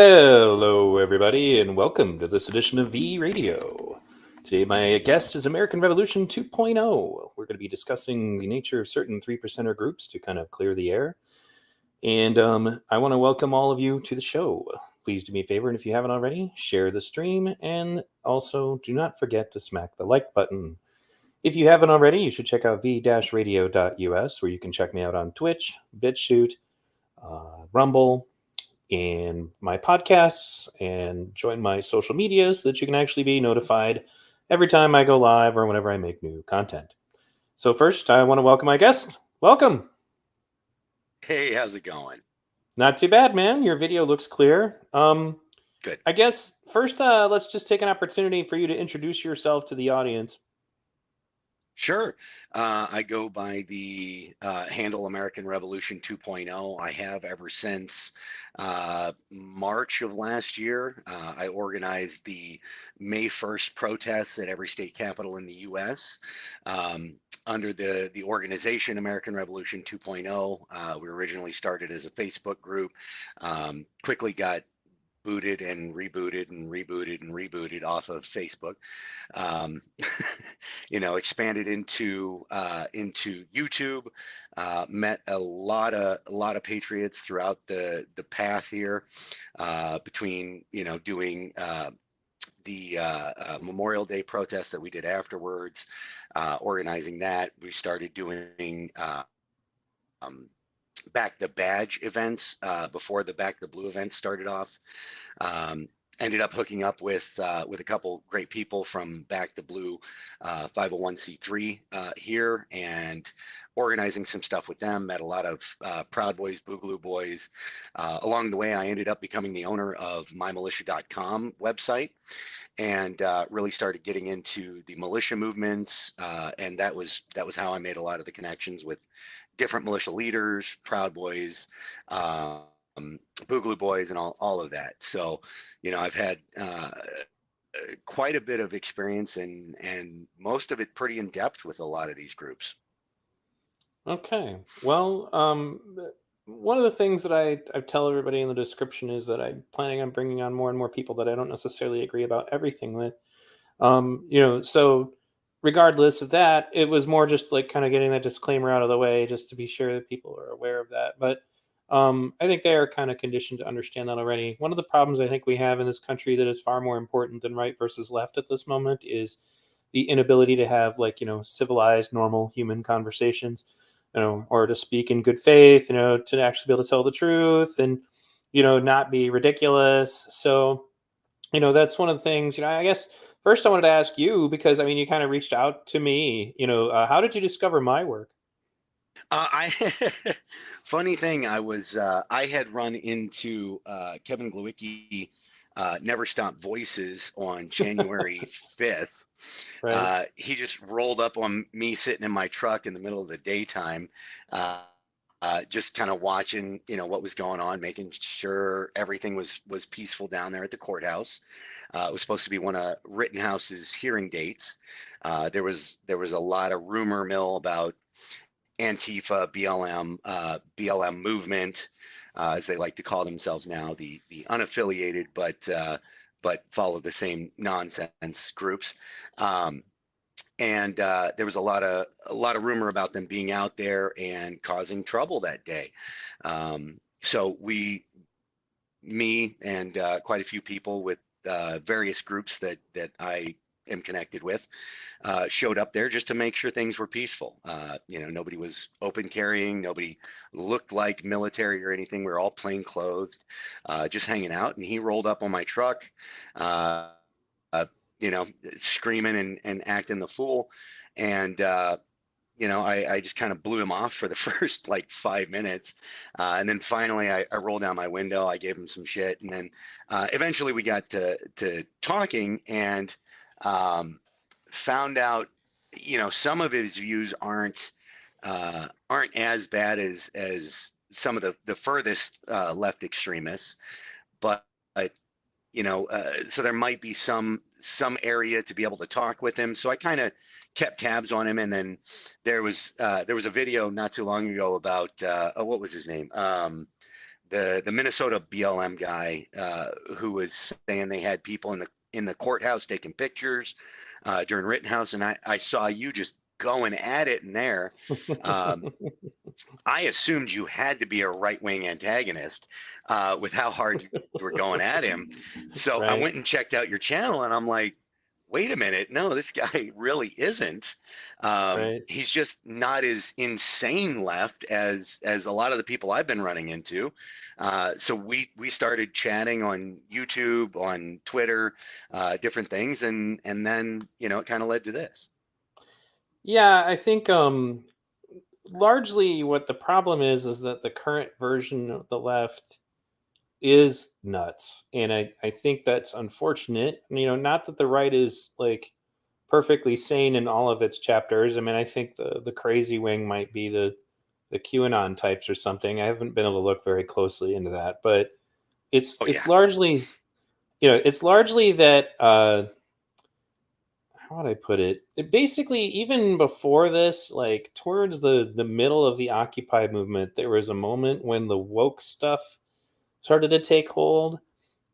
Hello, everybody, and welcome to this edition of V Radio. Today, my guest is American Revolution 2.0. We're going to be discussing the nature of certain three percenter groups to kind of clear the air. And I want to welcome all of you to the show. Please do me a favor, and if you haven't already, share the stream. And also, do not forget to smack the like button. If you haven't already, you should check out v-radio.us, where you can check me out on Twitch, BitChute, Rumble, and my podcasts and join my social media so that you can actually be notified every time I go live or whenever I make new content. So first, I want to welcome my guest. Welcome. Hey, how's it going? Not too bad, man. Your video looks clear. Good. I guess first, let's just take an opportunity for you to introduce yourself to the audience. Sure. I go by the handle American Revolution 2.0. I have ever since March of last year. I organized the May 1st protests at every state capital in the U.S. Under the organization American Revolution 2.0. We originally started as a Facebook group, quickly got booted and rebooted and rebooted and rebooted off of Facebook. Um, expanded into YouTube. Met a lot of patriots throughout the path here, between doing the Memorial Day protest that we did afterwards, organizing that. We started doing um, back the badge events before the back the blue events started off. Um, Ended up hooking up with a couple great people from Back the Blue 501c3 here, and organizing some stuff with them. Met a lot of Proud Boys, Boogaloo Boys. Along the way, I ended up becoming the owner of mymilitia.com website, and really started getting into the militia movements. And that was how I made a lot of the connections with different militia leaders, Proud Boys, Boogaloo Boys, and all of that. So, I've had quite a bit of experience, and most of it pretty in depth with a lot of these groups. Okay. Well, one of the things that I tell everybody in the description is that I'm planning on bringing on more and more people that I don't necessarily agree about everything with. So regardless of that, it was more just like kind of getting that disclaimer out of the way just to be sure that people are aware of that. But I think they are kind of conditioned to understand that already. One of the problems I think we have in this country that is far more important than right versus left at this moment is the inability to have civilized, normal human conversations, or to speak in good faith, to actually be able to tell the truth and, not be ridiculous. So, that's one of the things, I guess first I wanted to ask you, because I mean, you kind of reached out to me, how did you discover my work? I Funny thing, I had run into Kevin Glowicki, Never Stop Voices on January 5th. Right. He just rolled up on me sitting in my truck in the middle of the daytime, just kind of watching, what was going on, making sure everything was peaceful down there at the courthouse. It was supposed to be one of Rittenhouse's hearing dates. There was a lot of rumor mill about Antifa, BLM movement, as they like to call themselves now, the unaffiliated but follow the same nonsense groups. Um, and there was a lot of rumor about them being out there and causing trouble that day. So me and quite a few people with various groups that I am connected with, showed up there just to make sure things were peaceful. Nobody was open carrying, nobody looked like military or anything. We were all plain clothed, just hanging out. And he rolled up on my truck, uh, uh, screaming and acting the fool. And I just kind of blew him off for the first like 5 minutes. And then finally I rolled down my window, I gave him some shit. And then eventually we got to talking, and um, found out, some of his views aren't as bad as some of the furthest left extremists, but so there might be some area to be able to talk with him. So I kind of kept tabs on him, and then there was a video not too long ago about what was his name, the Minnesota BLM guy who was saying they had people in the courthouse taking pictures during Rittenhouse, and I saw you just going at it in there. Um, I assumed you had to be a right wing antagonist with how hard you were going at him. So I Right. went and checked out your channel, and I'm like, wait a minute, no, this guy really isn't. Right. He's just not as insane left as a lot of the people I've been running into. So we started chatting on YouTube, on Twitter, different things, and then it kind of led to this. Yeah, I think largely what the problem is that the current version of the left is nuts. And I think that's unfortunate. Not that the right is like perfectly sane in all of its chapters. I mean, I think the crazy wing might be the QAnon types or something. I haven't been able to look very closely into that, but it's Oh it's yeah. largely it's largely that how would I put it? It basically, even before this, like towards the middle of the Occupy movement, there was a moment when the woke stuff started to take hold,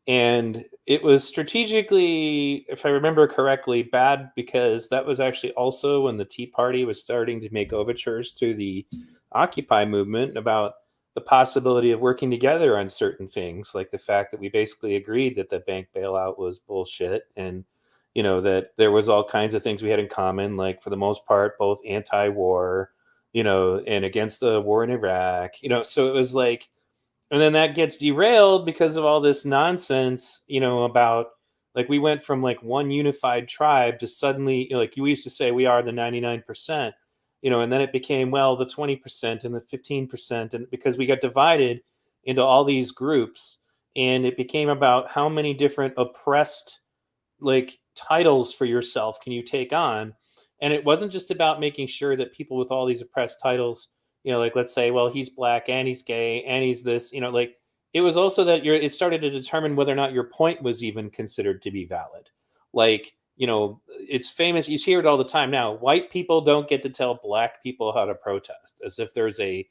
and it was strategically, if I remember correctly, bad because that was actually also when the Tea Party was starting to make overtures to the Occupy movement about the possibility of working together on certain things, like the fact that we basically agreed that the bank bailout was bullshit, and that there was all kinds of things we had in common, like for the most part both anti-war, and against the war in Iraq, so it was like, and then that gets derailed because of all this nonsense, about like we went from like one unified tribe to suddenly, like you used to say, we are the 99%, and then it became, well, the 20% and the 15%. And because we got divided into all these groups, and it became about how many different oppressed like titles for yourself can you take on. And it wasn't just about making sure that people with all these oppressed titles, like let's say, well, he's black and he's gay and he's this, like it was also that it started to determine whether or not your point was even considered to be valid. Like, it's famous, you hear it all the time now, white people don't get to tell black people how to protest, as if there's a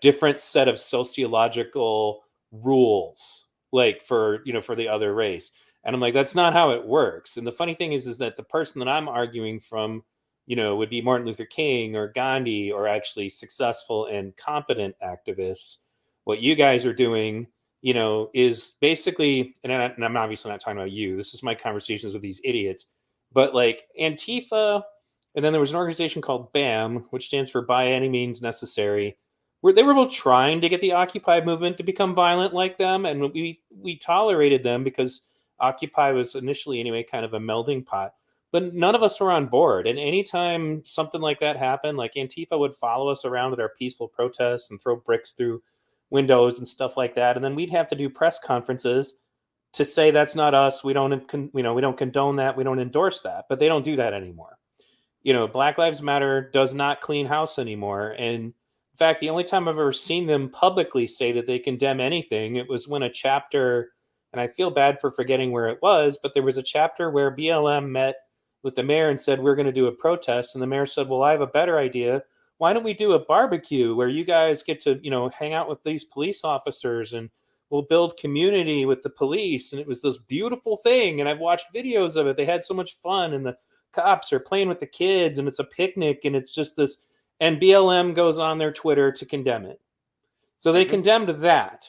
different set of sociological rules, like for the other race. And I'm like, that's not how it works. And the funny thing is that the person that I'm arguing from, would be Martin Luther King or Gandhi, or actually successful and competent activists. What you guys are doing, is basically, and I'm obviously not talking about you, this is my conversations with these idiots, but like Antifa, and then there was an organization called BAM, which stands for By Any Means Necessary, where they were both trying to get the Occupy movement to become violent like them, and we tolerated them because Occupy was initially, anyway, kind of a melding pot. But none of us were on board. And anytime something like that happened, like Antifa would follow us around at our peaceful protests and throw bricks through windows and stuff like that, and then we'd have to do press conferences to say that's not us. We don't, we don't condone that. We don't endorse that. But they don't do that anymore. Black Lives Matter does not clean house anymore. And in fact, the only time I've ever seen them publicly say that they condemn anything, it was when a chapter, and I feel bad for forgetting where it was, but there was a chapter where BLM met with the mayor and said, we're going to do a protest. And the mayor said, well, I have a better idea. Why don't we do a barbecue where you guys get to, hang out with these police officers, and we'll build community with the police. And it was this beautiful thing. And I've watched videos of it. They had so much fun, and the cops are playing with the kids, and it's a picnic, and it's just this. And BLM goes on their Twitter to condemn it. So they Hmm. condemned that,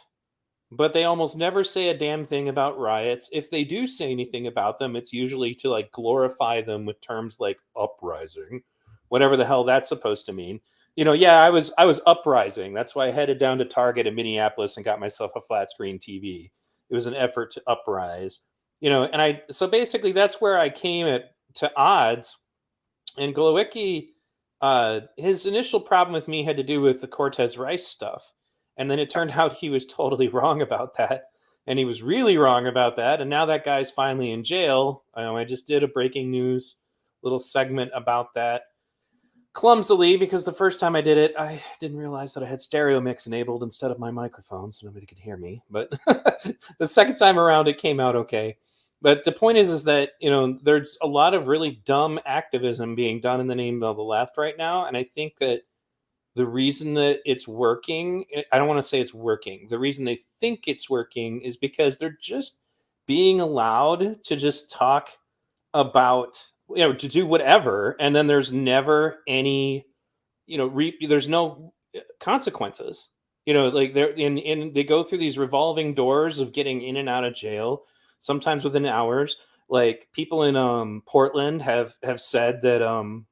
but they almost never say a damn thing about riots. If they do say anything about them, it's usually to like glorify them with terms like uprising, whatever the hell that's supposed to mean. Yeah, I was uprising. That's why I headed down to Target in Minneapolis and got myself a flat screen TV. It was an effort to uprise. And I so basically that's where I came to odds. And Glowicki, his initial problem with me had to do with the Cortez Rice stuff. And then it turned out he was totally wrong about that. And he was really wrong about that. And now that guy's finally in jail. I just did a breaking news little segment about that clumsily, because the first time I did it, I didn't realize that I had stereo mix enabled instead of my microphone, so nobody could hear me. But the second time around, it came out okay. But the point is that there's a lot of really dumb activism being done in the name of the left right now, and I think that the reason that it's working, I don't want to say it's working. The reason they think it's working is because they're just being allowed to just talk about, to do whatever, and then there's never any, there's no consequences. Like they're in they go through these revolving doors of getting in and out of jail, sometimes within hours. Like people in Portland have said that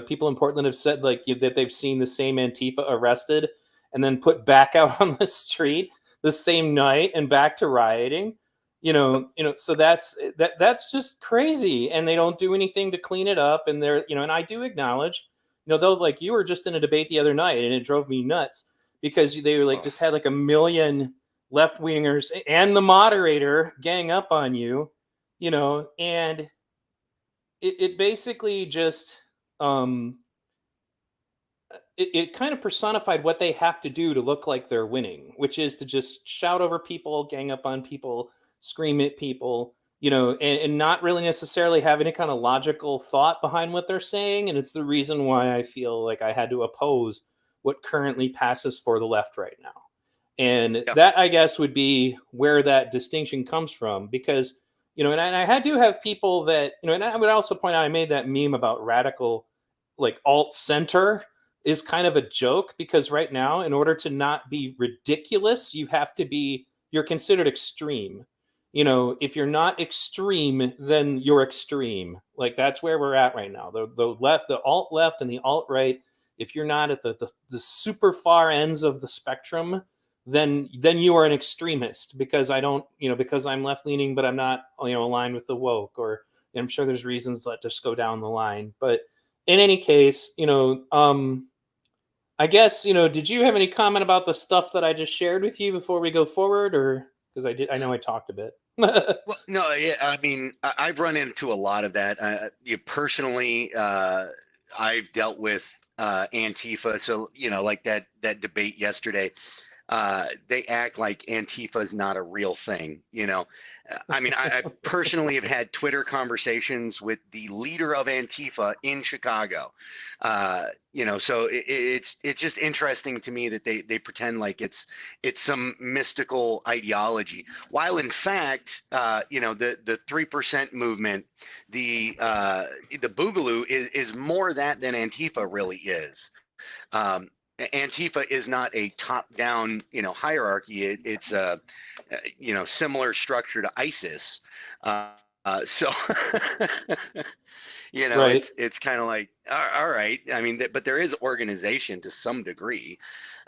people in Portland have said like that they've seen the same Antifa arrested and then put back out on the street the same night and back to rioting. So that's just crazy, and they don't do anything to clean it up. And and I do acknowledge, though, like you were just in a debate the other night, and it drove me nuts because they were like Oh, just had like a million left wingers and the moderator gang up on you, and it basically just um it kind of personified what they have to do to look like they're winning, which is to just shout over people, gang up on people, scream at people, and not really necessarily have any kind of logical thought behind what they're saying. And it's the reason why I feel like I had to oppose what currently passes for the left right now. And yeah. that, I guess, would be where that distinction comes from. Because, and I had to have people that, and I would also point out, I made that meme about radical, like alt center is kind of a joke, because right now, in order to not be ridiculous, you're considered extreme. If you're not extreme, then you're extreme. Like that's where we're at right now. The left, the alt left, and the alt right. If you're not at the super far ends of the spectrum, then you are an extremist, because I don't, because I'm left leaning, but I'm not, aligned with the woke. Or I'm sure there's reasons that just go down the line. But in any case, I guess, did you have any comment about the stuff that I just shared with you before we go forward? Or because I know I talked a bit. Well, no, yeah, I mean, I've run into a lot of that. Personally, I've dealt with Antifa, so like that debate yesterday. They act like Antifa is not a real thing. I mean, I personally have had Twitter conversations with the leader of Antifa in Chicago. So it's just interesting to me that they pretend like it's some mystical ideology, while in fact, the 3% movement, the Boogaloo is more that than Antifa really is. Antifa is not a top-down, hierarchy. It's a, similar structure to ISIS. So, Right. it's kind of like, all right. I mean, but there is organization to some degree.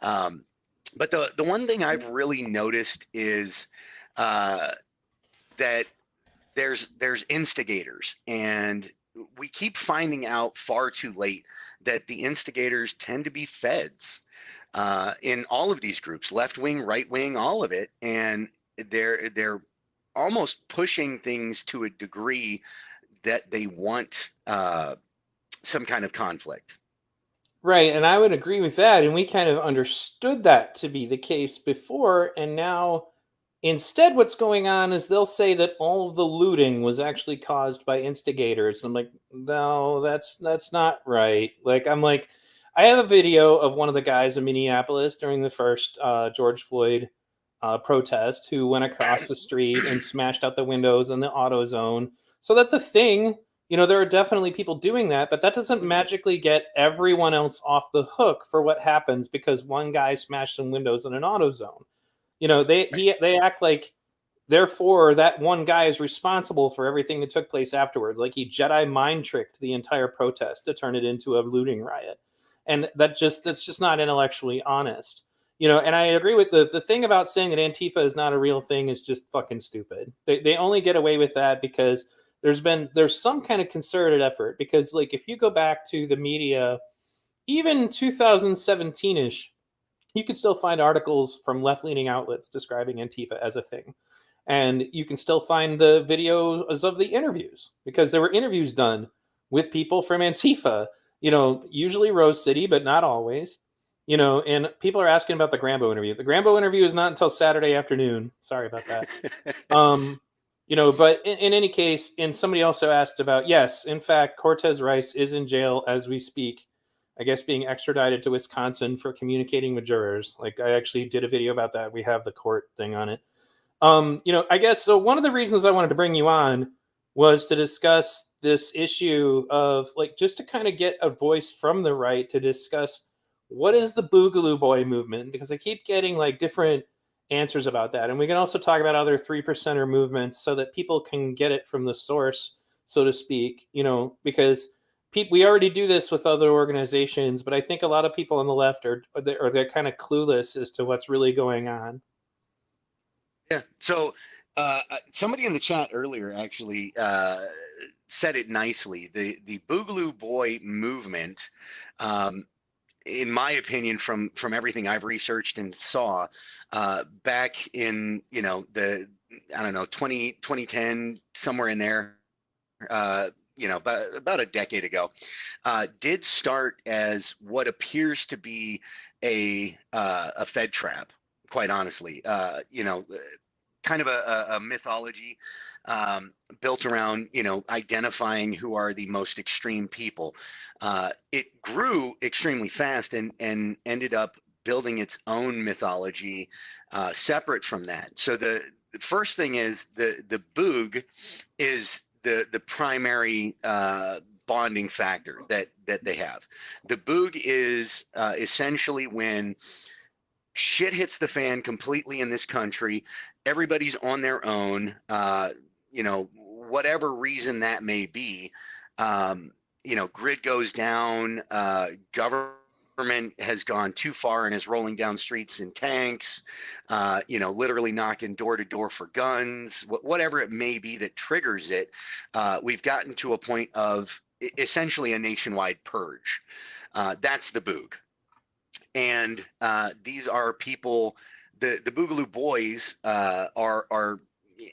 But the one thing I've really noticed is uh, that there's instigators, and we keep finding out far too late that the instigators tend to be feds in all of these groups, left wing, right wing, all of it, and they're almost pushing things to a degree that they want some kind of conflict. Right. And I would agree with that. And we kind of understood that to be the case before. And now, instead, what's going on is they'll say that all of the looting was actually caused by instigators. I'm like, no, that's not right. Like, I have a video of one of the guys in Minneapolis during the first George Floyd protest, who went across the street and smashed out the windows in the auto zone. So that's a thing. There are definitely people doing that, but that doesn't Mhm. magically get everyone else off the hook for what happens because one guy smashed some windows in an auto zone. They act like therefore that one guy is responsible for everything that took place afterwards. Like he Jedi mind tricked the entire protest to turn it into a looting riot. And that's just not intellectually honest. And I agree with the thing about saying that Antifa is not a real thing is just fucking stupid. They only get away with that because there's some kind of concerted effort. Because like if you go back to the media, even 2017ish, you can still find articles from left-leaning outlets describing Antifa as a thing. And you can still find the videos of the interviews, because there were interviews done with people from Antifa, usually Rose City, but not always. And people are asking about the Grambo interview. The Grambo interview is not until Saturday afternoon. Sorry about that. Um, but in any case, and somebody also asked about, yes, in fact, Cortez Rice is in jail as we speak. I guess, being extradited to Wisconsin for communicating with jurors. Like, I actually did a video about that. We have the court thing on it. I guess so. One of the reasons I wanted to bring you on was to discuss this issue of, like, just to kind of get a voice from the right to discuss what is the Boogaloo Boy movement, because I keep getting like different answers about that, and we can also talk about other 3%er movements so that people can get it from the source, so to speak. Because we already do this with other organizations, but I think a lot of people on the left they're kind of clueless as to what's really going on. Yeah. So somebody in the chat earlier actually said it nicely. The Boogaloo Boy movement, um, in my opinion, from everything I've researched and saw, back in the I don't know 2010, somewhere in there, about a decade ago, did start as what appears to be a Fed trap. Quite honestly, kind of a mythology, built around identifying who are the most extreme people. It grew extremely fast and ended up building its own mythology, separate from that. So the first thing is the boog is the primary bonding factor that they have. The boog is essentially when shit hits the fan completely in this country. Everybody's on their own, whatever reason that may be. Grid goes down, government has gone too far and is rolling down streets in tanks, literally knocking door to door for guns, whatever it may be that triggers it. We've gotten to a point of essentially a nationwide purge. That's the boog. And these are people. The Boogaloo Boys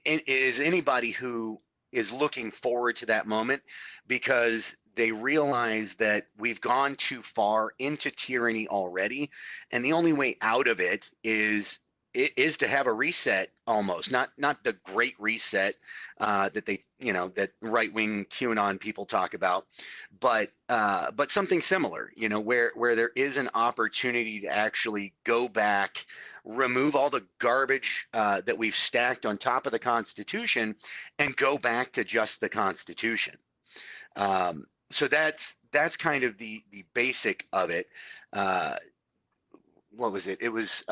is anybody who is looking forward to that moment, because they realize that we've gone too far into tyranny already, and the only way out of it is to have a reset, almost not the great reset that that right wing QAnon people talk about, but something similar, where there is an opportunity to actually go back, remove all the garbage that we've stacked on top of the Constitution, and go back to just the Constitution. So that's kind of the basic of it. What was it? It was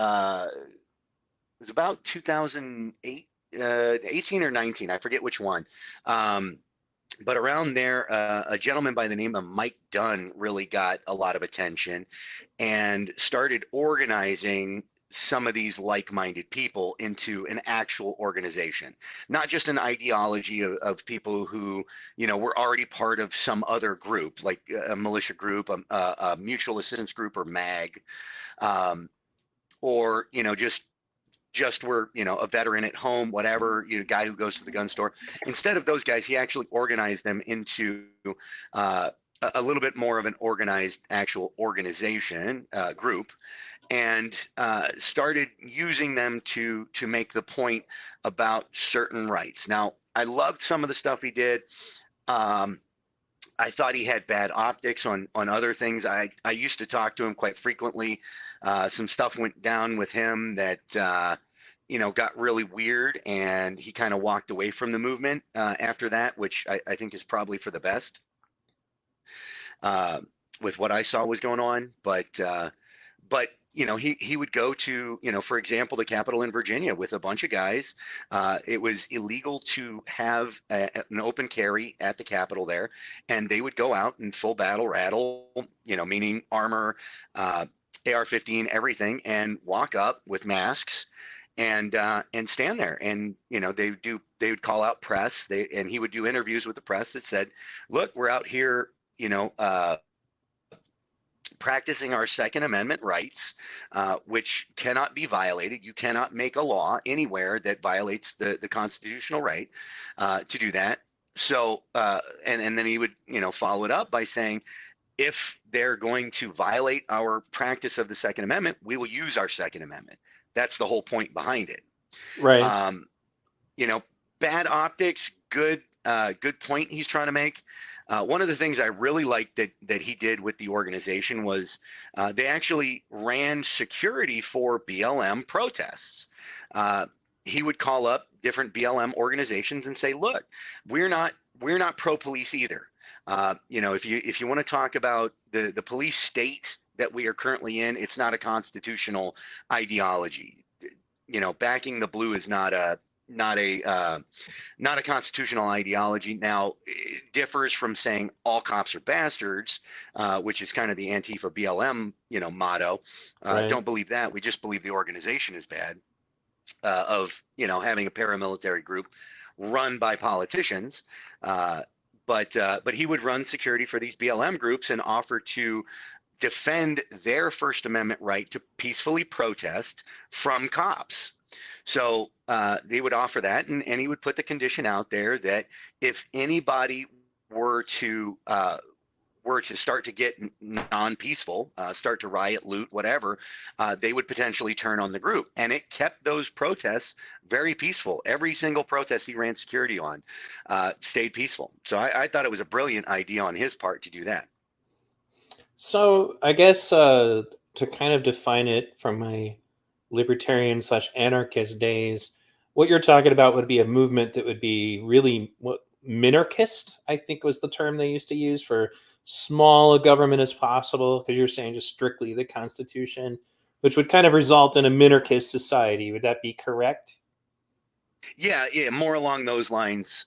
about 2008, 18 or 19. I forget which one. But around there, a gentleman by the name of Mike Dunn really got a lot of attention and started organizing some of these like-minded people into an actual organization, not just an ideology of people who, were already part of some other group, like a militia group, a mutual assistance group, or MAG, or, just were, a veteran at home, whatever, guy who goes to the gun store. Instead of those guys, he actually organized them into a little bit more of an organized actual organization, group, and started using them to make the point about certain rights. Now, I loved some of the stuff he did. I thought he had bad optics on other things. I used to talk to him quite frequently. Some stuff went down with him that got really weird, and he kind of walked away from the movement after that, which I think is probably for the best, with what I saw was going on. But he would go to, for example, the Capitol in Virginia with a bunch of guys. It was illegal to have an open carry at the Capitol there, and they would go out in full battle rattle, meaning armor, AR-15, everything, and walk up with masks and stand there. And they would call out press. And he would do interviews with the press that said, "Look, we're out here, practicing our Second Amendment rights, which cannot be violated. You cannot make a law anywhere that violates the constitutional right to do that." So, and then he would, follow it up by saying, if they're going to violate our practice of the Second Amendment, we will use our Second Amendment. That's the whole point behind it. Right. Um, Bad optics, good good point he's trying to make. One of the things I really liked that he did with the organization was they actually ran security for BLM protests. Uh, he would call up different BLM organizations and say, "Look, we're not pro police either. If you want to talk about the police state that we are currently in, it's not a constitutional ideology. Backing the blue is not a constitutional ideology. Now, it differs from saying all cops are bastards, which is kind of the Antifa BLM, motto. Right. Don't believe that. We just believe the organization is bad. Of having a paramilitary group run by politicians. But he would run security for these BLM groups and offer to defend their First Amendment right to peacefully protest from cops. So they would offer that, and he would put the condition out there that if anybody were to start to get non-peaceful, start to riot, loot, whatever, they would potentially turn on the group. And it kept those protests very peaceful. Every single protest he ran security on stayed peaceful. So I thought it was a brilliant idea on his part to do that. So I guess to kind of define it from my libertarian slash anarchist days, what you're talking about would be a movement that would be really what minarchist, I think was the term they used to use for small a government as possible, because you're saying just strictly the Constitution, which would kind of result in a minarchist society. Would that be correct? Yeah, more along those lines.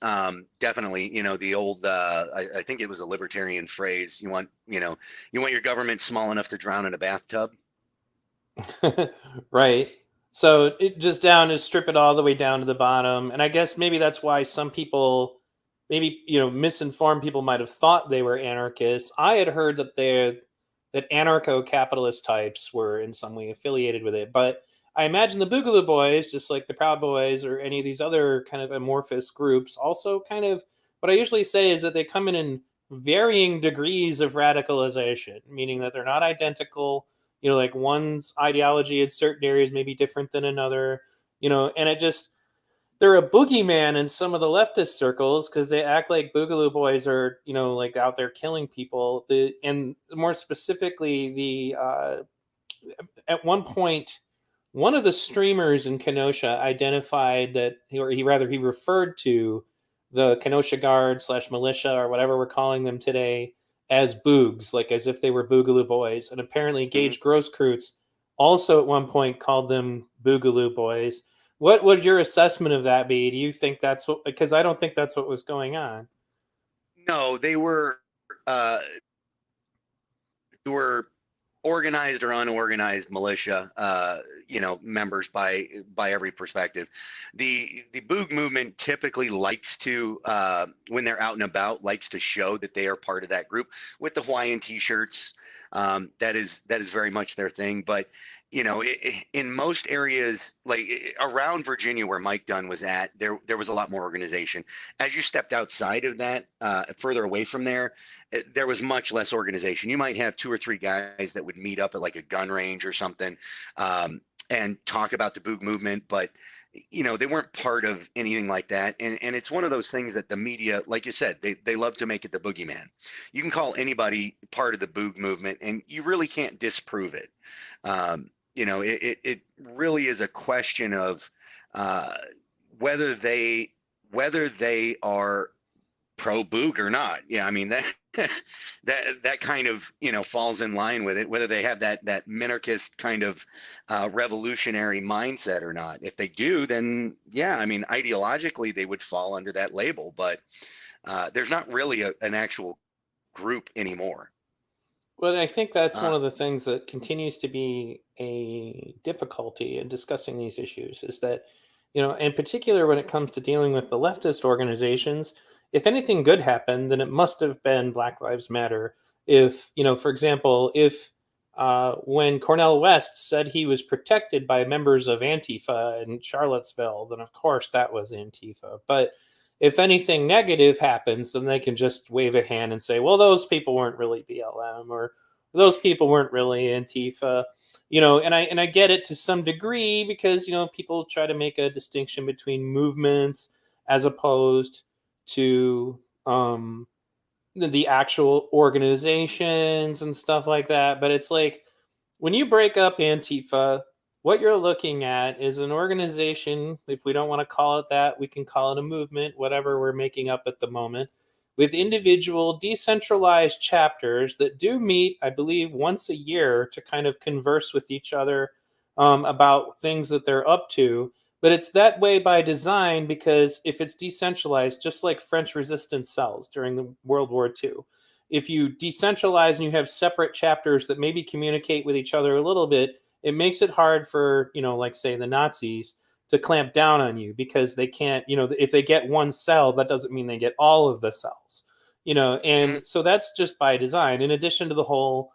Definitely, the old, I think it was a libertarian phrase. You want your government small enough to drown in a bathtub. Right. So it just down to strip it all the way down to the bottom. And I guess maybe that's why some people, maybe, misinformed people might have thought they were anarchists. I had heard that anarcho-capitalist types were in some way affiliated with it. But I imagine the Boogaloo Boys, just like the Proud Boys or any of these other kind of amorphous groups, also kind of, what I usually say is that they come in varying degrees of radicalization, meaning that they're not identical. Like one's ideology in certain areas may be different than another. And it just, they're a boogeyman in some of the leftist circles because they act like Boogaloo Boys are, like out there killing people. And more specifically, at one point, one of the streamers in Kenosha identified that, or he referred to the Kenosha Guard slash militia or whatever we're calling them today as boogs, like as if they were Boogaloo Boys. And apparently, Mhm. Gage Grosskreutz also at one point called them Boogaloo Boys. What would your assessment of that be? Do you think that's what? Because I don't think that's what was going on. No, uh, they were organized or unorganized militia, members by every perspective. The Boog movement typically likes to, when they're out and about, likes to show that they are part of that group with the Hawaiian T-shirts. That is very much their thing. But in most areas, like around Virginia, where Mike Dunn was at, there was a lot more organization. As you stepped outside of that, further away from there, there was much less organization. You might have two or three guys that would meet up at like a gun range or something, and talk about the Boog movement, but they weren't part of anything like that. And it's one of those things that the media, like you said, they love to make it the boogeyman. You can call anybody part of the Boog movement, and you really can't disprove it. It really is a question of uh, whether they are pro Boog or not. Yeah, I mean that that kind of falls in line with it. Whether they have that minarchist kind of revolutionary mindset or not. If they do, then yeah, I mean ideologically they would fall under that label. But there's not really an actual group anymore. But I think that's one Uh, of the things that continues to be a difficulty in discussing these issues is that, in particular when it comes to dealing with the leftist organizations, if anything good happened, then it must have been Black Lives Matter. If, for example, if when Cornell West said he was protected by members of Antifa in Charlottesville, then of course that was Antifa. But if anything negative happens, then they can just wave a hand and say, well, those people weren't really BLM or those people weren't really Antifa. And I get it to some degree because people try to make a distinction between movements as opposed to the actual organizations and stuff like that. But it's like when you break up Antifa, what you're looking at is an organization. If we don't want to call it that, we can call it a movement, whatever we're making up at the moment, with individual decentralized chapters that do meet, I believe, once a year to kind of converse with each other about things that they're up to. But it's that way by design because if it's decentralized, just like French resistance cells during the World War II, if you decentralize and you have separate chapters that maybe communicate with each other a little bit, it makes it hard for, like say the Nazis to clamp down on you because they can't, if they get one cell, that doesn't mean they get all of the cells, Mhm. and so that's just by design. In addition to the whole,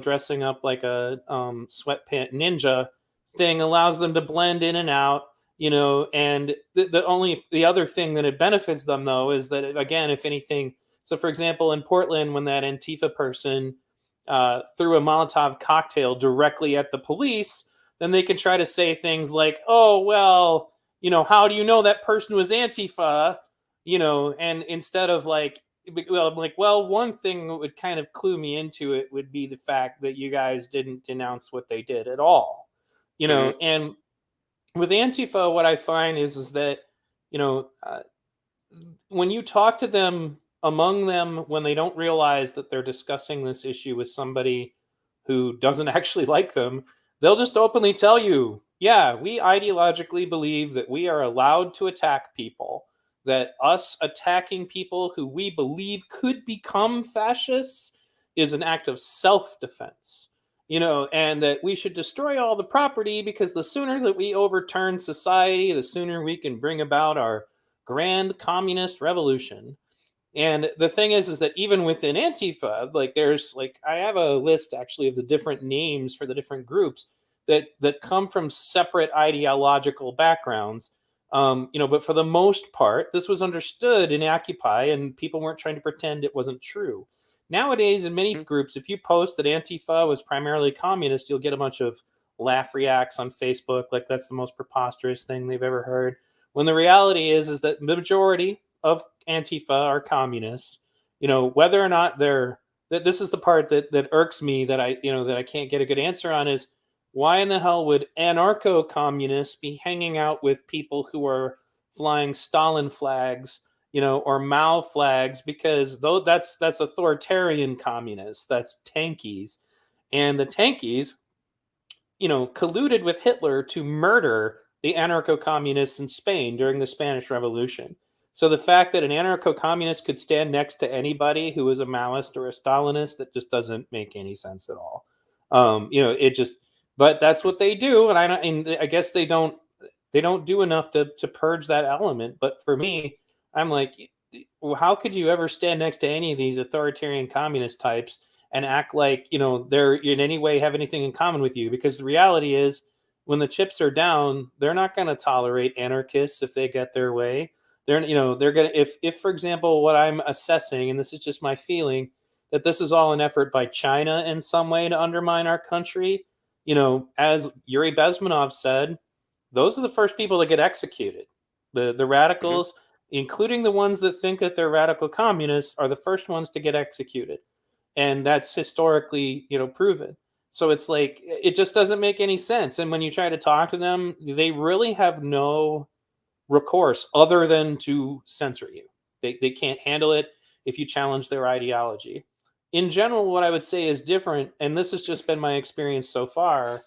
dressing up like a sweatpant ninja thing allows them to blend in and out, and the other thing that it benefits them though is that again, if anything, so for example, in Portland, when that Antifa person threw a Molotov cocktail directly at the police, then they can try to say things like, oh, well, how do you know that person was Antifa? And instead of like, well, I'm like, well, one thing that would kind of clue me into it would be the fact that you guys didn't denounce what they did at all, Mhm. and with Antifa, what I find is that, you know, uh, when you talk to them among them when they don't realize that they're discussing this issue with somebody who doesn't actually like them, they'll just openly tell you, yeah, we ideologically believe that we are allowed to attack people, that us attacking people who we believe could become fascists is an act of self defense. And that we should destroy all the property because the sooner that we overturn society, the sooner we can bring about our grand communist revolution. And the thing is that even within Antifa, like there's like I have a list actually of the different names for the different groups that come from separate ideological backgrounds. But for the most part, this was understood in Occupy, and people weren't trying to pretend it wasn't true. Nowadays, in many Mhm. groups, if you post that Antifa was primarily communist, you'll get a bunch of laugh reacts on Facebook, like that's the most preposterous thing they've ever heard. When the reality is that the majority of Antifa are communists. Whether or not they're that this is the part that irks me that I can't get a good answer on is why in the hell would anarcho communists be hanging out with people who are flying Stalin flags, or Mao flags? Because though that's authoritarian communists, that's tankies, and the tankies colluded with Hitler to murder the anarcho communists in Spain during the Spanish Revolution. So the fact that an anarcho communist could stand next to anybody who was a Maoist or a Stalinist, that just doesn't make any sense at all. It just, but that's what they do, and I guess they don't do enough to purge that element. But for me, I'm like, well, how could you ever stand next to any of these authoritarian communist types and act like they're in any way have anything in common with you? Because the reality is, when the chips are down, they're not going to tolerate anarchists if they get their way. They're going to, if for example, what I'm assessing, and this is just my feeling, that this is all an effort by China in some way to undermine our country. As Yuri Bezmenov said, those are the first people that get executed. The Mhm. radicals, including the ones that think that they're radical communists, are the first ones to get executed, and that's historically proven. So it's like it just doesn't make any sense. And when you try to talk to them, they really have no recourse other than to censor you. They can't handle it if you challenge their ideology. In general, what I would say is different, and this has just been my experience so far.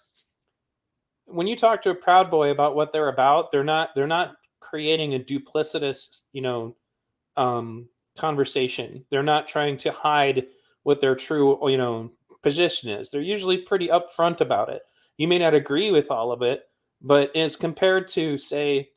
When you talk to a Proud Boy about what they're about, they're not creating a duplicitous, um, conversation. They're not trying to hide what their true, position is. They're usually pretty upfront about it. You may not agree with all of it, but as compared to, say,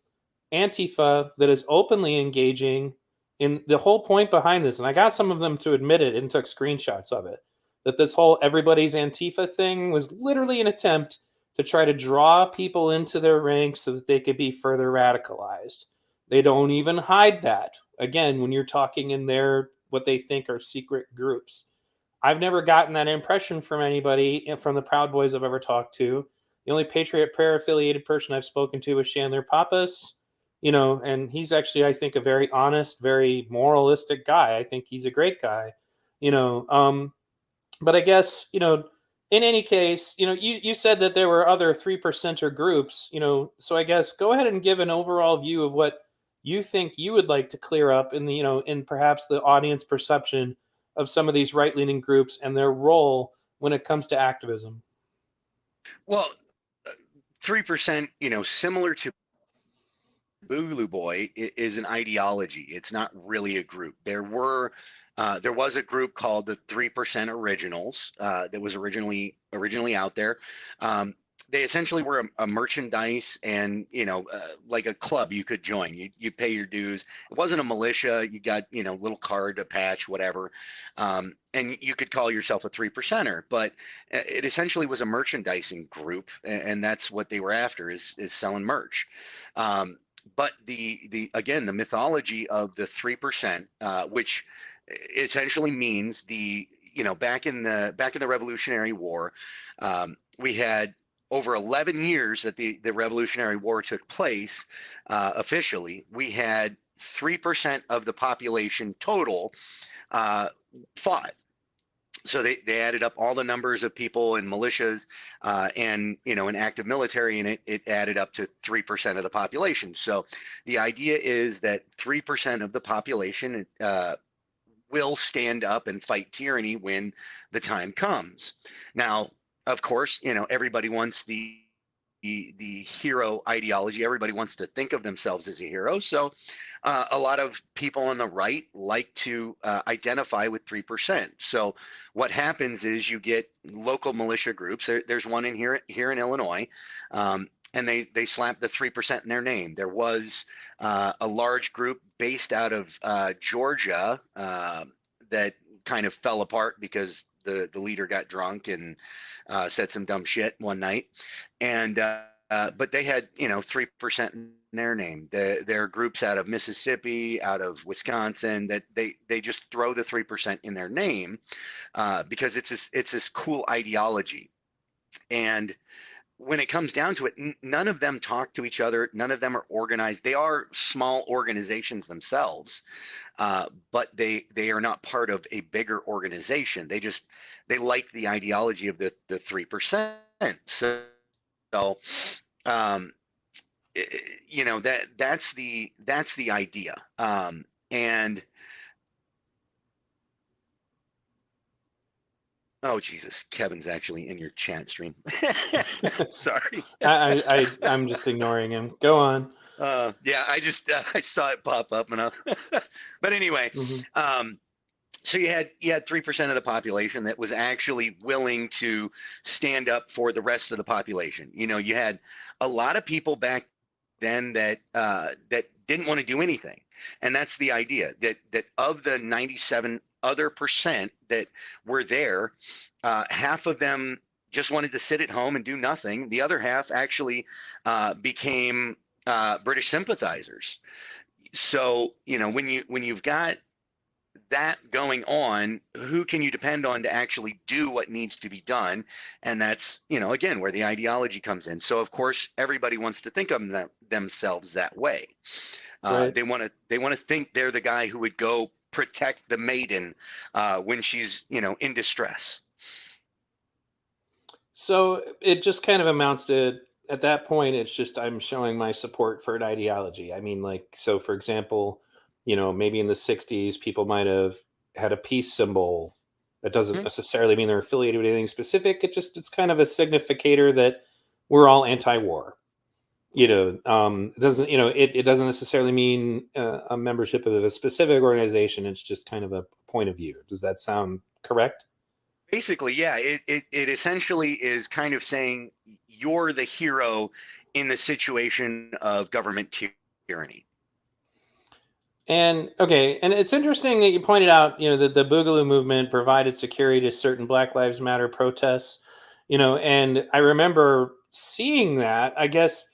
Antifa that is openly engaging in the whole point behind this, and I got some of them to admit it and took screenshots of it, that this whole everybody's Antifa thing was literally an attempt to try to draw people into their ranks so that they could be further radicalized. They don't even hide that. Again, when you're talking in their what they think are secret groups. I've never gotten that impression from anybody from the Proud Boys I've ever talked to. The only Patriot Prayer affiliated person I've spoken to is Chandler Pappas. And he's actually, I think, a very honest, very moralistic guy. I think he's a great guy, you know. But I guess, in any case, you said that there were other 3%er groups, so I guess go ahead and give an overall view of what you think you would like to clear up in in perhaps the audience perception of some of these right leaning groups and their role when it comes to activism. Well, 3%, similar to Boogaloo Boy is an ideology. It's not really a group. There was a group called the 3% Originals that was originally out there. They essentially were a merchandise and like a club you could join. You pay your dues. It wasn't a militia. You got little card, a patch, whatever, and you could call yourself a 3%er. But it essentially was a merchandising group, and that's what they were after is selling merch. But the again, the mythology of the 3%, which essentially means back in the Revolutionary War, we had over 11 years that the Revolutionary War took place. Officially, we had 3% of the population total fought. So they added up all the numbers of people in militias and in active military, and it added up to 3% of the population. So the idea is that 3% of the population will stand up and fight tyranny when the time comes. Now, of course, everybody wants the hero ideology. Everybody wants to think of themselves as a hero. So a lot of people on the right like to identify with 3%. So what happens is you get local militia groups. There's one in here in Illinois, and they slap the 3% in their name. There was a large group based out of Georgia that kind of fell apart because the leader got drunk and said some dumb shit one night, and but they had 3% in their name. There are groups out of Mississippi, out of Wisconsin that they just throw the 3% in their name because it's this cool ideology. And when it comes down to it, none of them talk to each other. None of them are organized. They are small organizations themselves, but they are not part of a bigger organization. They like the ideology of the 3%. So um, that's the idea. And oh Jesus, Kevin's actually in your chat stream. Sorry. I'm just ignoring him. Go on. Yeah, I saw it pop up and but anyway, Mm-hmm. So you had 3% of the population that was actually willing to stand up for the rest of the population. You had a lot of people back then that didn't want to do anything, and that's the idea that of the 97 other percent that were there, half of them just wanted to sit at home and do nothing. The other half actually became British sympathizers. So when you've got that going on, who can you depend on to actually do what needs to be done? And that's again where the ideology comes in. So of course everybody wants to think of themselves that way. Right. They want to think they're the guy who would go protect the maiden when she's in distress. So it just kind of amounts to, at that point, it's just I'm showing my support for an ideology. I mean, like, so for example, maybe in the 60s, people might have had a peace symbol. That doesn't Mhm. necessarily mean they're affiliated with anything specific. It's kind of a significator that we're all anti-war. It doesn't, it doesn't necessarily mean a membership of a specific organization. It's just kind of a point of view. Does that sound correct? Basically, yeah, it essentially is kind of saying you're the hero in the situation of government tyranny. And okay, and it's interesting that you pointed out, that the Boogaloo movement provided security to certain Black Lives Matter protests, and I remember seeing that. I guess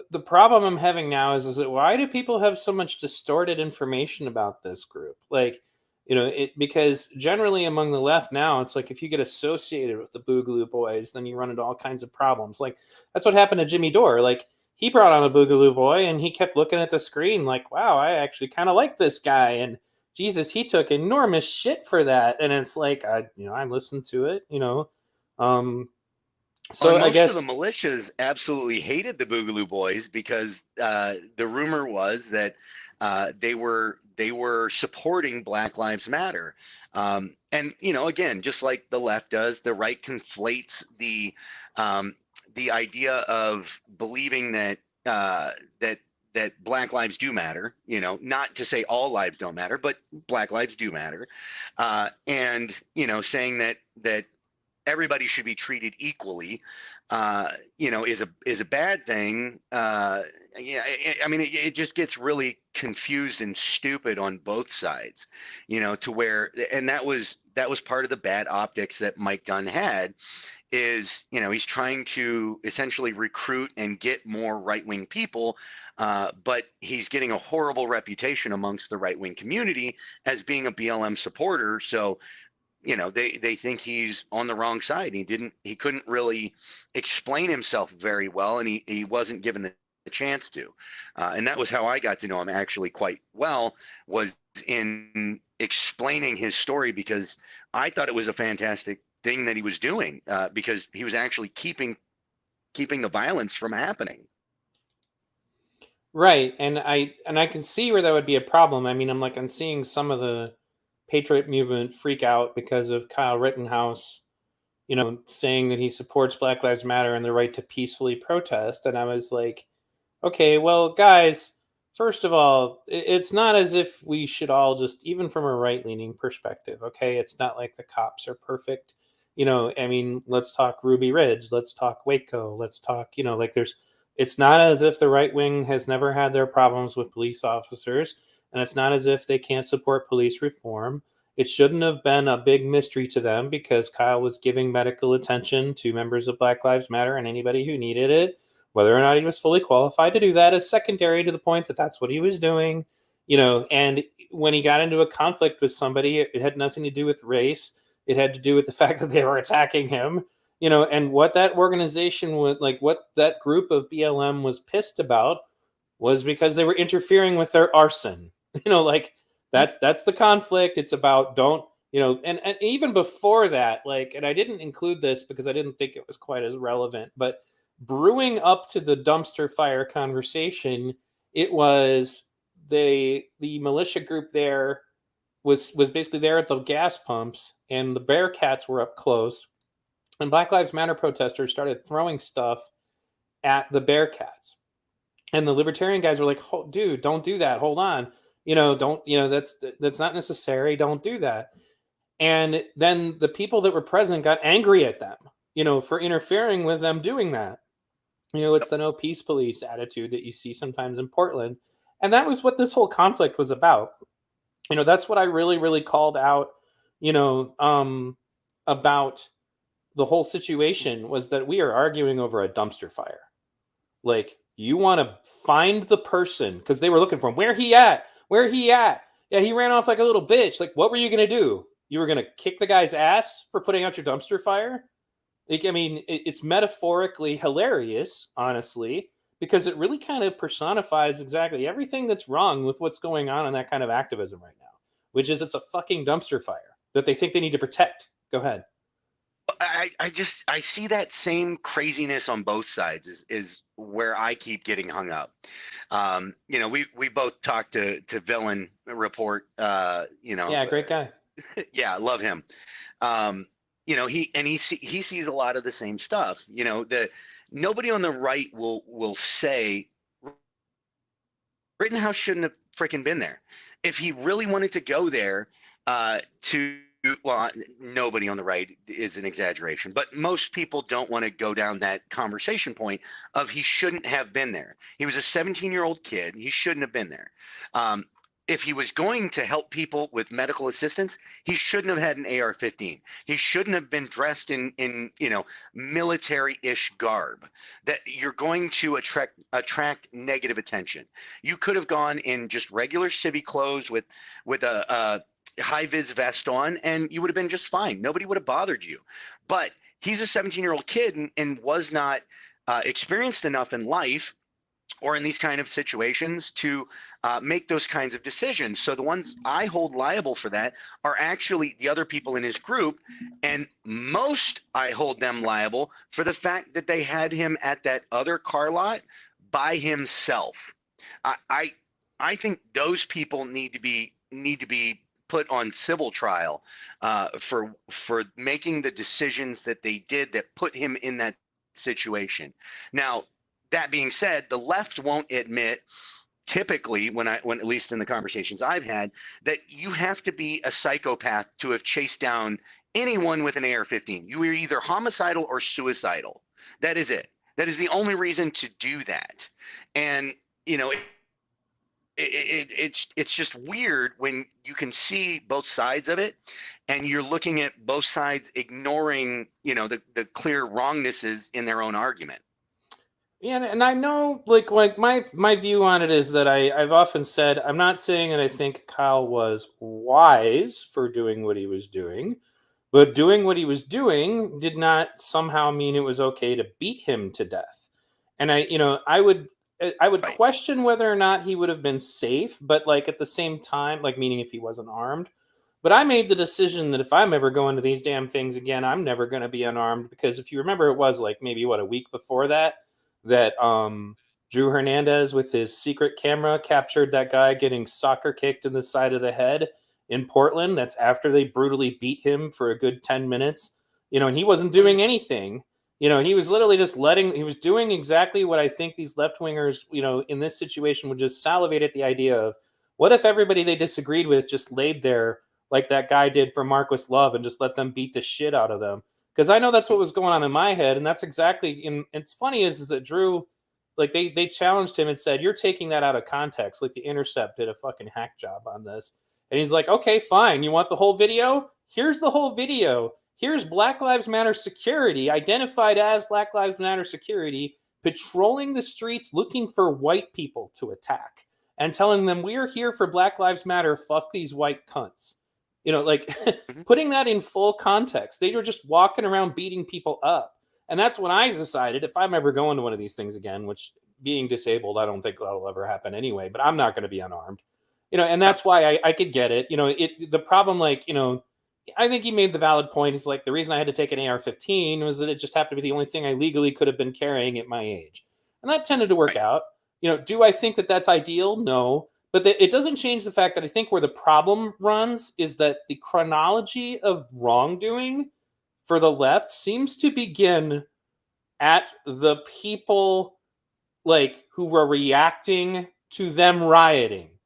the problem I'm having now is that why do people have so much distorted information about this group? Like, it because generally among the left now, it's like if you get associated with the Boogaloo Boys, then you run into all kinds of problems. Like that's what happened to Jimmy Dore. Like he brought on a Boogaloo Boy, and he kept looking at the screen like, wow, I actually kind of like this guy. And Jesus, he took enormous shit for that. And it's like, I listened to it, Um, And so I most of the guess, militias absolutely hated the Boogaloo Boys because the rumor was that they were supporting Black Lives Matter. And again, just like the left does, the right conflates um, the idea of believing uh, that that Black lives do matter. Not to say all lives don't matter, but Black lives do matter, and saying that everybody should be treated equally, is a bad thing. Yeah, I mean, it just gets really confused and stupid on both sides, to where, and that was part of the bad optics that Mike Dunn had. Is he's trying to essentially recruit and get more right wing people, but he's getting a horrible reputation amongst the right wing community as being a BLM supporter. So they think he's on the wrong side. He couldn't really explain himself very well, and he wasn't given the chance to. And that was how I got to know him actually quite well, was in explaining his story, because I thought it was a fantastic thing that he was doing, because he was actually keeping the violence from happening. right. And I can see where that would be a problem. I mean, I'm seeing some of the Patriot movement freak out because of Kyle Rittenhouse, saying that he supports Black Lives Matter and the right to peacefully protest. And I was like, okay, well, guys, first of all, it's not as if we should all just, even from a right leaning perspective, okay, it's not like the cops are perfect. I mean, let's talk Ruby Ridge, let's talk Waco, let's talk, it's not as if the right wing has never had their problems with police officers, and it's not as if they can't support police reform. It shouldn't have been a big mystery to them because Kyle was giving medical attention to members of Black Lives Matter and anybody who needed it. Whether or not he was fully qualified to do that is secondary to the point that that's what he was doing. And when he got into a conflict with somebody, it had nothing to do with race. It had to do with the fact that they were attacking him. And what that organization would like, what that group of BLM was pissed about was because they were interfering with their arson. Like that's the conflict. It's about don't and even before that, like, and I didn't include this because I didn't think it was quite as relevant, but brewing up to the dumpster fire conversation, it was the militia group there was basically there at the gas pumps, and the Bearcats were up close, and Black Lives Matter protesters started throwing stuff at the Bearcats, and the libertarian guys were like, dude, don't do that, hold on, don't, that's not necessary, don't do that. And then the people that were present got angry at them, for interfering with them doing that. It's the no peace police attitude that you see sometimes in Portland. And that was what this whole conflict was about. That's what I really, really called out, you know, um, about the whole situation was that we are arguing over a dumpster fire. Like, you want to find the person because they were looking for him. Where he at? Where he at? Yeah, he ran off like a little bitch. Like, what were you going to do? You were going to kick the guy's ass for putting out your dumpster fire? Like, I mean, it's metaphorically hilarious, honestly, because it really kind of personifies exactly everything that's wrong with what's going on in that kind of activism right now, which is it's a fucking dumpster fire that they think they need to protect. Go ahead. I see that same craziness on both sides is where I keep getting hung up. We both talked to Villain Report. Yeah, great guy. Yeah, I love him. Um, he sees a lot of the same stuff. The Nobody on the right will say Rittenhouse shouldn't have freaking been there. If he really wanted to go there, to well, nobody on the right is an exaggeration, but most people don't want to go down that conversation point of he shouldn't have been there. He was a 17-year-old kid. He shouldn't have been there. Um, if he was going to help people with medical assistance, he shouldn't have had an AR-15. He shouldn't have been dressed in military-ish garb. That you're going to attract negative attention. You could have gone in just regular civvy clothes with a high vis vest on, and you would have been just fine. Nobody would have bothered you. But he's a 17-year-old kid and was not experienced enough in life or in these kind of situations to make those kinds of decisions. So the ones I hold liable for that are actually the other people in his group, and most I hold them liable for the fact that they had him at that other car lot by himself. I I, I think those people need to be put on civil trial for making the decisions that they did that put him in that situation. Now, that being said, the left won't admit typically when at least in the conversations I've had that you have to be a psychopath to have chased down anyone with an AR-15. You are either homicidal or suicidal. That is it. That is the only reason to do that. And you know, it's just weird when you can see both sides of it, and you're looking at both sides ignoring the clear wrongnesses in their own argument. Yeah, and I know, like my view on it is that I've often said I'm not saying that I think Kyle was wise for doing what he was doing, but doing what he was doing did not somehow mean it was okay to beat him to death. And I would Right. question whether or not he would have been safe, but like at the same time, like meaning if he wasn't armed. But I made the decision that if I'm ever going to these damn things again, I'm never going to be unarmed because if you remember, it was like maybe what a week before that Drew Hernandez with his secret camera captured that guy getting soccer kicked in the side of the head in Portland. That's after they brutally beat him for a good 10 minutes. And he wasn't doing anything. He was literally just he was doing exactly what I think these left wingers, in this situation would just salivate at the idea of what if everybody they disagreed with just laid there like that guy did for Marquis Love and just let them beat the shit out of them. Because I know that's what was going on in my head, and that's exactly. And it's funny is that Drew, like they challenged him and said, "You're taking that out of context." Like the Intercept did a fucking hack job on this, and he's like, "Okay, fine. You want the whole video? Here's the whole video. Here's Black Lives Matter security, identified as Black Lives Matter security, patrolling the streets looking for white people to attack and telling them we're here for Black Lives Matter. Fuck these white cunts." Like Mhm. putting that in full context. They were just walking around beating people up. And that's when I decided if I'm ever going to one of these things again, which being disabled, I don't think that'll ever happen anyway, but I'm not going to be unarmed. And Yep. that's why I could get it. The problem, like, I think he made the valid point is like the reason I had to take an AR-15 was that it just happened to be the only thing I legally could have been carrying at my age. And that tended to work Right. out. Do I think that that's ideal? No. But it doesn't change the fact that I think where the problem runs is that the chronology of wrongdoing for the left seems to begin at the people like who were reacting to them rioting, Mhm.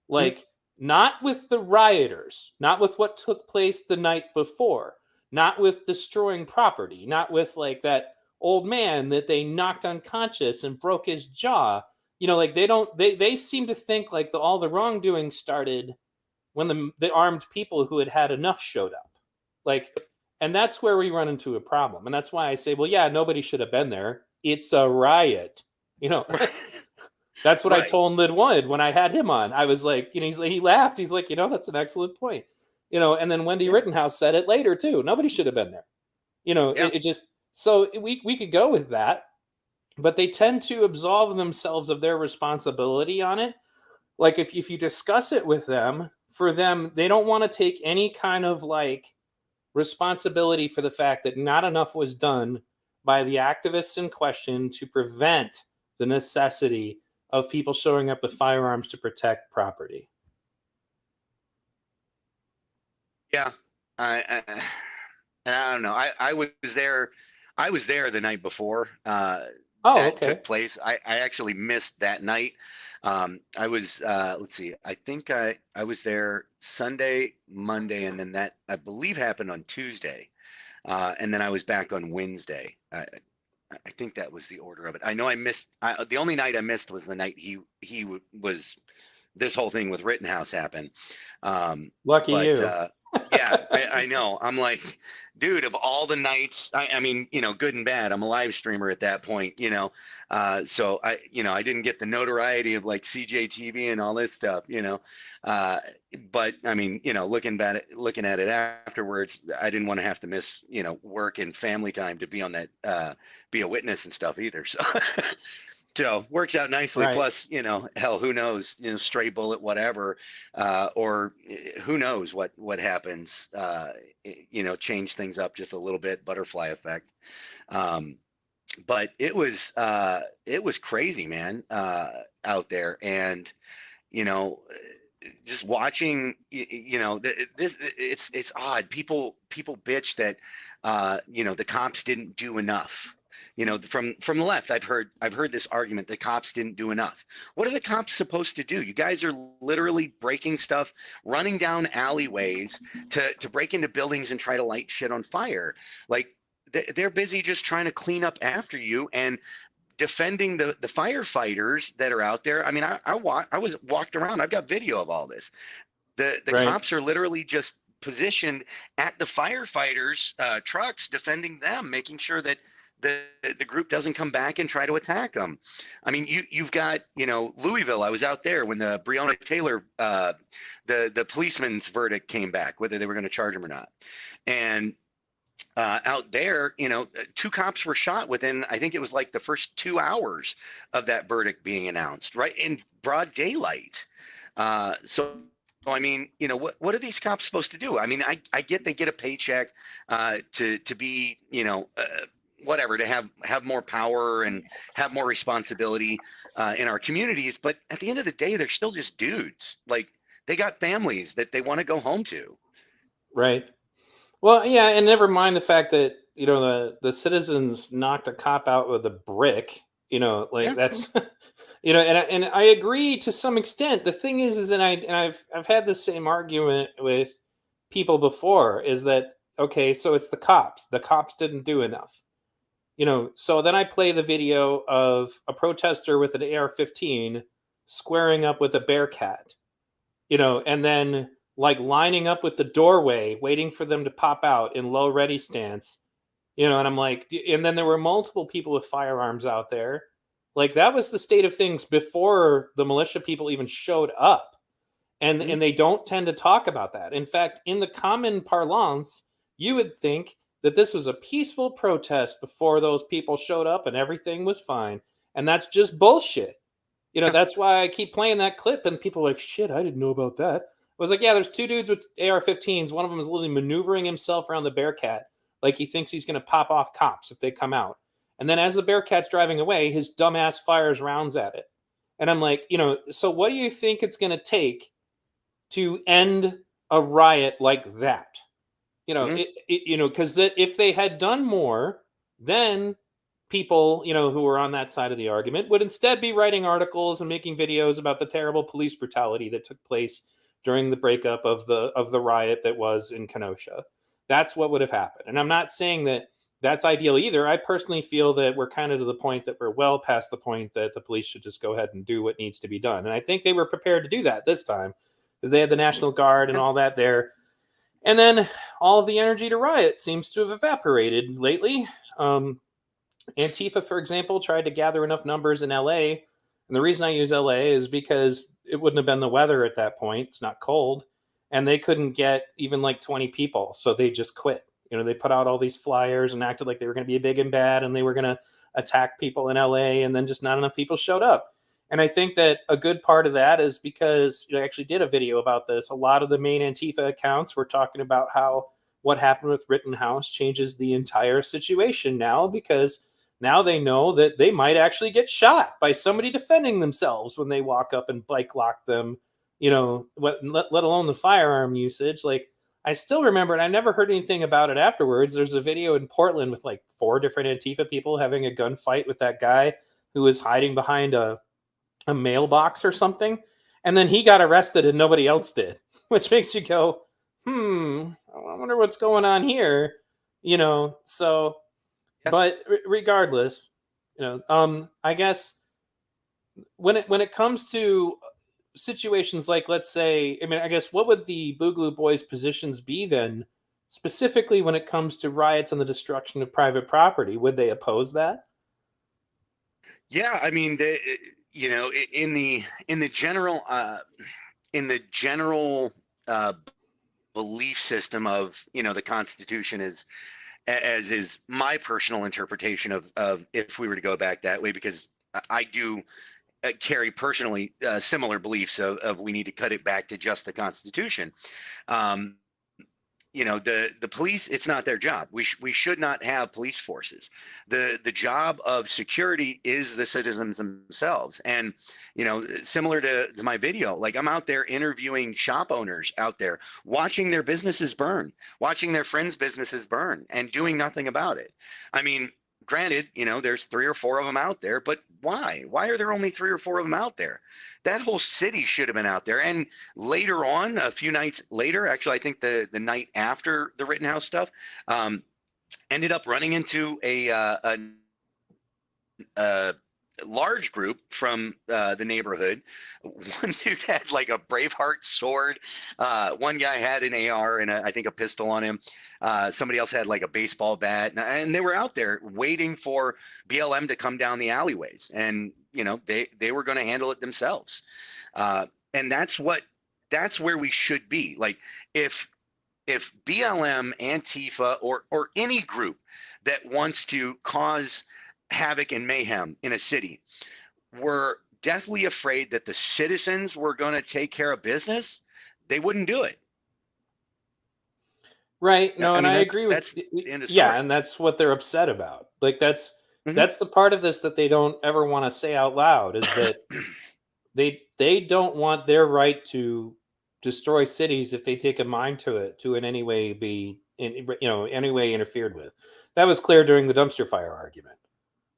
like not with the rioters, not with what took place the night before, not with destroying property, not with like that old man that they knocked unconscious and broke his jaw. Like they seem to think like all the wrongdoing started when the armed people who had enough showed up. Like, and that's where we run into a problem. And that's why I say, well, yeah, nobody should have been there. It's a riot. You know, that's what I Right. told Lid Wood when I had him on. I was like, he's like, he laughed. He's like, that's an excellent point. And then Wendy Yeah. Rittenhouse said it later too. Nobody should have been there. Yeah. It just so we could go with that, but they tend to absolve themselves of their responsibility on it. Like if you discuss it with them, for them, they don't want to take any kind of like responsibility for the fact that not enough was done by the activists in question to prevent the necessity of people showing up with firearms to protect property. Yeah. I and I don't know. I was there. I was there the night before Oh, that okay. took place. I actually missed that night. I was let's see. I think I was there Sunday, Monday, and then that I believe happened on Tuesday, and then I was back on Wednesday. I think that was the order of it. I know I missed. The only night I missed was the night was this whole thing with Rittenhouse happened. Um, Lucky but you. yeah, I know. I'm like, dude, of all the nights, I mean, good and bad. I'm a live streamer at that point, so I didn't get the notoriety of like CJTV and all this stuff, uh, but I mean, looking at it afterwards, I didn't want to have to miss, work and family time to be on that, be a witness and stuff either. So, So works out nicely. Right. Plus, hell, who knows? Stray bullet, whatever, or who knows what happens? Change things up just a little bit, butterfly effect. Um, but it was crazy, man, out there, and you know, just watching, this, it's odd. People bitch that, the cops didn't do enough. From the left, I've heard this argument: the cops didn't do enough. What are the cops supposed to do? You guys are literally breaking stuff, running down alleyways to break into buildings and try to light shit on fire. Like, they're busy just trying to clean up after you and defending the firefighters that are out there. I mean, I was walked around. I've got video of all this. The Right. cops are literally just positioned at the firefighters' trucks, defending them, making sure that the group doesn't come back and try to attack them. I mean, you've got, Louisville. I was out there when the Breonna Taylor, the policeman's verdict came back, whether they were going to charge him or not, and out there, two cops were shot within, I think it was like the first 2 hours of that verdict being announced, right in broad daylight. So, I mean, what are these cops supposed to do? I mean, I get they get a paycheck to be, whatever, to have more power and have more responsibility in our communities. But at the end of the day, they're still just dudes. Like, they got families that they want to go home to. Right. Well, yeah, and never mind the fact that the citizens knocked a cop out with a brick. Like Yeah. that's and I agree to some extent. The thing is, and I've had the same argument with people before. Is that okay? So it's the cops. The cops didn't do enough. So then I play the video of a protester with an AR-15 squaring up with a bearcat, and then like lining up with the doorway, waiting for them to pop out in low ready stance, and I'm like, and then there were multiple people with firearms out there. Like that was the state of things before the militia people even showed up. And Mhm. and they don't tend to talk about that. In fact, in the common parlance, you would think that this was a peaceful protest before those people showed up and everything was fine. And that's just bullshit. That's why I keep playing that clip, and people are like, shit, I didn't know about that. I was like, yeah, there's two dudes with AR-15s. One of them is literally maneuvering himself around the Bearcat like he thinks he's going to pop off cops if they come out. And then as the Bearcat's driving away, his dumbass fires rounds at it. And I'm like, so what do you think it's going to take to end a riot like that? Mhm. Because if they had done more, then people, who were on that side of the argument would instead be writing articles and making videos about the terrible police brutality that took place during the breakup of the riot that was in Kenosha. That's what would have happened. And I'm not saying that that's ideal either. I personally feel that we're kind of to the point that we're well past the point that the police should just go ahead and do what needs to be done. And I think they were prepared to do that this time because they had the National Guard and Yeah. all that there. And then all of the energy to riot seems to have evaporated lately. Um, Antifa, for example, tried to gather enough numbers in LA. And the reason I use LA is because it wouldn't have been the weather at that point. It's not cold. And they couldn't get even like 20 people. So they just quit. They put out all these flyers and acted like they were going to be big and bad and they were going to attack people in LA. And then just not enough people showed up. And I think that a good part of that is because I actually did a video about this. A lot of the main Antifa accounts were talking about how what happened with Rittenhouse changes the entire situation now because now they know that they might actually get shot by somebody defending themselves when they walk up and bike lock them, let alone the firearm usage. Like, I still remember, and I never heard anything about it afterwards. There's a video in Portland with like 4 different Antifa people having a gunfight with that guy who was hiding behind a mailbox or something. And then he got arrested and nobody else did, which makes you go, I wonder what's going on here. So, Yeah. but regardless, I guess when it comes to situations like, let's say, I mean, I guess what would the Boogaloo Boys' positions be then, specifically when it comes to riots and the destruction of private property? Would they oppose that? Yeah, I mean, in the general uh, belief system of, the Constitution as is my personal interpretation of if we were to go back that way, because I do carry personally similar beliefs of we need to cut it back to just the Constitution. Um, the police, it's not their job. We should not have police forces. The job of security is the citizens themselves. And similar to my video, like I'm out there interviewing shop owners out there, watching their businesses burn, watching their friends' businesses burn, and doing nothing about it. I mean, granted, there's 3 or 4 of them out there, but why are there only 3 or 4 of them out there? That whole city should have been out there. And later on, a few nights later, actually, I think the night after the Rittenhouse stuff, ended up running into a large group from the neighborhood. One dude had like a Braveheart sword. One guy had an AR and I think a pistol on him. Somebody else had like a baseball bat, and they were out there waiting for BLM to come down the alleyways, and they were going to handle it themselves. And that's where we should be. Like if BLM, Antifa, or any group that wants to cause havoc and mayhem in a city were deathly afraid that the citizens were going to take care of business, they wouldn't do it. Right. No, I and mean, I that's agree with that's the end of the yeah, story. and that's what they're upset about. Like Hmm. that's the part of this that they don't ever want to say out loud, is that they don't want their right to destroy cities if they take a mind to it to in any way be any way interfered with. That was clear during the dumpster fire argument.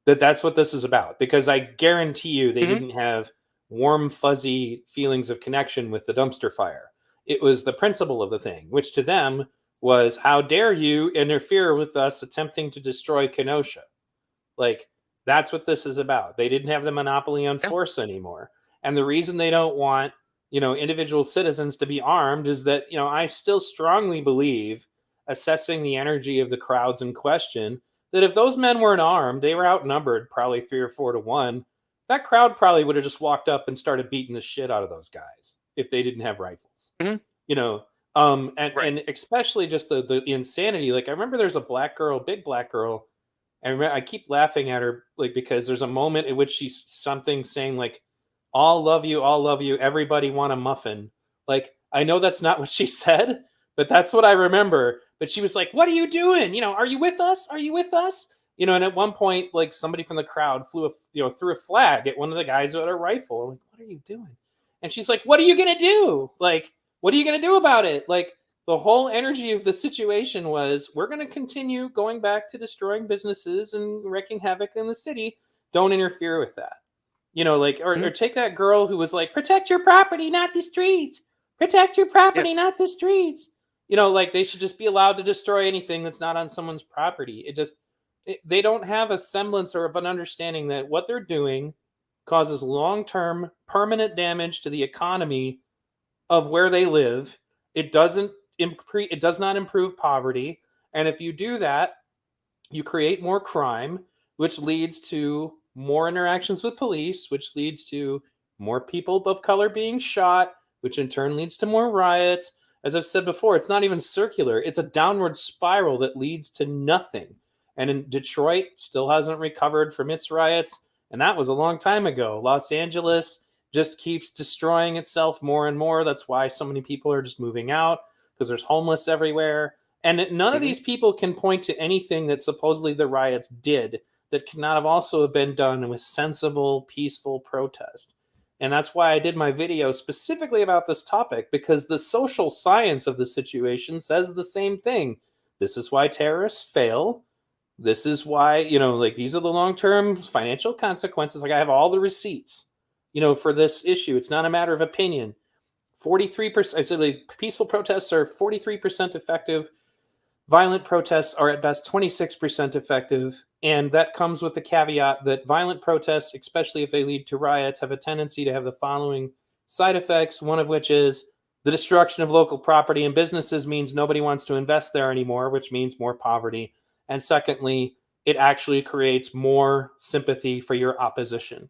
That's what this is about, because I guarantee you they Hmm. didn't have warm fuzzy feelings of connection with the dumpster fire. It was the principle of the thing, which to them was, how dare you interfere with us attempting to destroy Kenosha. Like, that's what this is about. They didn't have the monopoly on Yeah. force anymore. And the reason they don't want, individual citizens to be armed is that, I still strongly believe, assessing the energy of the crowds in question, that if those men weren't armed, they were outnumbered probably 3 or 4 to 1. That crowd probably would have just walked up and started beating the shit out of those guys if they didn't have rifles. Hmm. You know, Right. and especially just the insanity. Like, I remember there's a black girl, big black girl, and I keep laughing at her, like, because there's a moment in which she's something saying like, all love you, everybody want a muffin." Like, I know that's not what she said, but that's what I remember. But she was like, "What are you doing? Are you with us? Are you with us?" And at one point, like, somebody from the crowd threw a flag at one of the guys with a rifle. I'm like, "What are you doing?" And she's like, "What are you gonna do? Like, what are you gonna do about it?" Like, the whole energy of the situation was, we're going to continue going back to destroying businesses and wreaking havoc in the city. Don't interfere with that. Like, or Hmm. take that girl who was like, "Protect your property, not the streets. Protect your Yeah. property, not the streets." Like, they should just be allowed to destroy anything that's not on someone's property. They don't have a semblance or of an understanding that what they're doing causes long-term permanent damage to the economy of where they live. It does not improve poverty, and if you do that, you create more crime, which leads to more interactions with police, which leads to more people of color being shot, which in turn leads to more riots. As I've said before, it's not even circular, it's a downward spiral that leads to nothing. And in Detroit, still hasn't recovered from its riots, and that was a long time ago. Los Angeles just keeps destroying itself more and more. That's why so many people are just moving out, because there's homeless everywhere. And none of Hmm. these people can point to anything that supposedly the riots did that could not have also been done with sensible, peaceful protest. And that's why I did my video specifically about this topic, because the social science of the situation says the same thing. This is why terrorists fail. This is why, like, these are the long term financial consequences. Like, I have all the receipts, for this issue. It's not a matter of opinion. 43%, I said, like, peaceful protests are 43% effective. Violent protests are at best 26% effective. And that comes with the caveat that violent protests, especially if they lead to riots, have a tendency to have the following side effects, one of which is the destruction of local property and businesses means nobody wants to invest there anymore, which means more poverty. And secondly, it actually creates more sympathy for your opposition.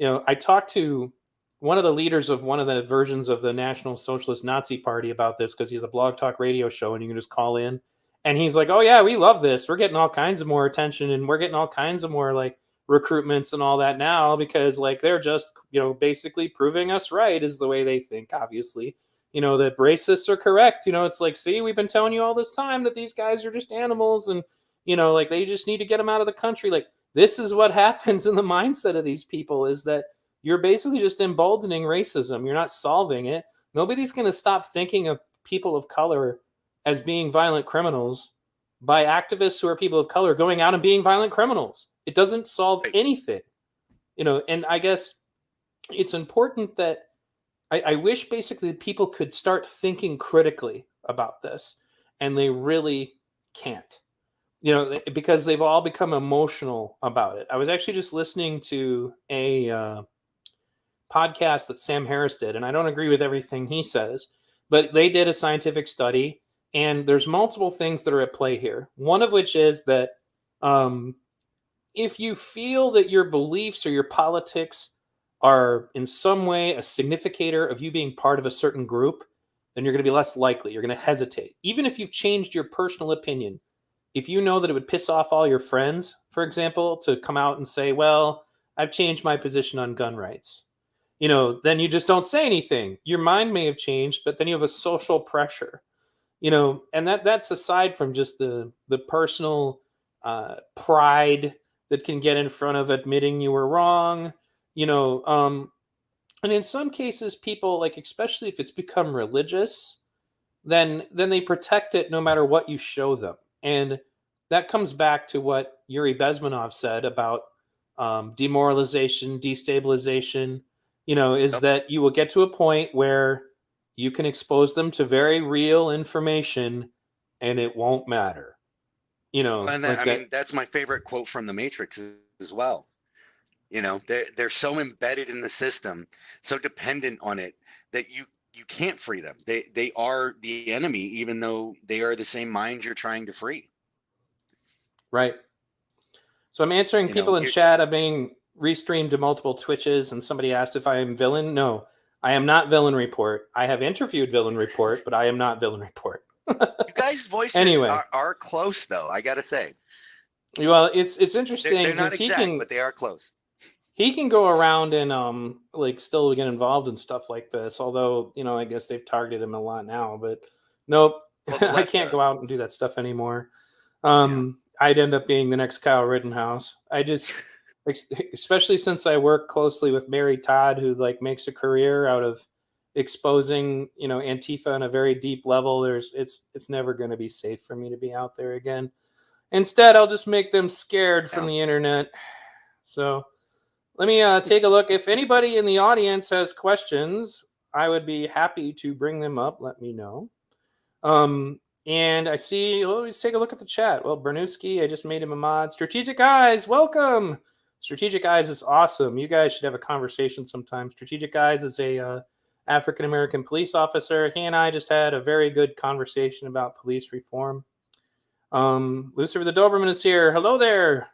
I talked to one of the leaders of one of the versions of the National Socialist Nazi Party about this, because he's a blog talk radio show and you can just call in. And he's like, "Oh yeah, we love this. We're getting all kinds of more attention, and we're getting all kinds of more, like, recruitments and all that now, because like they're just, basically proving us right is the way they think, obviously. That racists are correct. It's like, see, we've been telling you all this time that these guys are just animals, and like they just need to get them out of the country. Like, this is what happens in the mindset of these people, is that you're basically just emboldening racism. You're not solving it. Nobody's going to stop thinking of people of color as being violent criminals by activists who are people of color going out and being violent criminals. It doesn't solve Right. anything. And I guess it's important that I wish basically people could start thinking critically about this, and they really can't. Because they've all become emotional about it. I was actually just listening to a podcast that Sam Harris did, and I don't agree with everything he says, but they did a scientific study, and there's multiple things that are at play here. One of which is that um, if you feel that your beliefs or your politics are in some way a significator of you being part of a certain group, then you're going to be less likely. You're going to hesitate. Even if you've changed your personal opinion, if you know that it would piss off all your friends, for example, to come out and say, well, I've changed my position on gun rights, then you just don't say anything. Your mind may have changed, but then you have a social pressure, and that's aside from just the personal pride that can get in front of admitting you were wrong, you know. And in some cases, people, like, especially if it's become religious, then they protect it no matter what you show them. And that comes back to what Yuri Bezmenov said about demoralization, destabilization, is Yep. that you will get to a point where you can expose them to very real information and it won't matter. And that, Like I that. mean, that's my favorite quote from The Matrix as well. They're so embedded in the system, so dependent on it, that you can't free them. They are the enemy, even though they are the same minds you're trying to free. Right. So I'm answering You know, people in you chat. I'm being restreamed to multiple Twitches, and somebody asked if I am Villain. No, I am not Villain Report. I have interviewed Villain Report, but I am not Villain Report. you guys' voices Anyway, are close, though. I gotta say, well, it's they're interesting not because exact, but they are close. he can go around and like still get involved in stuff like this. Although I guess they've targeted him a lot now. But nope, Well, the I left can't go does. out and do that stuff anymore. Yeah. I'd end up being the next Kyle Rittenhouse. I just, especially since I work closely with Mary Todd, who like makes a career out of exposing Antifa on a very deep level. It's never going to be safe for me to be out there again. Instead, I'll just make them scared from Yeah. the internet. So let me take a look. If anybody in the audience has questions, I would be happy to bring them up. Let me know. And I see, let's take a look at the chat. Well, Bernuski, I just made him a mod. Strategic Eyes, welcome. Strategic Eyes is awesome. You guys should have a conversation sometime. Strategic Eyes is a African American police officer. He and I just had a very good conversation about police reform. Lucifer the Doberman is here. Hello there.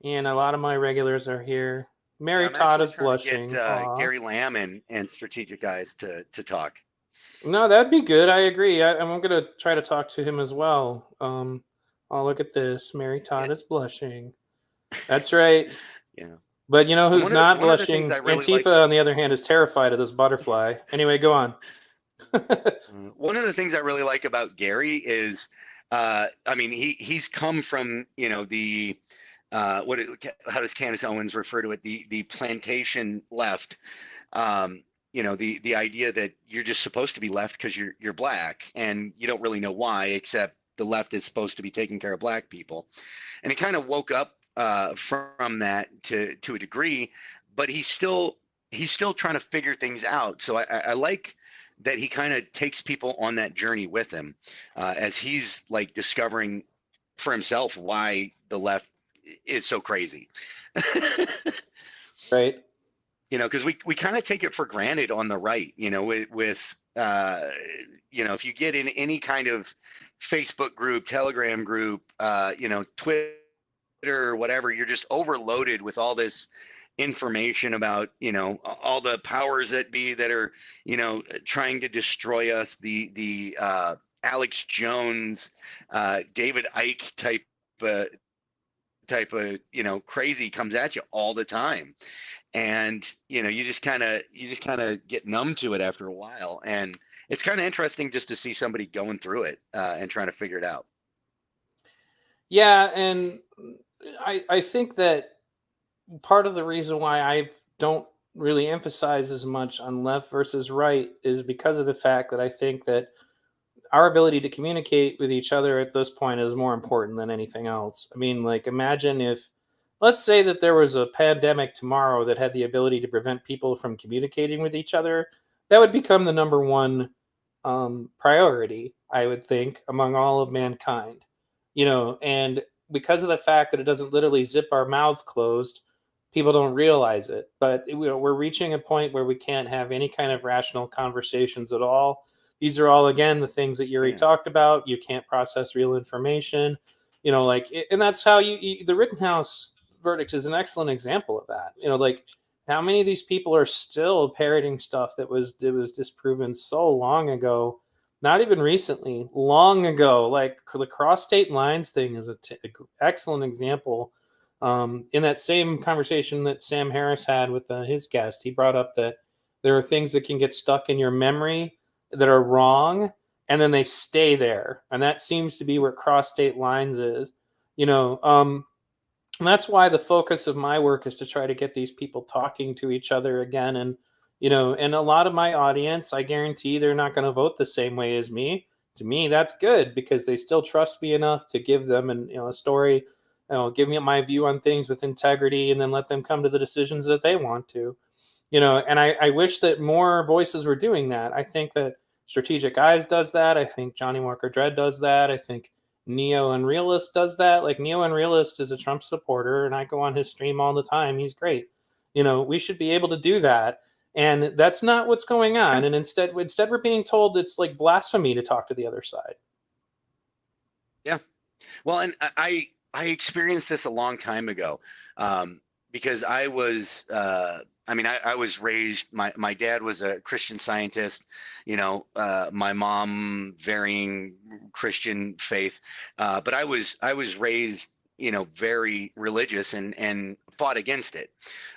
And a lot of my regulars are here. Yeah, Mary I'm Todd actually is trying to get blushing. Aw. Gary Lamb and Strategic Eyes to talk. No, that'd be good. I agree. I'm going to try to talk to him as well. Oh, look at this. Mary Yeah. Todd is blushing. That's right. Yeah. But you know And who's not one of the things I blushing? really like. Antifa, on the other hand, is terrified of this butterfly. Anyway, go on. One of the things I really like about Gary is, I mean, he's come from the how does Candace Owens refer to it? The plantation left. The idea that you're just supposed to be left because you're black, and you don't really know why, except the left is supposed to be taking care of black people. And he kind of woke up from that to a degree, but he's still trying to figure things out. So I like that he kind of takes people on that journey with him, as he's like discovering for himself why the left is so crazy. Right. Because we kind of take it for granted on the right, with if you get in any kind of Facebook group, Telegram group, Twitter, whatever, you're just overloaded with all this information about all the powers that be that are trying to destroy us, the Alex Jones, David Icke type type of, crazy comes at you all the time. And, you just kind of get numb to it after a while. And it's kind of interesting just to see somebody going through it, and trying to figure it out. Yeah, and I think that part of the reason why I don't really emphasize as much on left versus right is because of the fact that I think that our ability to communicate with each other at this point is more important than anything else. I mean, like, imagine if, let's say that there was a pandemic tomorrow that had the ability to prevent people from communicating with each other. That would become the number one priority, I would think, among all of mankind. And because of the fact that it doesn't literally zip our mouths closed, people don't realize it. But we're reaching a point where we can't have any kind of rational conversations at all. These are all, again, the things that Yuri Yeah. talked about. You can't process real information, and that's how the Rittenhouse verdict is an excellent example of that. Like, how many of these people are still parroting stuff that was disproven so long ago, not even recently, long ago. Like the cross state lines thing is excellent example. In that same conversation that Sam Harris had with his guest, he brought up that there are things that can get stuck in your memory that are wrong, and then they stay there, and that seems to be where cross state lines is. you know um and that's why the focus of my work is to try to get these people talking to each other again. And a lot of my audience, I guarantee they're not going to vote the same way as me. To me, that's good, because they still trust me enough to give them a story, give me my view on things with integrity, and then let them come to the decisions that they want to. And I wish that more voices were doing that. I think that Strategic Eyes does that. I think Johnny Walker Dread does that. I think Neo Unrealist does that. Like, Neo Unrealist is a Trump supporter, and I go on his stream all the time. He's great. We should be able to do that. And that's not what's going Yeah. on. And instead we're being told it's like blasphemy to talk to the other side. Yeah. Well, and I experienced this a long time ago, because I was raised. My dad was a Christian Scientist. My mom varying Christian faith, but I was raised, very religious, and fought against it.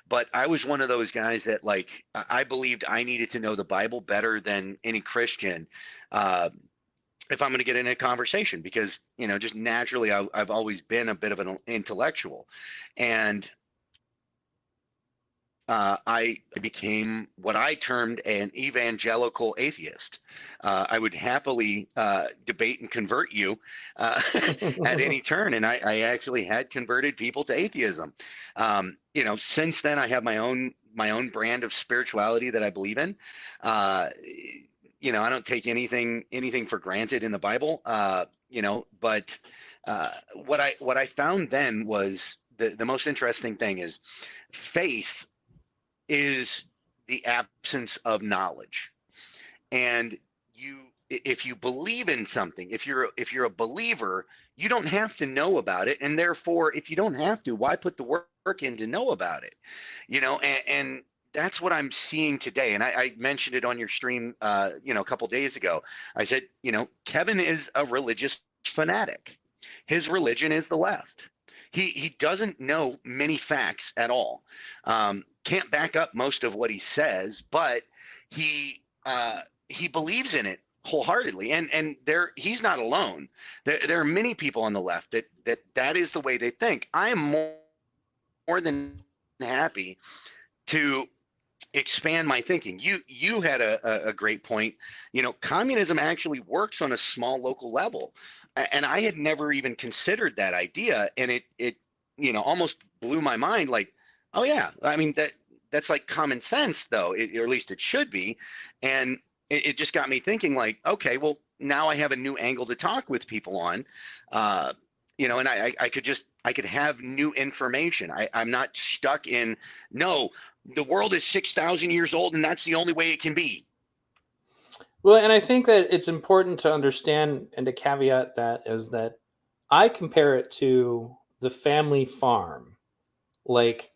But I was one of those guys that, like, I believed I needed to know the Bible better than any Christian. Uh, if I'm going to get in a conversation, because just naturally I've always been a bit of an intellectual. And I became what I termed an evangelical atheist. I would happily debate and convert you at any turn, and I actually had converted people to atheism. Since then I have my own brand of spirituality that I believe in. Uh, I don't take anything for granted in the Bible. But what I found then was the most interesting thing is faith is the absence of knowledge. And if you believe in something, if you're a believer, you don't have to know about it. And therefore, if you don't have to, why put the work in to know about it? And that's what I'm seeing today. And I mentioned it on your stream, a couple days ago. I said, Kevin is a religious fanatic. His religion is the left. He doesn't know many facts at all. Can't back up most of what he says, but he believes in it wholeheartedly. And he's not alone. There are many people on the left that is the way they think. I am more than happy to expand my thinking. You had a great point. Communism actually works on a small local level, and I had never even considered that idea, and it almost blew my mind. Like, oh yeah, I mean that's like common sense, though, or at least it should be. And it just got me thinking, like, okay, well, now I have a new angle to talk with people on. And I could have new information. I'm not stuck in, no, the world is 6,000 years old and that's the only way it can be. Well, and I think that it's important to understand and to caveat that is that I compare it to the family farm. Like,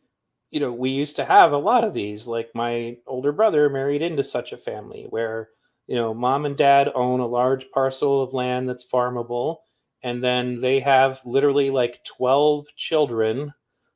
we used to have a lot of these. Like, my older brother married into such a family where, mom and dad own a large parcel of land that's farmable, and then they have literally like 12 children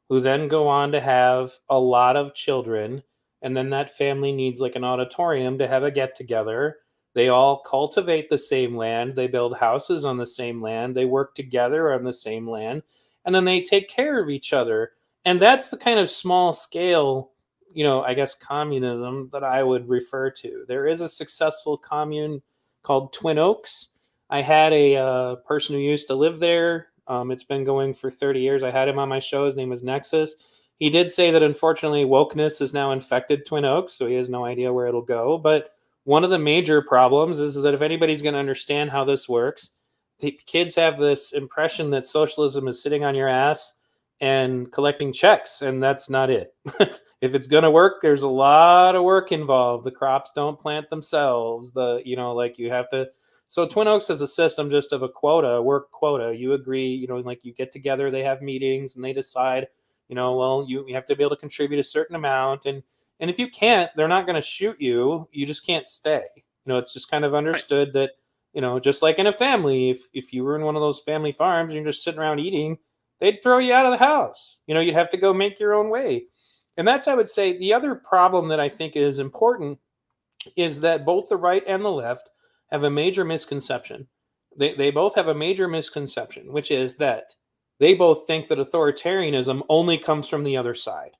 who then go on to have a lot of children, and then that family needs like an auditorium to have a get together. They all cultivate the same land, they build houses on the same land, they work together on the same land, and then they take care of each other. And that's the kind of small scale, I guess, communism that I would refer to. There is a successful commune called Twin Oaks. I had a person who used to live there. It's been going for 30 years. I had him on my show. His name was Nexus. He did say that unfortunately wokeness has now infected Twin Oaks, so he has no idea where it'll go. But one of the major problems is that if anybody's going to understand how this works, the kids have this impression that socialism is sitting on your ass and collecting checks, and that's not it. If it's going to work, there's a lot of work involved. The crops don't plant themselves. Like you have to. So Twin Oaks has a system just of a work quota. You agree, like you get together, they have meetings, and they decide, well, you have to be able to contribute a certain amount, and if you can't, they're not going to shoot you. You just can't stay. It's just kind of Right. understood that, just like in a family, if you were in one of those family farms and you're just sitting around eating, they'd throw you out of the house. You'd have to go make your own way. And that's, I would say, the other problem that I think is important is that both the right and the left have a major misconception. They both have a major misconception, which is that they both think that authoritarianism only comes from the other side.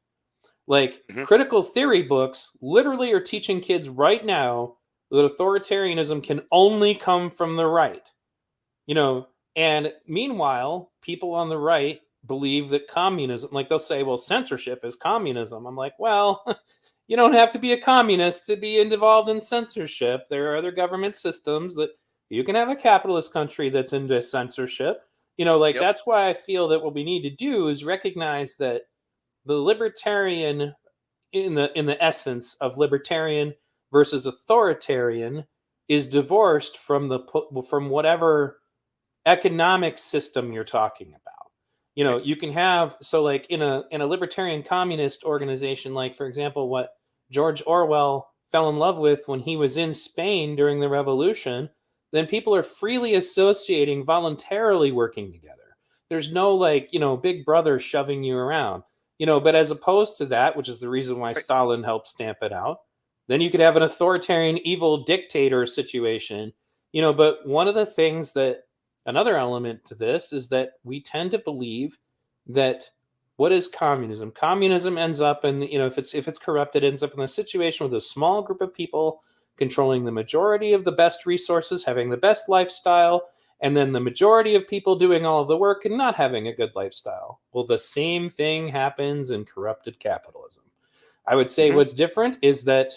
Like Hmm. critical theory books literally are teaching kids right now that authoritarianism can only come from the right. you know and meanwhile, people on the right believe that communism, like they'll say, well, censorship is communism. I'm like, well, you don't have to be a communist to be involved in censorship. There are other government systems that you can have a capitalist country that's into censorship. Like Yep. that's why I feel that what we need to do is recognize that the libertarian, in the essence of libertarian versus authoritarian, is divorced from whatever economic system you're talking about. Right. You can have, so like in a libertarian communist organization, like for example what George Orwell fell in love with when he was in Spain during the revolution, then people are freely associating, voluntarily working together. There's no like, big brother shoving you around. But as opposed to that, which is the reason why Right. Stalin helped stamp it out, then you could have an authoritarian evil dictator situation. But one of the things that another element to this is that we tend to believe that, what is communism? Communism ends up in, if it's corrupted, ends up in a situation with a small group of people controlling the majority of the best resources, having the best lifestyle, and then the majority of people doing all of the work and not having a good lifestyle. Well, the same thing happens in corrupted capitalism. I would say Hmm. what's different is that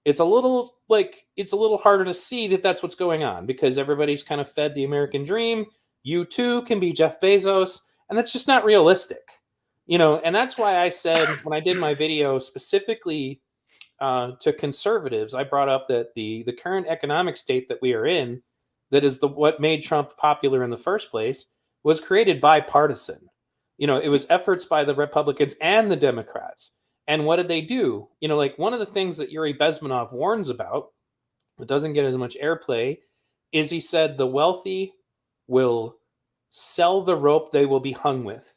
it's a little harder to see that that's what's going on because everybody's kind of fed the American dream. You too can be Jeff Bezos, and that's just not realistic. And that's why I said when I did my video specifically to conservatives, I brought up that the current economic state that we are in, that is the what made Trump popular in the first place, was created bipartisan. It was efforts by the Republicans and the Democrats. And what did they do? Like one of the things that Yuri Bezmenov warns about, that doesn't get as much airplay, is he said the wealthy will sell the rope they will be hung with,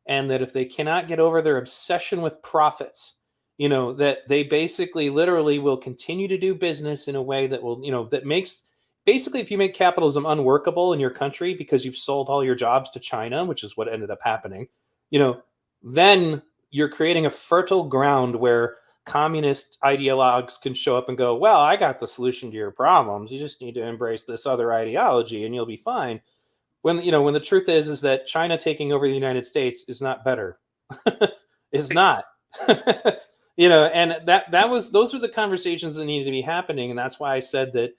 and that if they cannot get over their obsession with profits, that they basically literally will continue to do business in a way that will, that makes, basically, if you make capitalism unworkable in your country because you've sold all your jobs to China, which is what ended up happening, you know then you're creating a fertile ground where communist ideologues can show up and go, well, I got the solution to your problems, you just need to embrace this other ideology and you'll be fine. When the truth is that China taking over the United States is not better. Is Right. not. And that was those are the conversations that needed to be happening, and that's why I said that.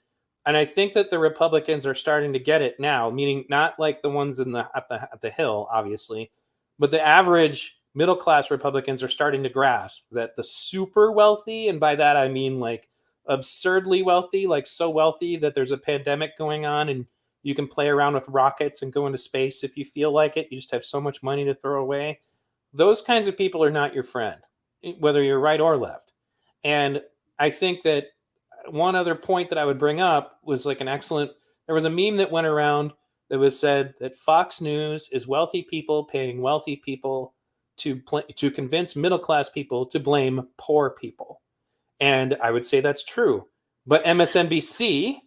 And I think that the Republicans are starting to get it now, meaning not like the ones at the Hill, obviously, but the average middle class Republicans are starting to grasp that the super wealthy, and by that I mean like absurdly wealthy, like so wealthy that there's a pandemic going on and you can play around with rockets and go into space if you feel like it. You just have so much money to throw away. Those kinds of people are not your friend, whether you're right or left. And I think that one other point that I would bring up was like an excellent. There was a meme that went around that was said that Fox News is wealthy people paying wealthy people to convince middle class people to blame poor people. And I would say that's true. But MSNBC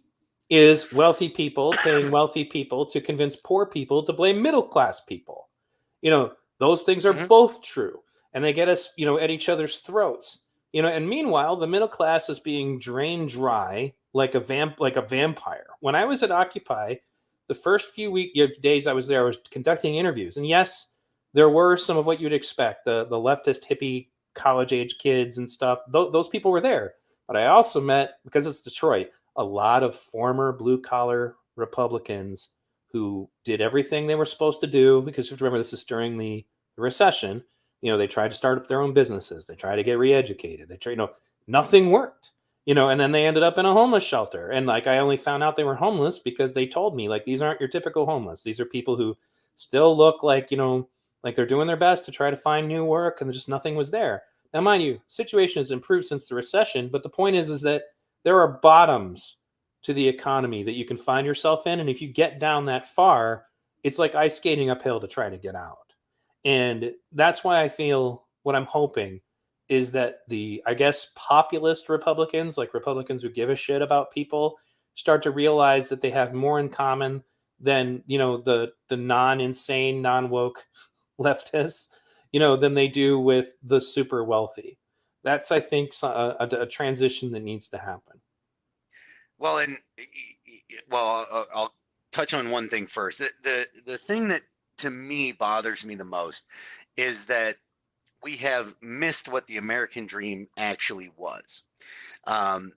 is wealthy people paying wealthy people to convince poor people to blame middle class people. Those things are Hmm. both true. And they get us, at each other's throats. And meanwhile, the middle class is being drained dry like a vampire. When I was at Occupy, the first few days I was there, I was conducting interviews. And yes, there were some of what you'd expect, the leftist hippie college age kids and stuff. Those people were there. But I also met, because it's Detroit, a lot of former blue collar Republicans who did everything they were supposed to do, because you have to remember this is during the recession. They tried to start up their own businesses. They tried to get re-educated. They tried, nothing worked. And then they ended up in a homeless shelter. And like, I only found out they were homeless because they told me, like, these aren't your typical homeless. These are people who still look like, like they're doing their best to try to find new work, and just nothing was there. Now, mind you, situation has improved since the recession, but the point is that there are bottoms to the economy that you can find yourself in, and if you get down that far, it's like ice skating uphill to try to get out. And that's why I feel, what I'm hoping is that the, I guess, populist Republicans, like Republicans who give a shit about people, start to realize that they have more in common than, the non-insane, non-woke leftists, than they do with the super wealthy. That's, I think, a transition that needs to happen. Well, and well, I'll touch on one thing first. The thing that to me bothers me the most is that we have missed what the American dream actually was. Um,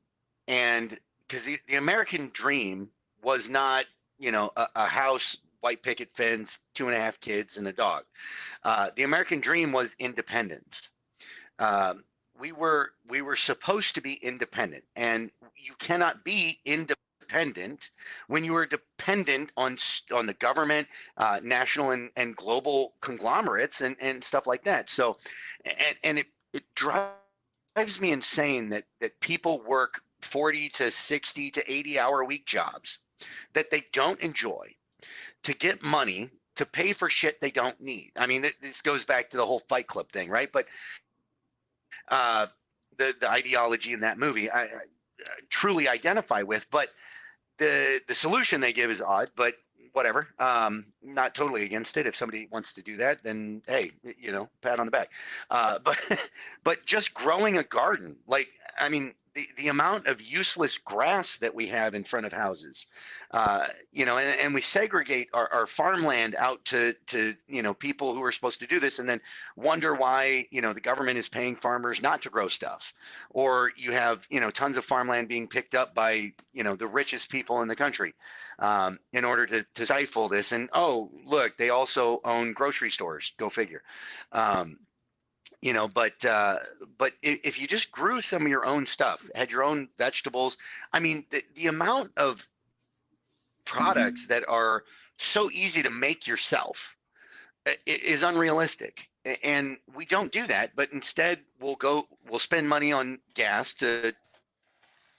and because the American dream was not, a house, white picket fence, 2.5 kids, and a dog. The American dream was independence. Um, we were supposed to be independent, and you cannot be independent when you are dependent on the government, national and global conglomerates and stuff like that. So, and it drives me insane that people work 40 to 60 to 80 hour week jobs that they don't enjoy to get money to pay for shit they don't need. I mean, this goes back to the whole Fight Club thing, right? But uh, the ideology in that movie, I truly identify with. But the solution they give is odd, but whatever. Not totally against it. If somebody wants to do that, then hey, pat on the back. But but just growing a garden, like, I mean, the amount of useless grass that we have in front of houses, and we segregate our farmland out to people who are supposed to do this, and then wonder why the government is paying farmers not to grow stuff, or you have tons of farmland being picked up by the richest people in the country, in order to stifle this. And oh, look, they also own grocery stores. Go figure. Um, but if you just grew some of your own stuff, had your own vegetables, I mean, the amount of products that are so easy to make yourself is unrealistic. And we don't do that, but instead we'll spend money on gas to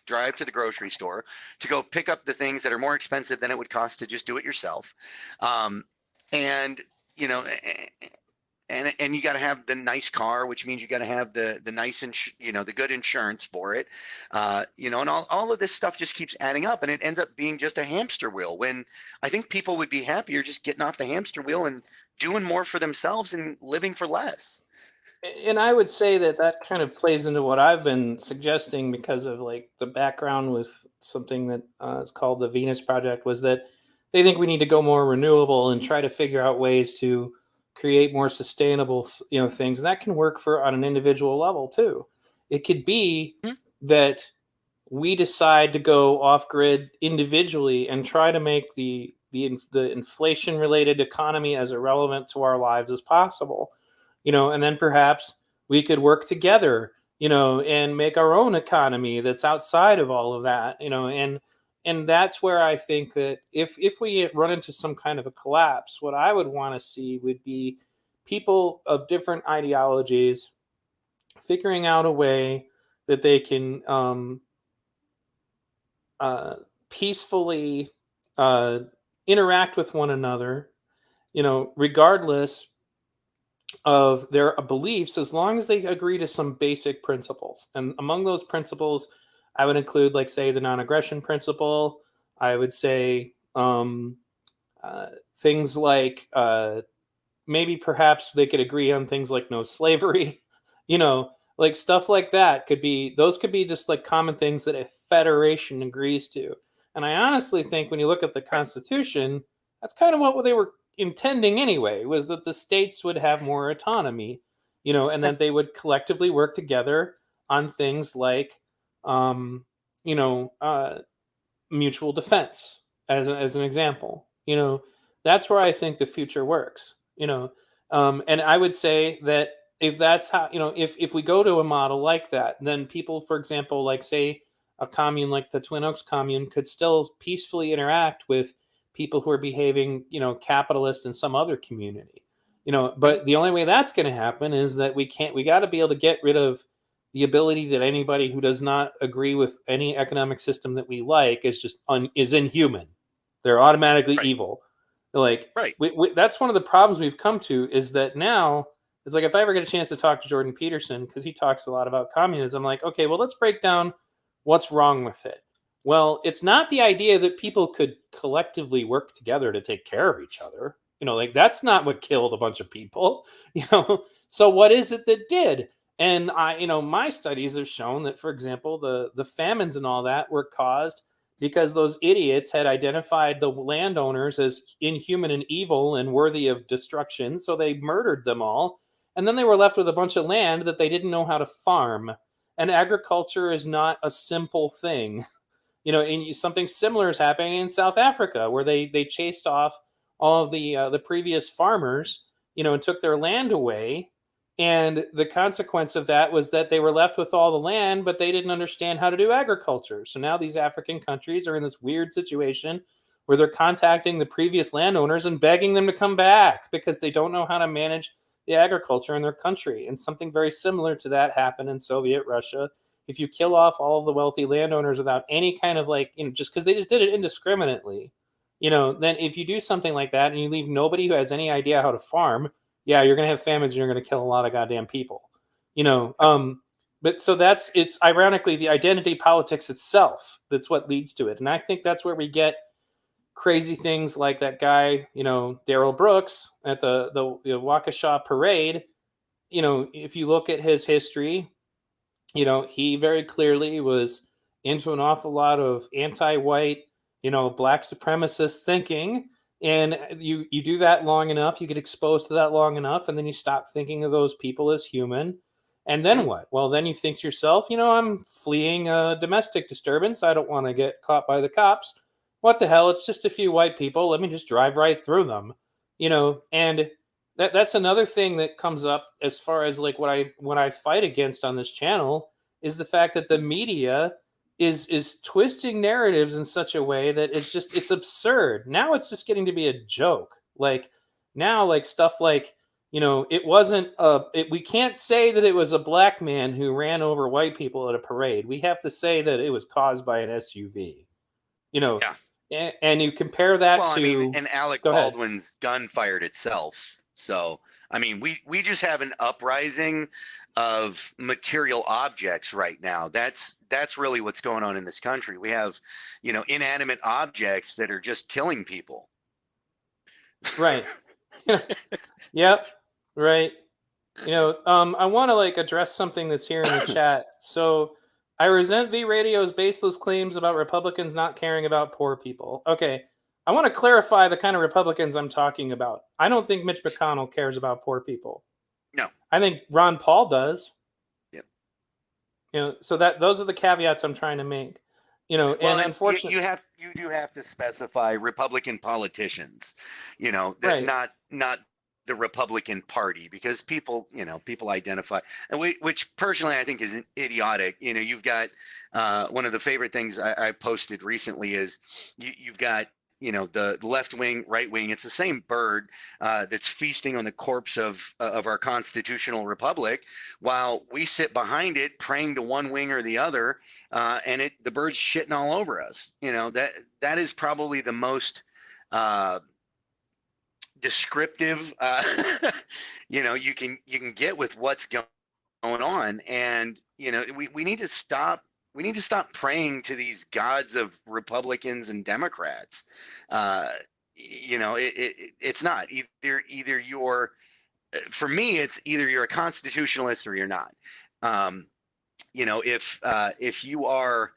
drive to the grocery store to go pick up the things that are more expensive than it would cost to just do it yourself. Um, and you know, and you got to have the nice car, which means you got to have the nice the good insurance for it, and all of this stuff just keeps adding up, and it ends up being just a hamster wheel. When I think people would be happier just getting off the hamster wheel and doing more for themselves and living for less. And I would say that that kind of plays into what I've been suggesting, because of like the background with something that is called the Venus Project, was that they think we need to go more renewable and try to figure out ways to create more sustainable, things. And that can work for on an individual level too. It could be Hmm? that we decide to go off grid individually and try to make the inflation related economy as irrelevant to our lives as possible, and then perhaps we could work together, and make our own economy that's outside of all of that, and that's where I think that if we run into some kind of a collapse, what I would want to see would be people of different ideologies figuring out a way that they can uh, peacefully uh, interact with one another, regardless of their beliefs, as long as they agree to some basic principles. And among those principles, I would include, like, say, the non-aggression principle. I would say uh, things like maybe perhaps they could agree on things like no slavery, like stuff like that could be just like common things that a federation agrees to. And I honestly think when you look at the Right. Constitution, that's kind of what they were intending anyway, was that the states would have more autonomy, and Yeah. that they would collectively work together on things like, um, you know, uh, mutual defense, as an example. That's where I think the future works. And I would say that if that's how, if we go to a model like that, then people, for example, like, say, a commune like the Twin Oaks commune could still peacefully interact with people who are behaving, capitalist in some other community. Right. But the only way that's going to happen is that we got to be able to get rid of the ability that anybody who does not agree with any economic system that we like is inhuman. They're automatically Right. evil. Like, Right. that's one of the problems we've come to, is that now it's like, if I ever get a chance to talk to Jordan Peterson, because he talks a lot about communism, like, okay, well, let's break down what's wrong with it. Well, it's not the idea that people could collectively work together to take care of each other. Like, that's not what killed a bunch of people. So what is it that did? And my studies have shown that, for example, the famines and all that were caused because those idiots had identified the landowners as inhuman and evil and worthy of destruction, so they murdered them all, and then they were left with a bunch of land that they didn't know how to farm. And agriculture is not a simple thing. And something similar is happening in South Africa, where they chased off all of the previous farmers, and took their land away. And the consequence of that was that they were left with all the land, but they didn't understand how to do agriculture. So now these African countries are in this weird situation where they're contacting the previous landowners and begging them to come back because they don't know how to manage the agriculture in their country. And something very similar to that happened in Soviet Russia. If you kill off all of the wealthy landowners without any kind of, like, just because they just did it indiscriminately, then if you do something like that and you leave nobody who has any idea how to farm, yeah, you're going to have famines and you're going to kill a lot of goddamn people. You know, um, but so it's ironically the identity politics itself that's what leads to it. And I think that's where we get crazy things like that guy, Daryl Brooks at the Waukesha parade. If you look at his history, he very clearly was into an awful lot of anti-white, black supremacist thinking. And you do that long enough, you get exposed to that long enough, and then you stop thinking of those people as human. And then Mhm. what? Well, then you think to yourself, I'm fleeing a domestic disturbance. I don't want to get caught by the cops. What the hell? It's just a few white people. Let me just drive right through them. And that's another thing that comes up as far as, like, what I fight against on this channel is the fact that the media is twisting narratives in such a way that it's absurd. Now it's just getting to be a joke. Like, now, like, stuff like, it wasn't we can't say that it was a black man who ran over white people at a parade. We have to say that it was caused by an SUV. You know, Yeah. and you compare that Well, I mean, to. and Alec Go ahead. Baldwin's gun fired itself. So, I mean, we just have an uprising of material objects right now. That's really what's going on in this country. We have, inanimate objects that are just killing people. Right. Yep. Right. I want to, like, address something that's here in the chat. So, I resent V Radio's baseless claims about Republicans not caring about poor people. Okay, I want to clarify the kind of Republicans I'm talking about. I don't think Mitch McConnell cares about poor people. No. I think Ron Paul does. Yep. So that those are the caveats I'm trying to make. Well, And and you, unfortunately, you do have to specify Republican politicians, that right. not the Republican Party, because people identify, and which personally I think is idiotic. You've got one of the favorite things I posted recently is you've got the left wing, right wing. It's the same bird that's feasting on the corpse of our constitutional republic, while we sit behind it praying to one wing or the other, and the bird's shitting all over us. That is probably the most uh, descriptive you can get with what's going on. And we need to stop. We need to stop praying to these gods of Republicans and Democrats. uh, it's not either you're, for me, it's either you're a constitutionalist or you're not. um, if you are,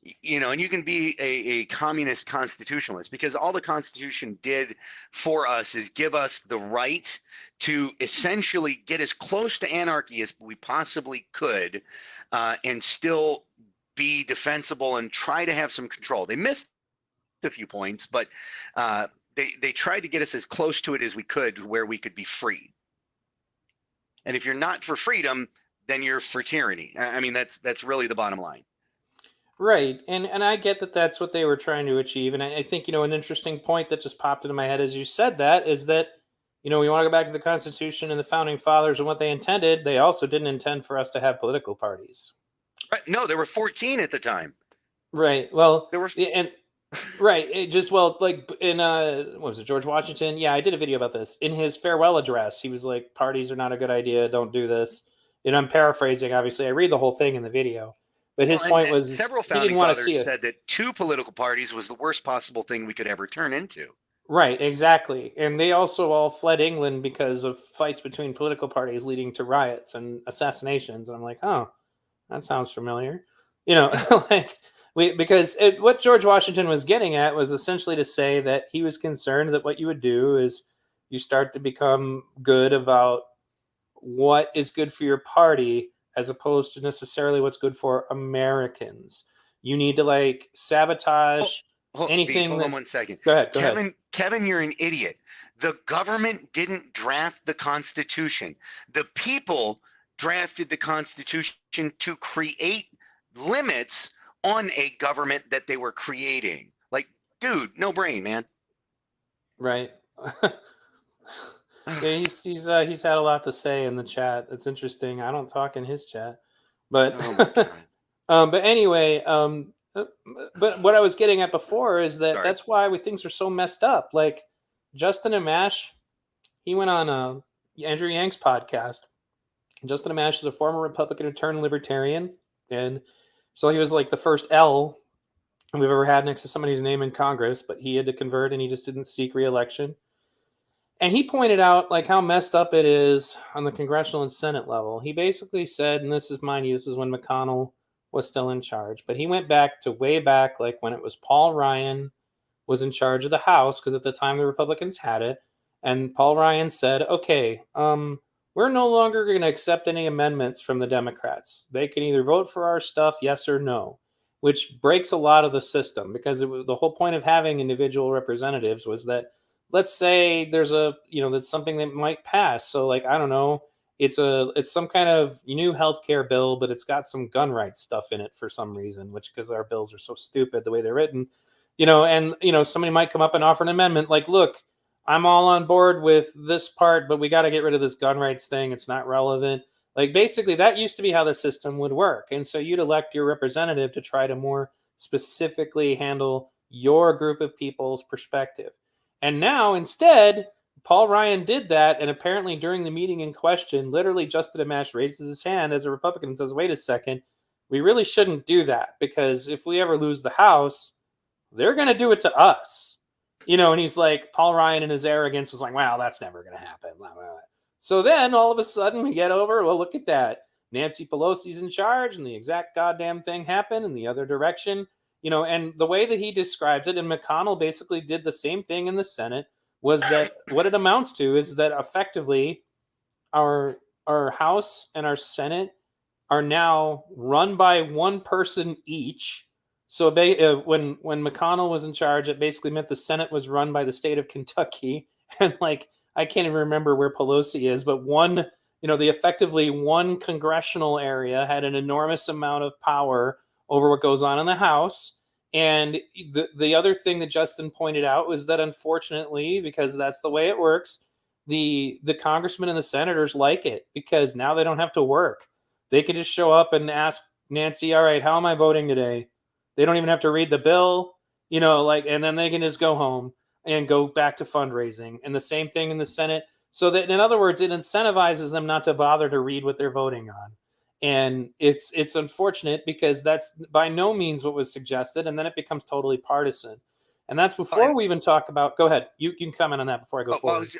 and you can be a communist constitutionalist, because all the Constitution did for us is give us the right to essentially get as close to anarchy as we possibly could, and still be defensible and try to have some control. They missed a few points, but they tried to get us as close to it as we could, where we could be free. And if you're not for freedom, then you're for tyranny. I mean, that's really the bottom line. Right, and I get that that's what they were trying to achieve, and I think an interesting point that just popped into my head as you said that is that we want to go back to the Constitution and the founding fathers and what they intended. They also didn't intend for us to have political parties. Right. No, there were 14 at the time. Right. Well, There were. and right, it just like in what was it, George Washington? Yeah, I did a video about this. In his farewell address, he was like, "Parties are not a good idea. Don't do this." And I'm paraphrasing. Obviously, I read the whole thing in the video, but his Well, point and was several he didn't founding want to see fathers it. said that two political parties was the worst possible thing we could ever turn into. Right, exactly. And they also all fled England because of fights between political parties leading to riots and assassinations. And I'm like, oh, that sounds familiar. Like because what George Washington was getting at was essentially to say that he was concerned that what you would do is you start to become good about what is good for your party as opposed to necessarily what's good for Americans. You need to like sabotage anything Hold on that. 1 second. Go ahead. Go ahead. Kevin, you're an idiot. The government didn't draft the Constitution. The people drafted the Constitution to create limits on a government that they were creating. Like, dude, no brain, man. Right. Yeah, he's had a lot to say in the chat. It's interesting. I don't talk in his chat, but Oh my God. but anyway, but what I was getting at before is that Sorry. that's why things are so messed up. Like Justin Amash, he went on Andrew Yang's podcast. Justin Amash is a former Republican who turned libertarian, and so he was like the first L we've ever had next to somebody's name in Congress. But he had to convert, and he just didn't seek re-election. And he pointed out like how messed up it is on the congressional and Senate level. He basically said, and this is when McConnell was still in charge, but he went back to way back, like when it was Paul Ryan was in charge of the House, because at the time the Republicans had it. And Paul Ryan said, okay, we're no longer going to accept any amendments from the Democrats. They can either vote for our stuff, yes or no, which breaks a lot of the system, because the whole point of having individual representatives was that, let's say there's that's something that might pass. So like, I don't know, it's some kind of new healthcare bill, but it's got some gun rights stuff in it for some reason, which, because our bills are so stupid the way they're written, and somebody might come up and offer an amendment like, look, I'm all on board with this part, but we got to get rid of this gun rights thing. It's not relevant. Like basically that used to be how the system would work. And so you'd elect your representative to try to more specifically handle your group of people's perspective. And now, instead, Paul Ryan did that, and apparently during the meeting in question, literally Justin Amash raises his hand as a Republican and says, wait a second, we really shouldn't do that, because if we ever lose the House, they're going to do it to us. And he's like, Paul Ryan in his arrogance was like, wow, that's never going to happen. Blah, blah, blah. So then all of a sudden we get over, well, look at that. Nancy Pelosi's in charge, and the exact goddamn thing happened in the other direction. And the way that he describes it, and McConnell basically did the same thing in the Senate, was that what it amounts to is that effectively our House and our Senate are now run by one person each. So when McConnell was in charge, it basically meant the Senate was run by the state of Kentucky, and like I can't even remember where Pelosi is, but the effectively one congressional area had an enormous amount of power over what goes on in the House. And the other thing that Justin pointed out was that, unfortunately, because that's the way it works, the congressmen and the senators like it, because now they don't have to work. They can just show up and ask Nancy, all right, how am I voting today? They don't even have to read the bill, and then they can just go home. and go back to fundraising. And the same thing in the Senate. So that, in other words, it incentivizes them not to bother to read what they're voting on. And it's unfortunate because that's by no means what was suggested, and then it becomes totally partisan. And that's before And we even talk about. Go ahead, you can comment on that before I go well, forward.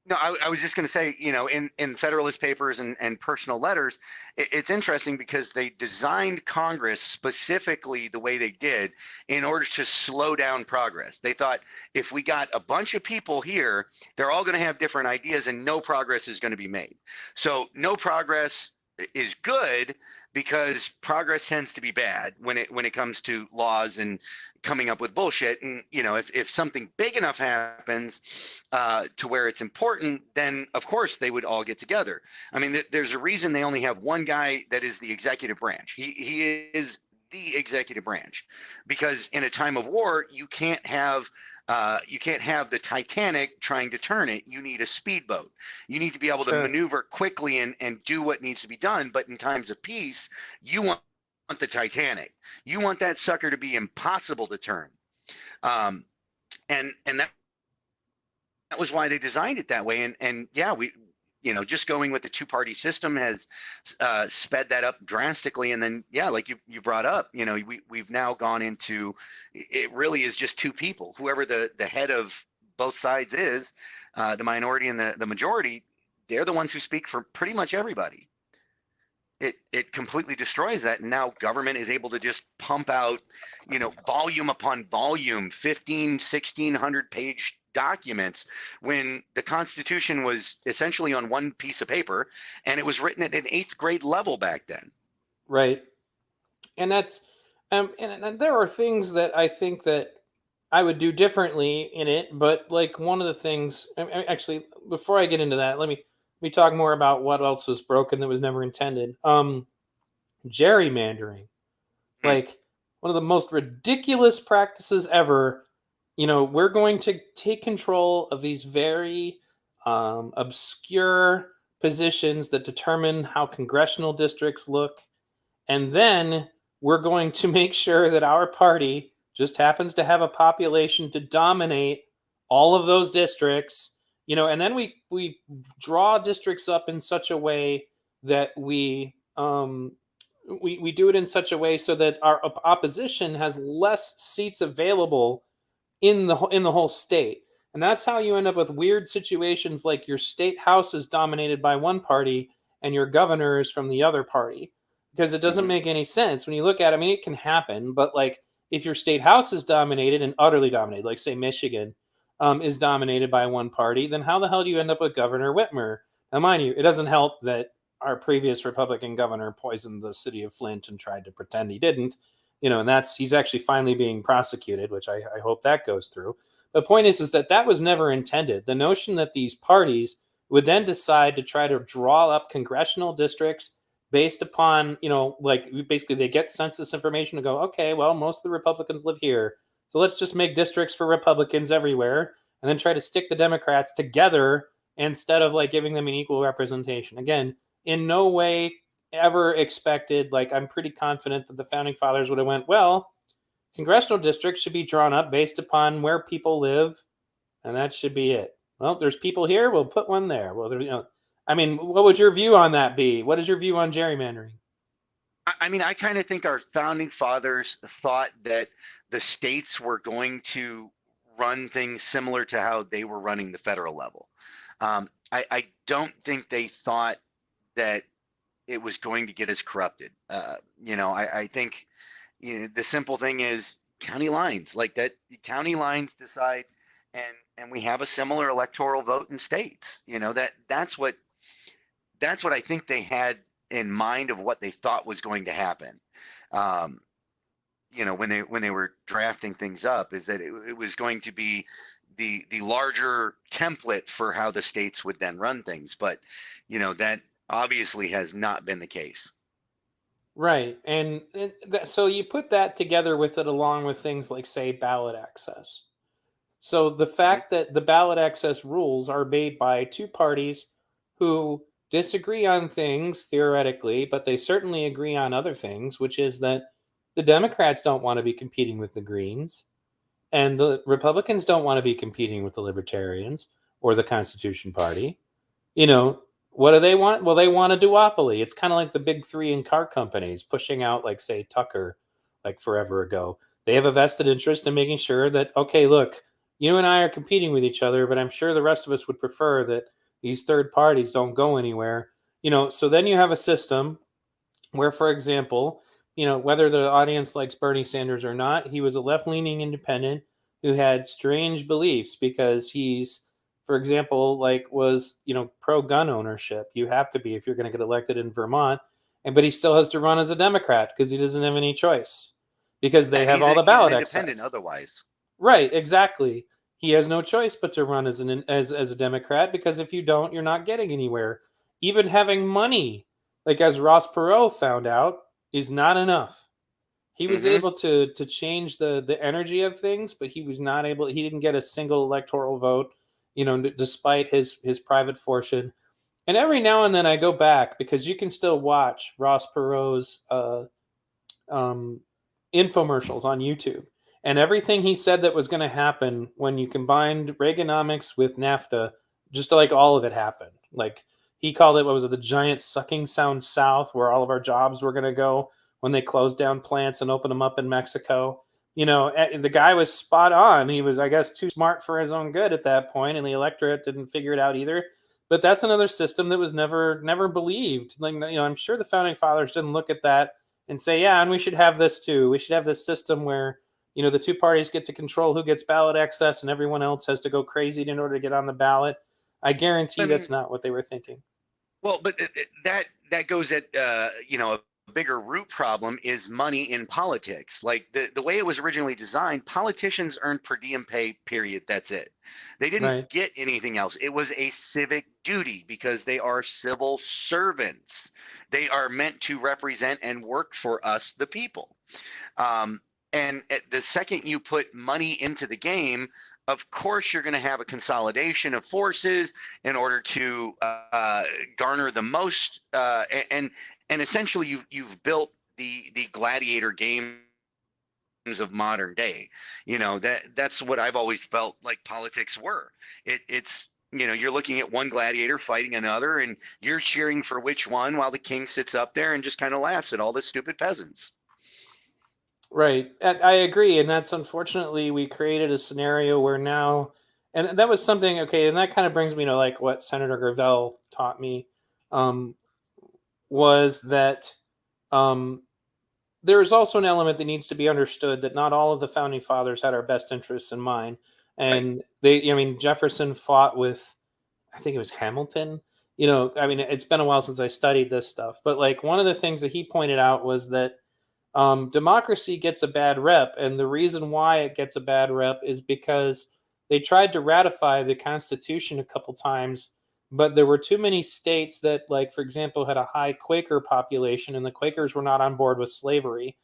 no, I was just going to say, in Federalist Papers and personal letters, it's interesting because they designed Congress specifically the way they did in order to slow down progress. They thought if we got a bunch of people here, they're all going to have different ideas and no progress is going to be made. So no progress is good because progress tends to be bad when it comes to laws and coming up with bullshit. And if something big enough happens to where it's important, then of course they would all get together. I mean, there's a reason they only have one guy that is the executive branch. He is the executive branch because in a time of war you can't have the Titanic trying to turn it. You need a speedboat. You need to be able to Sure. maneuver quickly and do what needs to be done. But in times of peace, you want the Titanic. You want that sucker to be impossible to turn. Um, and that was why they designed it that way. And yeah, we just going with the two-party system has sped that up drastically. And then yeah, like you brought up, we've now gone into, it really is just two people, whoever the head of both sides is, the minority and the majority. They're the ones who speak for pretty much everybody. It completely destroys that, and now government is able to just pump out volume upon volume, 1,600 page documents, when the Constitution was essentially on one piece of paper and it was written at an eighth grade level back then. Right. And that's and there are things that I think that I would do differently in it, but like one of the things, actually, before I get into that, let me talk more about what else was broken that was never intended. Gerrymandering, Hmm. like one of the most ridiculous practices ever. We're going to take control of these very obscure positions that determine how congressional districts look, and then we're going to make sure that our party just happens to have a population to dominate all of those districts. And then we draw districts up in such a way that we do it in such a way so that our opposition has less seats available in the whole state. And that's how you end up with weird situations like your state house is dominated by one party and your governor is from the other party, because it doesn't Hmm. make any sense when you look at it. I mean, it can happen, but like if your state house is dominated and utterly dominated, like say Michigan is dominated by one party, then how the hell do you end up with Governor Whitmer? Now, mind you, it doesn't help that our previous Republican governor poisoned the city of Flint and tried to pretend he didn't. And he's actually finally being prosecuted, which I hope that goes through. The point is that was never intended. The notion that these parties would then decide to try to draw up congressional districts based upon, like basically they get census information to go, okay, well, most of the Republicans live here, so let's just make districts for Republicans everywhere, and then try to stick the Democrats together instead of like giving them an equal representation. Again, in no way ever expected. Like, I'm pretty confident that the founding fathers would have went, well, congressional districts should be drawn up based upon where people live, and that should be it. Well, there's people here, we'll put one there. Well, I mean, what would your view on that be? What is your view on gerrymandering? I mean, I kind of think our founding fathers thought that the states were going to run things similar to how they were running the federal level. I don't think they thought that it was going to get as corrupted. I think the simple thing is county lines, like that. County lines decide, and we have a similar electoral vote in states. That's what I think they had in mind of what they thought was going to happen. Um, when they were drafting things up, is that it was going to be the larger template for how the states would then run things. But that obviously has not been the case. Right. So you put that together with it along with things like, say, ballot access. So the Mhm. fact that the ballot access rules are made by two parties who disagree on things theoretically, but they certainly agree on other things, which is that the Democrats don't want to be competing with the Greens, And the Republicans don't want to be competing with the Libertarians or the Constitution Party. You know, what do they want? Well, they want a duopoly. It's kind of like the big three in car companies pushing out, like, say, Tucker, like forever ago. They have a vested interest in making sure that, okay, look, you and I are competing with each other, but I'm sure the rest of us would prefer that these third parties don't go anywhere. So then you have a system where, for example, whether the audience likes Bernie Sanders or not, he was a left leaning independent who had strange beliefs because he's, for example, like was, pro gun ownership. You have to be if you're going to get elected in Vermont. But he still has to run as a Democrat because he doesn't have any choice because they Yeah, have all the he's an ballot independent excess. otherwise. Right, exactly. He has no choice but to run as a Democrat because if you don't, you're not getting anywhere. Even having money, like as Ross Perot found out, is not enough. He was Hmm. able to change the energy of things, but he was not able. He didn't get a single electoral vote, despite his private fortune. And every now and then I go back because you can still watch Ross Perot's um, infomercials on YouTube. And everything he said that was going to happen when you combined Reaganomics with NAFTA, just like all of it happened. Like he called it, what was it, the giant sucking sound south, where all of our jobs were going to go when they closed down plants and opened them up in Mexico. The guy was spot on. He was, I guess, too smart for his own good at that point, and the electorate didn't figure it out either. But that's another system that was never believed. Like, I'm sure the founding fathers didn't look at that and say, yeah, and we should have this too. We should have this system where, the two parties get to control who gets ballot access and everyone else has to go crazy in order to get on the ballot. I guarantee I that's mean, not what they were thinking. well, but that goes at a bigger root problem is money in politics. Like the way it was originally designed, politicians earned per diem pay. Period. That's it. They didn't Right. get anything else. It was a civic duty because they are civil servants. They are meant to represent and work for us, the people. Um, and the second you put money into the game, of course, you're going to have a consolidation of forces in order to garner the most, and essentially you've built the gladiator games of modern day. That's what I've always felt like politics were. It's you're looking at one gladiator fighting another, and you're cheering for which one while the king sits up there and just kind of laughs at all the stupid peasants. Right. And I agree. And that's unfortunately, we created a scenario where now, and that was something, okay, and that kind of brings me to like what Senator Gravel taught me, um, was that um, there is also an element that needs to be understood that not all of the founding fathers had our best interests in mind. Right. And Jefferson fought with, I think it was Hamilton. I mean, it's been a while since I studied this stuff, but like one of the things that he pointed out was that democracy gets a bad rep, and the reason why it gets a bad rep is because they tried to ratify the Constitution a couple times, but there were too many states that, like, for example, had a high Quaker population, and the Quakers were not on board with slavery.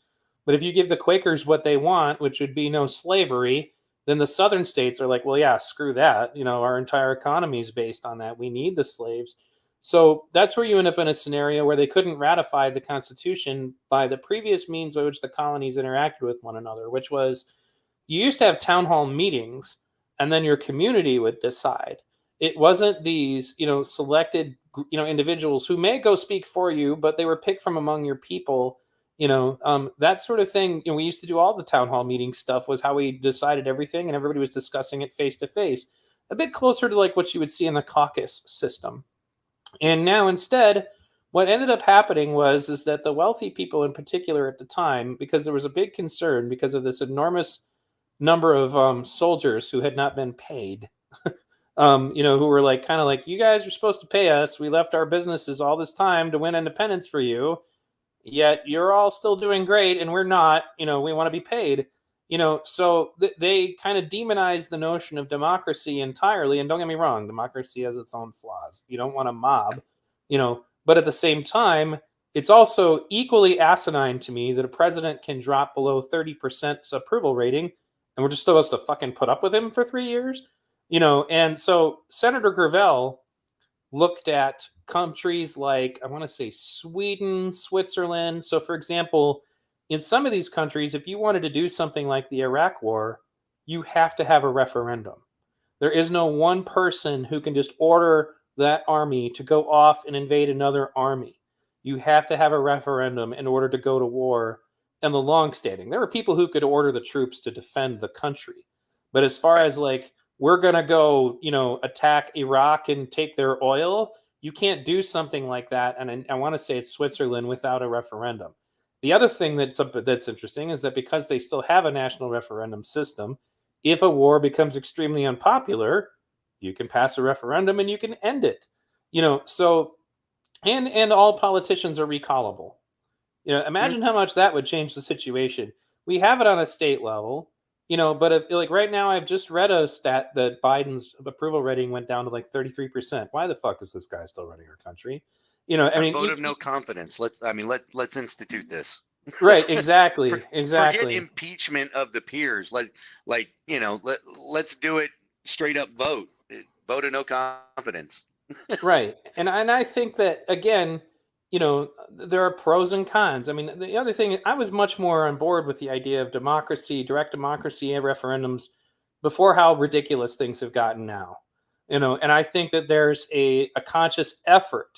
But if you give the Quakers what they want, which would be no slavery, then the southern states are like, well, yeah, screw that. Our entire economy is based on that. We need the slaves. So that's where you end up in a scenario where they couldn't ratify the Constitution by the previous means by which the colonies interacted with one another, which was you used to have town hall meetings and then your community would decide. It wasn't these, selected, individuals who may go speak for you, but they were picked from among your people. That sort of thing. We used to do all the town hall meeting stuff was how we decided everything, and everybody was discussing it face to face, a bit closer to like what you would see in the caucus system. And now instead, what ended up happening was is that the wealthy people in particular at the time, because there was a big concern because of this enormous number of soldiers who had not been paid, who were like kind of like, you guys are supposed to pay us. We left our businesses all this time to win independence for you, yet you're all still doing great and we're not. We want to be paid. So they kind of demonize the notion of democracy entirely. And don't get me wrong, democracy has its own flaws. You don't want a mob, but at the same time, it's also equally asinine to me that a president can drop below 30% approval rating and we're just supposed to fucking put up with him for 3 years. And so Senator Gravel looked at countries like, I want to say, Sweden, Switzerland. So, for example, in some of these countries, if you wanted to do something like the Iraq War, you have to have a referendum. There is no one person who can just order that army to go off and invade another army. You have to have a referendum in order to go to war. And the long standing, there were people who could order the troops to defend the country. But as far Right. as like, we're going to go, attack Iraq and take their oil, you can't do something like that. And I want to say it's Switzerland without a referendum. The other thing that's interesting is that because they still have a national referendum system, if a war becomes extremely unpopular, you can pass a referendum and you can end it. So and all politicians are recallable. Mm. Imagine how much that would change the situation. We have it on a state level, but if like right now I've just read a stat that Biden's approval rating went down to like 33%. Why the fuck is this guy still running our country? I A mean, vote of no confidence. Let's institute this. right, For, exactly, forget exactly. impeachment of the peers. Let's do it straight up vote. Vote of no confidence. Right. And I think that again, there are pros and cons. I mean, the other thing, I was much more on board with the idea of democracy, direct democracy and referendums before how ridiculous things have gotten now. And I think that there's a conscious effort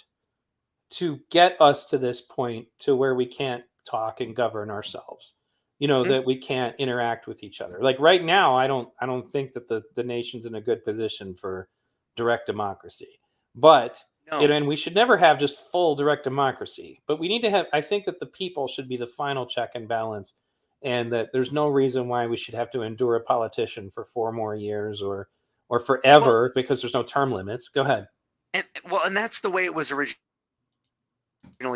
to get us to this point to where we can't talk and govern ourselves. Mm. That we can't interact with each other. Like right now, I don't think that the nation's in a good position for direct democracy. But No, and we should never have just full direct democracy. But we need to have, I think that the people should be the final check and balance, and that there's no reason why we should have to endure a politician for 4 more years or well, forever because there's no term limits. Go ahead. and that's the way it was originally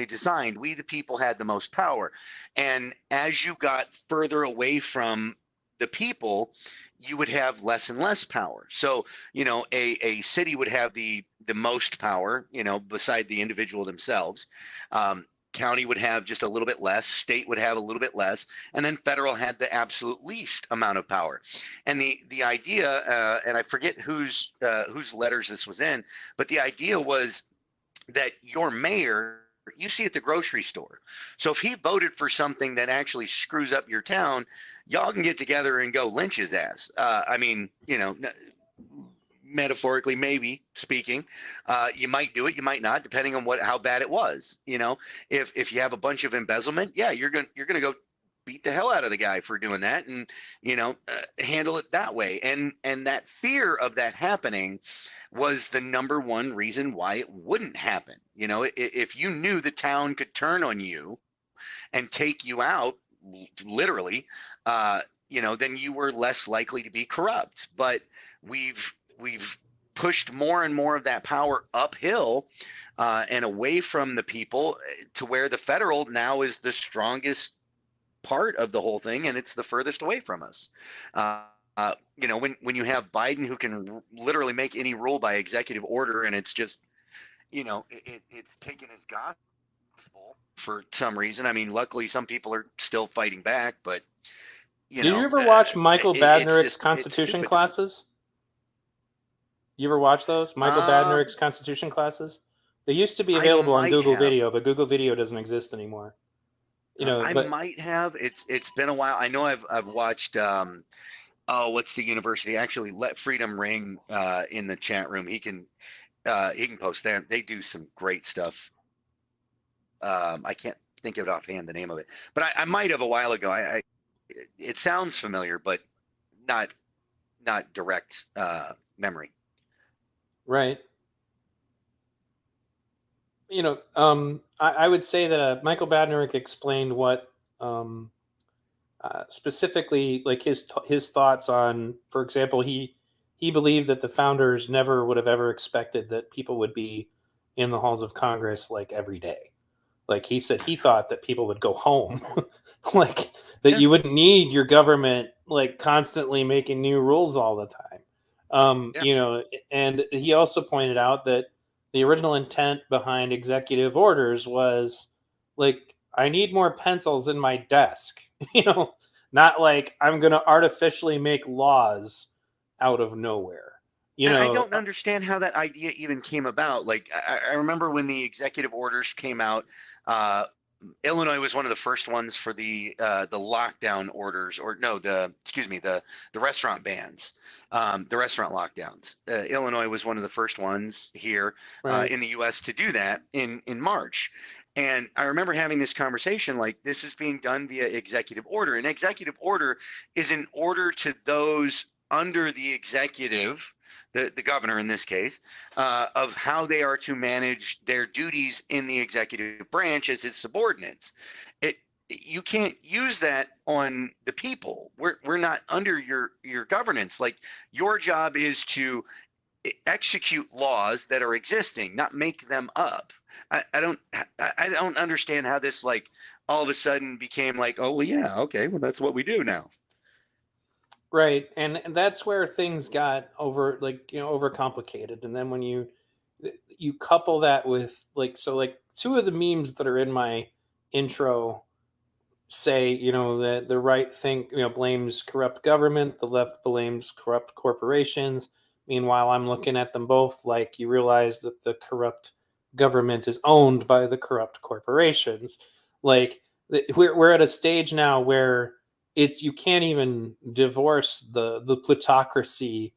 designed. We, the people, had the most power, and as you got further away from the people, you would have less and less power. So, a city would have the most power, beside the individual themselves. County would have just a little bit less, state would have a little bit less, and then federal had the absolute least amount of power. And the idea, and I forget whose letters this was in, but the idea was that your mayor, you see at the grocery store. So if he voted for something that actually screws up your town, y'all can get together and go lynch his ass. Metaphorically, maybe speaking, you might do it, you might not, depending on how bad it was. If you have a bunch of embezzlement, yeah, you're gonna go beat the hell out of the guy for doing that, and handle it that way. And that fear of that happening was the number one reason why it wouldn't happen. If you knew the town could turn on you and take you out, literally, then you were less likely to be corrupt. But we've pushed more and more of that power uphill, and away from the people, to where the federal now is the strongest part of the whole thing, and it's the furthest away from us. When you have Biden, who can literally make any rule by executive order, and it's just, it's taken as gospel for some reason. I mean, luckily some people are still fighting back, but you Did you know, ever uh, watch Michael it's Badnarek's just it's Constitution stupid to me. classes? You ever watch those? Michael Um, Badnarek's Constitution classes? They used to be I available on might Google have. Video, but Google Video doesn't exist anymore. I But might have. It's been a while. I know I've watched. Oh, what's the university? Actually, let Freedom Ring in the chat room. He can post there. They do some great stuff. I can't think of it offhand, the name of it, but I might have a while ago. It sounds familiar, but not not direct memory. right, I would say that Michael Badnarik explained what specifically like his thoughts on, for example, he believed that the founders never would have ever expected that people would be in the halls of Congress like every day. Like he said, he thought that people would go home, like that Yeah, you wouldn't need your government like constantly making new rules all the time. yeah. And he also pointed out that the original intent behind executive orders was like, I need more pencils in my desk, not like I'm going to artificially make laws out of nowhere. You And I know, don't understand how that idea even came about. Like, I remember when the executive orders came out. Illinois was one of the first ones for the lockdown orders, or no, the excuse me, the restaurant bans, the restaurant lockdowns. Illinois was one of the first ones here Right. in the U.S. to do that in March. And I remember having this conversation like this is being done via executive order. An executive order is an order to those under the executive, the governor in this case, of how they are to manage their duties in the executive branch as his subordinates. It you can't use that on the people. We're not under your governance. Like your job is to execute laws that are existing, not make them up. I don't understand how this like all of a sudden became like, oh well, yeah, okay, well that's what we do now. Right. And that's where things got overcomplicated. And then when you couple that with like two of the memes that are in my intro say, that the right blames corrupt government, the left blames corrupt corporations. Meanwhile, I'm looking at them both like you realize that the corrupt government is owned by the corrupt corporations. Like we're at a stage now where it's you can't even divorce the plutocracy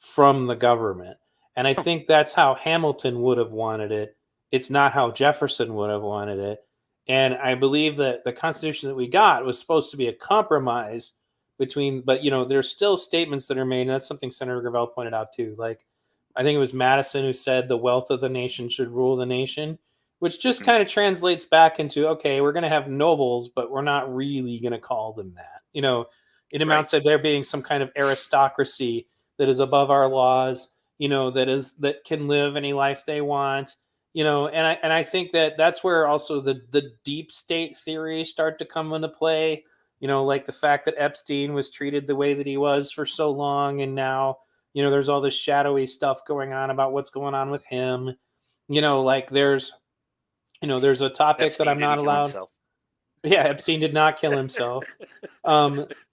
from the government. And I think that's how Hamilton would have wanted it. It's not how Jefferson would have wanted it. And I believe that the Constitution that we got was supposed to be a compromise between, but there's still statements that are made, and that's something Senator Gravel pointed out too. Like, I think it was Madison who said the wealth of the nation should rule the nation, which just kind of translates back into okay, we're going to have nobles, but we're not really going to call them that. It Right. amounts to there being some kind of aristocracy that is above our laws, that can live any life they want, and I think that that's where also the deep state theories start to come into play. Like the fact that Epstein was treated the way that he was for so long, and now there's all this shadowy stuff going on about what's going on with him. Like there's a topic that Epstein I'm not didn't kill allowed. himself. Yeah, Epstein did not kill himself.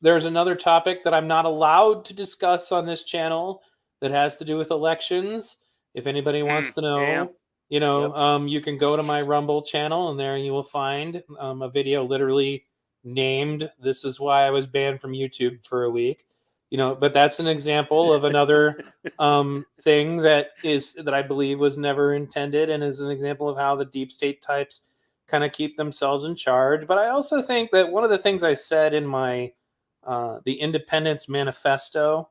There's another topic that I'm not allowed to discuss on this channel that has to do with elections. If anybody Hmm. wants to Yeah. know, Yep. you can go to my Rumble channel, and there you will find a video literally named "This is why I was banned from YouTube for a week." But that's an example of another thing that I believe was never intended, and is an example of how the deep state types kind of keep themselves in charge. But I also think that one of the things I said in my the Independence Manifesto,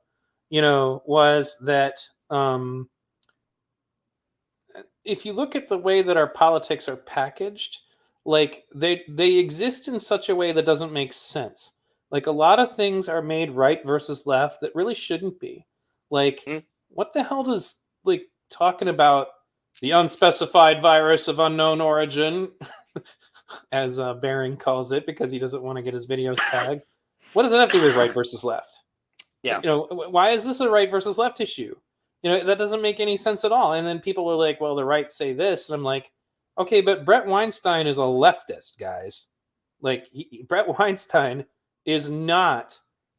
was that if you look at the way that our politics are packaged, like they exist in such a way that doesn't make sense. Like a lot of things are made right versus left that really shouldn't be. Like Hmm. what the hell does like talking about the unspecified virus of unknown origin, as Baring calls it, because he doesn't want to get his videos tagged. What does that have to do with right versus left? Yeah. Why is this a right versus left issue? That doesn't make any sense at all. And then people are like, well, the right say this. And I'm like, okay, but Brett Weinstein is a leftist, guys. Like, Brett Weinstein is not,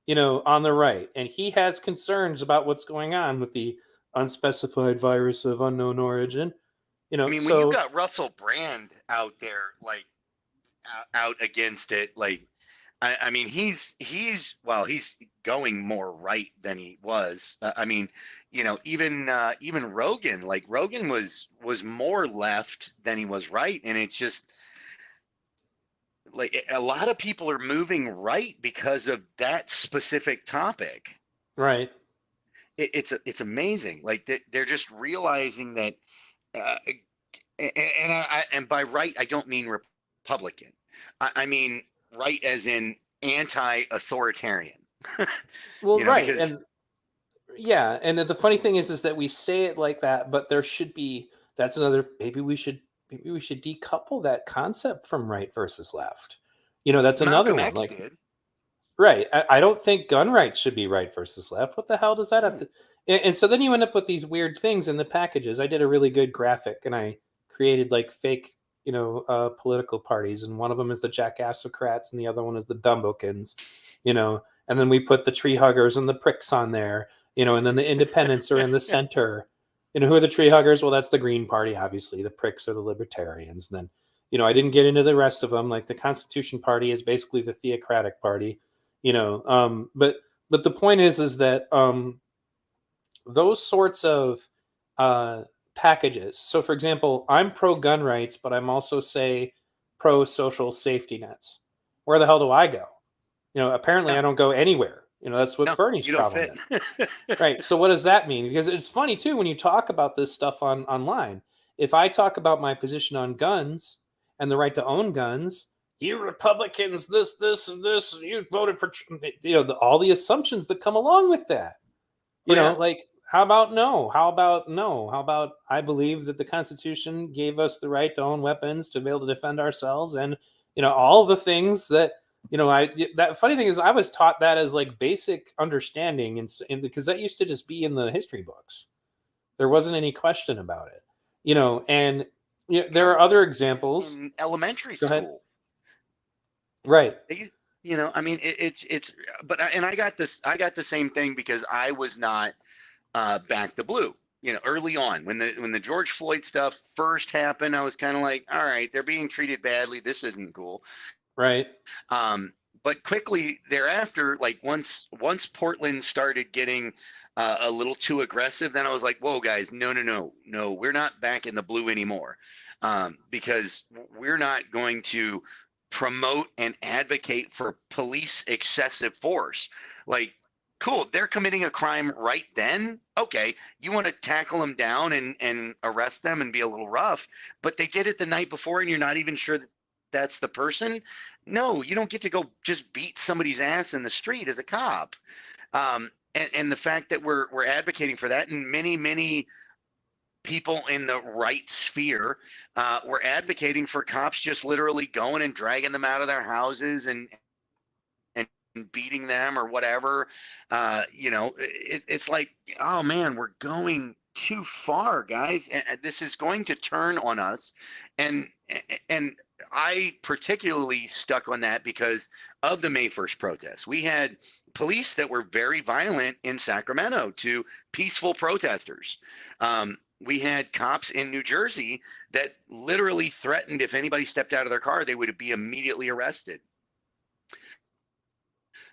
on the right. And he has concerns about what's going on with the unspecified virus of unknown origin. I mean, when you've So, got Russell Brand out there, like out against it, like I mean, he's going more right than he was. I mean, even Rogan, like Rogan was more left than he was right, and it's just like a lot of people are moving right because of that specific topic. right. It's amazing. Like they're just realizing that, uh, and by right I don't mean Republican. I mean right as in anti-authoritarian. Well, right. Because And yeah, and the funny thing is that we say it like that, but there should be that's another maybe we should decouple that concept from right versus left. That's another Malcolm one. X Like, did. right, I don't think gun rights should be right versus left. What the hell does that have Hmm. to? And so then you end up with these weird things in the packages. I did a really good graphic, and I created like fake, political parties, and one of them is the Jackassocrats, and the other one is the Dumbokins, and then we put the tree huggers and the pricks on there, and then the independents are in the center. Who are the tree huggers? Well, that's the Green Party, obviously. The pricks are the libertarians. And then, I didn't get into the rest of them. Like the Constitution Party is basically the theocratic party, but the point is that those sorts of uh, packages. So, for example, I'm pro gun rights, but I'm also say pro social safety nets. Where the hell do I go? Apparently Yeah. I don't go anywhere. That's what No, Bernie's you don't problem fit. is. Right. So what does that mean? Because it's funny too when you talk about this stuff online. If I talk about my position on guns and the right to own guns, you Republicans, this, and this, you voted for, all the assumptions that come along with that. Oh yeah. Like, how about no? How about no? How about I believe that the Constitution gave us the right to own weapons to be able to defend ourselves, and all the things that that funny thing is I was taught that as like basic understanding, and because that used to just be in the history books. There wasn't any question about it, and there are Guns other examples. in elementary Go ahead. school. Right. They use, I mean, it's, but and I got the same thing because I was not back the blue. Early on when the George Floyd stuff first happened, I was kind of like, all right, they're being treated badly. This isn't cool. Right. But quickly thereafter, like once Portland started getting a little too aggressive, then I was like, whoa, guys, no, we're not back in the blue anymore, because we're not going to promote and advocate for police excessive force. Like, cool, they're committing a crime right then. Okay, you want to tackle them down and arrest them and be a little rough, but they did it the night before, and you're not even sure that that's the person. No, you don't get to go just beat somebody's ass in the street as a cop. And the fact that we're advocating for that, and many people in the right sphere were advocating for cops just literally going and dragging them out of their houses and beating them or whatever. It's like, oh man, we're going too far, guys, and this is going to turn on us. And I particularly stuck on that because of the May 1st protests. We had police that were very violent in Sacramento to peaceful protesters. We had cops in New Jersey that literally threatened if anybody stepped out of their car, they would be immediately arrested.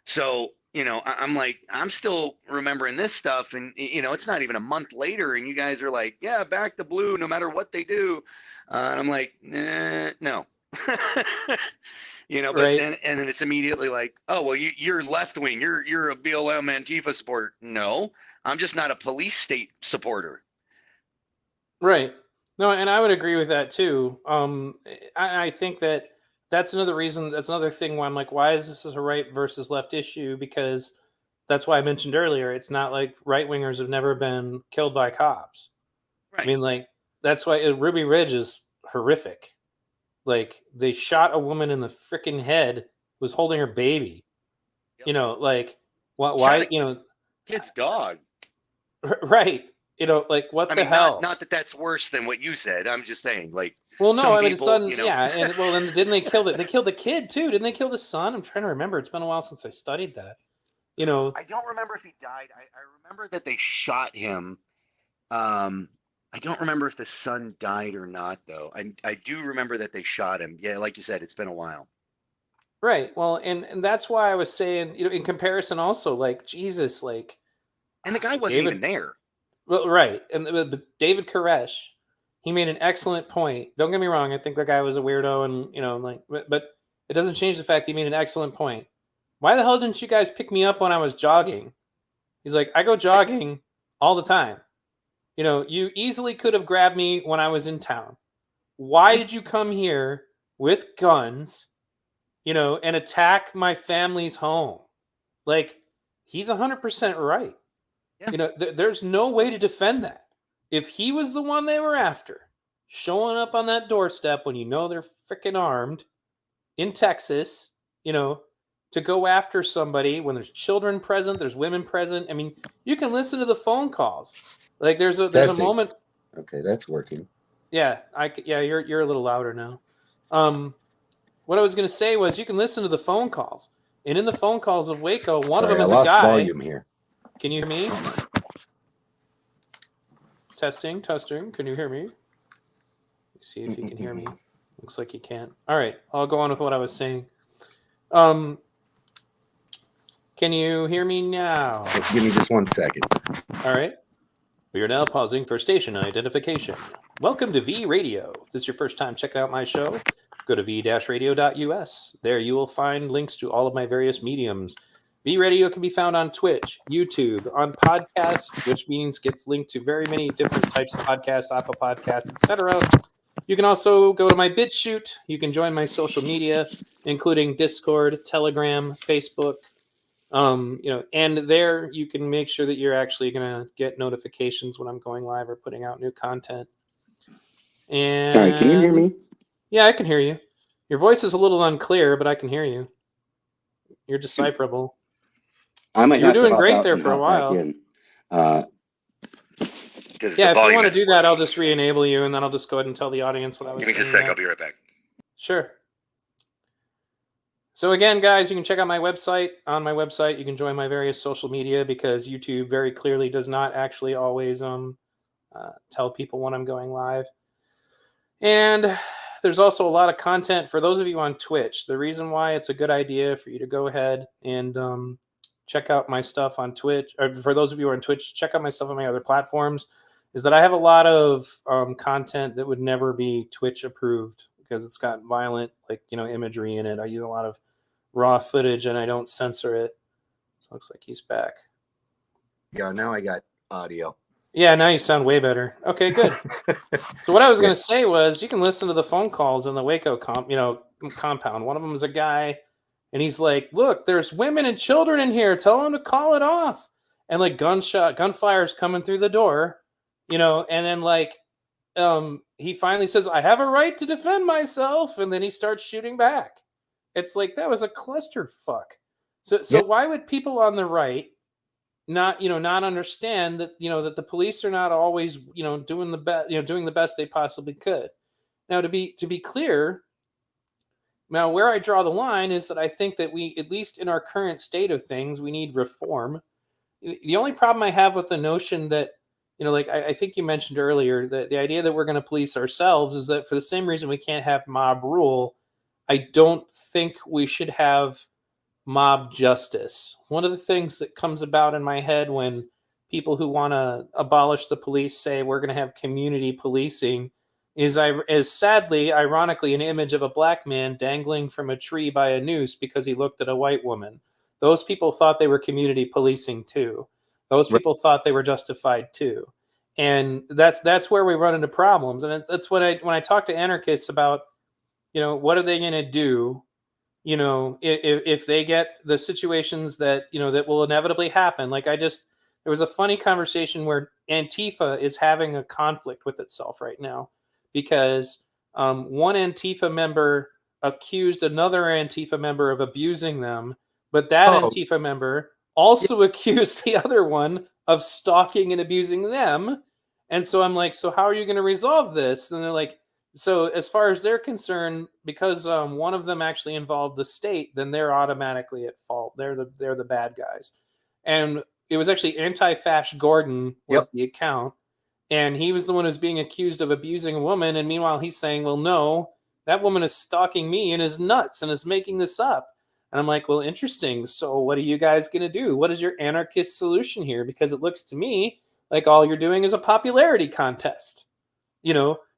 So, I'm like, I'm still remembering this stuff, and it's not even a month later, and you guys are like, yeah, back the blue, no matter what they do. And I'm like, no. But Right. then it's immediately like, oh well, you're left wing, you're a BLM Antifa supporter. No, I'm just not a police state supporter. Right. No, and I would agree with that too. I think that that's another reason. That's another thing why I'm like, why is this a right versus left issue? Because that's why I mentioned earlier. It's not like right wingers have never been killed by cops. I Right. mean, like that's why Ruby Ridge is horrific. Like they shot a woman in the freaking head who was holding her baby. Yep. Like what? Shot Why? a kid's dog. Right. Like what I the mean, hell? not that that's worse than what you said. I'm just saying, like, Well, no, some I mean, people, son, yeah, and well, then didn't they kill the? They killed the kid too, didn't they kill the son? I'm trying to remember. It's been a while since I studied that. I don't remember if he died. I remember that they shot him. I don't remember if the son died or not, though. I do remember that they shot him. Yeah, like you said, it's been a while. Right. Well, and that's why I was saying, in comparison, also, like Jesus, like And the guy wasn't David. even there. Well, right, and David Koresh, he made an excellent point. Don't get me wrong. I think the guy was a weirdo, and like, but it doesn't change the fact he made an excellent point. Why the hell didn't you guys pick me up when I was jogging? He's like, I go jogging all the time. You easily could have grabbed me when I was in town. Why did you come here with guns, and attack my family's home? Like, he's 100% right. Yeah. There's no way to defend that. If he was the one they were after, showing up on that doorstep when they're freaking armed in Texas, to go after somebody when there's children present, there's women present. I mean, you can listen to the phone calls. Like there's a Testing. moment. Okay, that's working. Yeah, you're a little louder now. What I was going to say was you can listen to the phone calls, and in the phone calls of Waco, one of them is a guy. I lost volume here. Can you hear me? Testing. Can you hear me? Let's see if you can hear me. Looks like you can't. All right, I'll go on with what I was saying. Um, can you hear me now? Give me just 1 second. All right. We are now pausing for station identification. Welcome to V Radio. If this is your first time checking out my show, go to v-radio.us. There you will find links to all of my various mediums. V Radio can be found on Twitch, YouTube, on podcasts, which means gets linked to very many different types of podcasts, Apple Podcasts, etc. You can also go to my BitChute. You can join my social media, including Discord, Telegram, Facebook. And there you can make sure that you're actually going to get notifications when I'm going live or putting out new content. And All right, can you hear me? yeah, I can hear you. Your voice is a little unclear, but I can hear you. You're decipherable. I might You were have to doing hop great out there and for a hop back while. in. Because Yeah, the if you volume want to isn't do that, I'll working. just re-enable you, and then I'll just go ahead and tell the audience what I was Give me doing. just a sec. I'll be right back. Sure. So again, guys, you can check out my website. On my website, you can join my various social media because YouTube very clearly does not actually always tell people when I'm going live. And there's also a lot of content for those of you on Twitch. The reason why it's a good idea for you to go ahead and check out my stuff on Twitch, or for those of you who are on Twitch, check out my stuff on my other platforms, is that I have a lot of content that would never be Twitch approved because it's got violent, imagery in it. I use a lot of raw footage and I don't censor it. So it looks like he's back. Yeah, now I got audio. Yeah, now you sound way better. Okay, good. So what I was going to say was you can listen to the phone calls in the Waco compound. One of them is a guy, and he's like, look, there's women and children in here. Tell them to call it off. And like gunfire's coming through the door, and then he finally says, I have a right to defend myself. And then he starts shooting back. It's like, that was a clusterfuck. So why would people on the right not understand that that the police are not always doing the best they possibly could. Now to be clear, now where I draw the line is that I think that we, at least in our current state of things, we need reform. The only problem I have with the notion that I think you mentioned earlier that the idea that we're going to police ourselves is that for the same reason we can't have mob rule, I don't think we should have mob justice. One of the things that comes about in my head when people who want to abolish the police say we're going to have community policing is sadly, ironically, an image of a black man dangling from a tree by a noose because he looked at a white woman. Those people thought they were community policing too. Those people thought they were justified too. And that's where we run into problems. And that's when I talk to anarchists about, what are they going to do if they get the situations that that will inevitably happen. There was a funny conversation where Antifa is having a conflict with itself right now because one Antifa member accused another Antifa member of abusing them, but that Antifa member also accused the other one of stalking and abusing them. And so I'm like, so how are you going to resolve this? And they're like, so as far as they're concerned, because one of them actually involved the state, then they're automatically at fault. They're the bad guys. And it was actually Anti-Fash Gordon was the account. And he was the one who's being accused of abusing a woman. And meanwhile, he's saying, well, no, that woman is stalking me and is nuts and is making this up. And I'm like, well, interesting. So what are you guys going to do? What is your anarchist solution here? Because it looks to me like all you're doing is a popularity contest.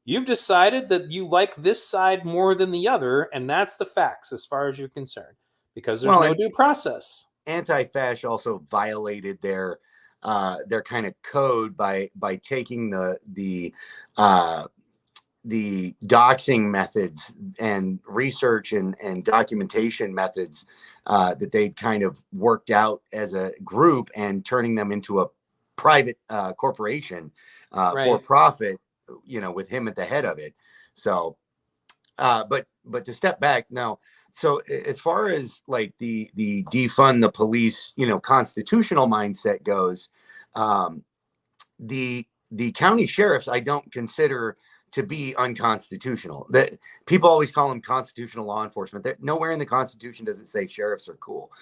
You've decided that you like this side more than the other, and that's the facts as far as you're concerned, because there's no due process. Anti-Fash also violated their kind of code by taking the doxing methods and research and documentation methods that they'd kind of worked out as a group and turning them into a private corporation for profit, with him at the head of it. So, but to step back now, so as far as like the defund the police, constitutional mindset goes, the county sheriffs, I don't consider to be unconstitutional. That people always call them constitutional law enforcement. Nowhere in the Constitution does it say sheriffs are cool.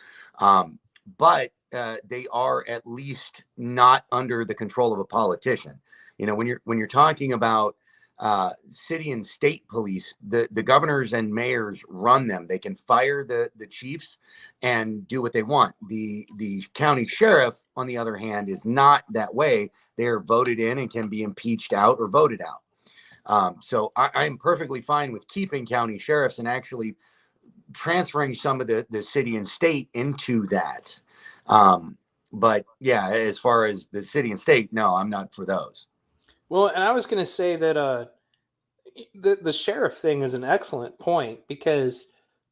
But they are at least not under the control of a politician. When you're talking about city and state police, the governors and mayors run them. They can fire the chiefs and do what they want. The county sheriff, on the other hand, is not that way. They are voted in and can be impeached out or voted out. So I'm perfectly fine with keeping county sheriffs and actually transferring some of the city and state into that. But yeah, as far as the city and state, no, I'm not for those. Well, and I was going to say that the sheriff thing is an excellent point, because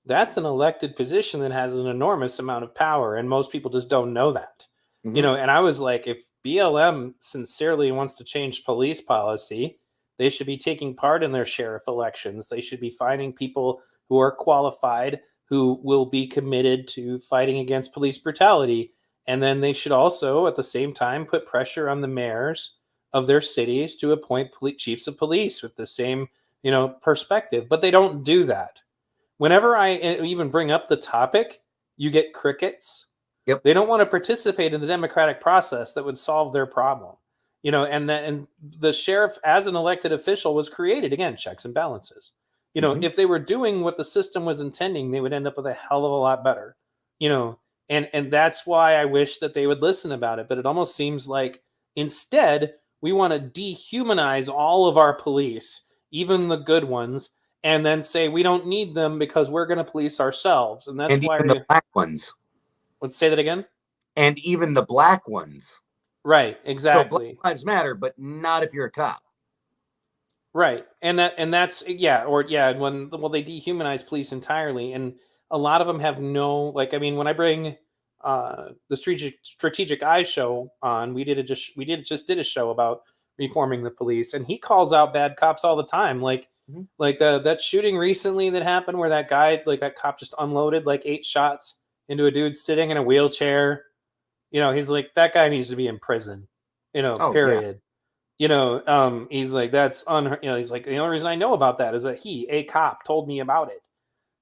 that's an elected position that has an enormous amount of power, and most people just don't know that. Mhm. And I was like, if BLM sincerely wants to change police policy, they should be taking part in their sheriff elections. They should be finding people who are qualified, who will be committed to fighting against police brutality. And then they should also, at the same time, put pressure on the mayors of their cities to appoint chiefs of police with the same, perspective. But they don't do that. Whenever I even bring up the topic, you get crickets. Yep. They don't want to participate in the democratic process that would solve their problem. And the sheriff, as an elected official, was created, again, checks and balances. If they were doing what the system was intending, they would end up with a hell of a lot better. And that's why I wish that they would listen about it. But it almost seems like instead we want to dehumanize all of our police, even the good ones, and then say we don't need them because we're going to police ourselves. And that's why even the black ones. Let's say that again. And even the black ones. Right, So exactly. Black Lives Matter, but not if you're a cop. Right. And that's when they dehumanize police entirely, and a lot of them have no, like, I mean, when I bring the strategic eye show on, we did a show about reforming the police, and he calls out bad cops all the time, like that shooting recently that happened where that guy, like that cop, just unloaded like 8 shots into a dude sitting in a wheelchair. He's like, that guy needs to be in prison, period. Yeah. He's like, that's he's like, the only reason I know about that is that a cop told me about it.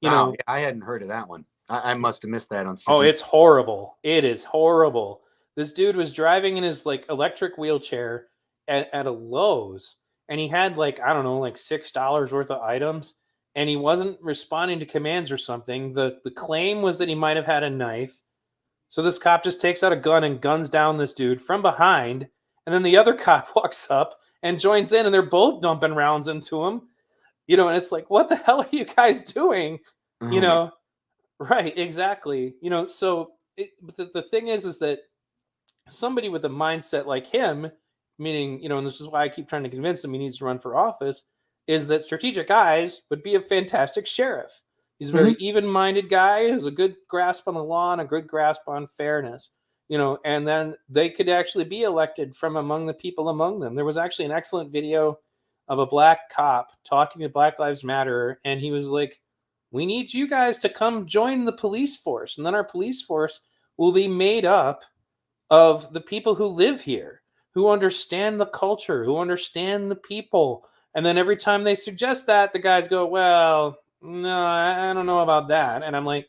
Wow, I hadn't heard of that one. I must have missed that on Oh, it's horrible. It is horrible. This dude was driving in his like electric wheelchair at a Lowe's, and he had like, I don't know, like $6 worth of items, and he wasn't responding to commands or something. The claim was that he might have had a knife. So this cop just takes out a gun and guns down this dude from behind. And then the other cop walks up and joins in, and they're both dumping rounds into him. And it's like, what the hell are you guys doing? Right, exactly. So the thing is that somebody with a mindset like him, meaning, and this is why I keep trying to convince him he needs to run for office, is that Strategic Eyes would be a fantastic sheriff. He's a very even-minded guy, has a good grasp on the law and a good grasp on fairness, and then they could actually be elected from among the people among them. There was actually an excellent video of a black cop talking to Black Lives Matter, and he was like, we need you guys to come join the police force, and then our police force will be made up of the people who live here, who understand the culture, who understand the people. And then every time they suggest that, the guys go, well, no, I don't know about that. And I'm like,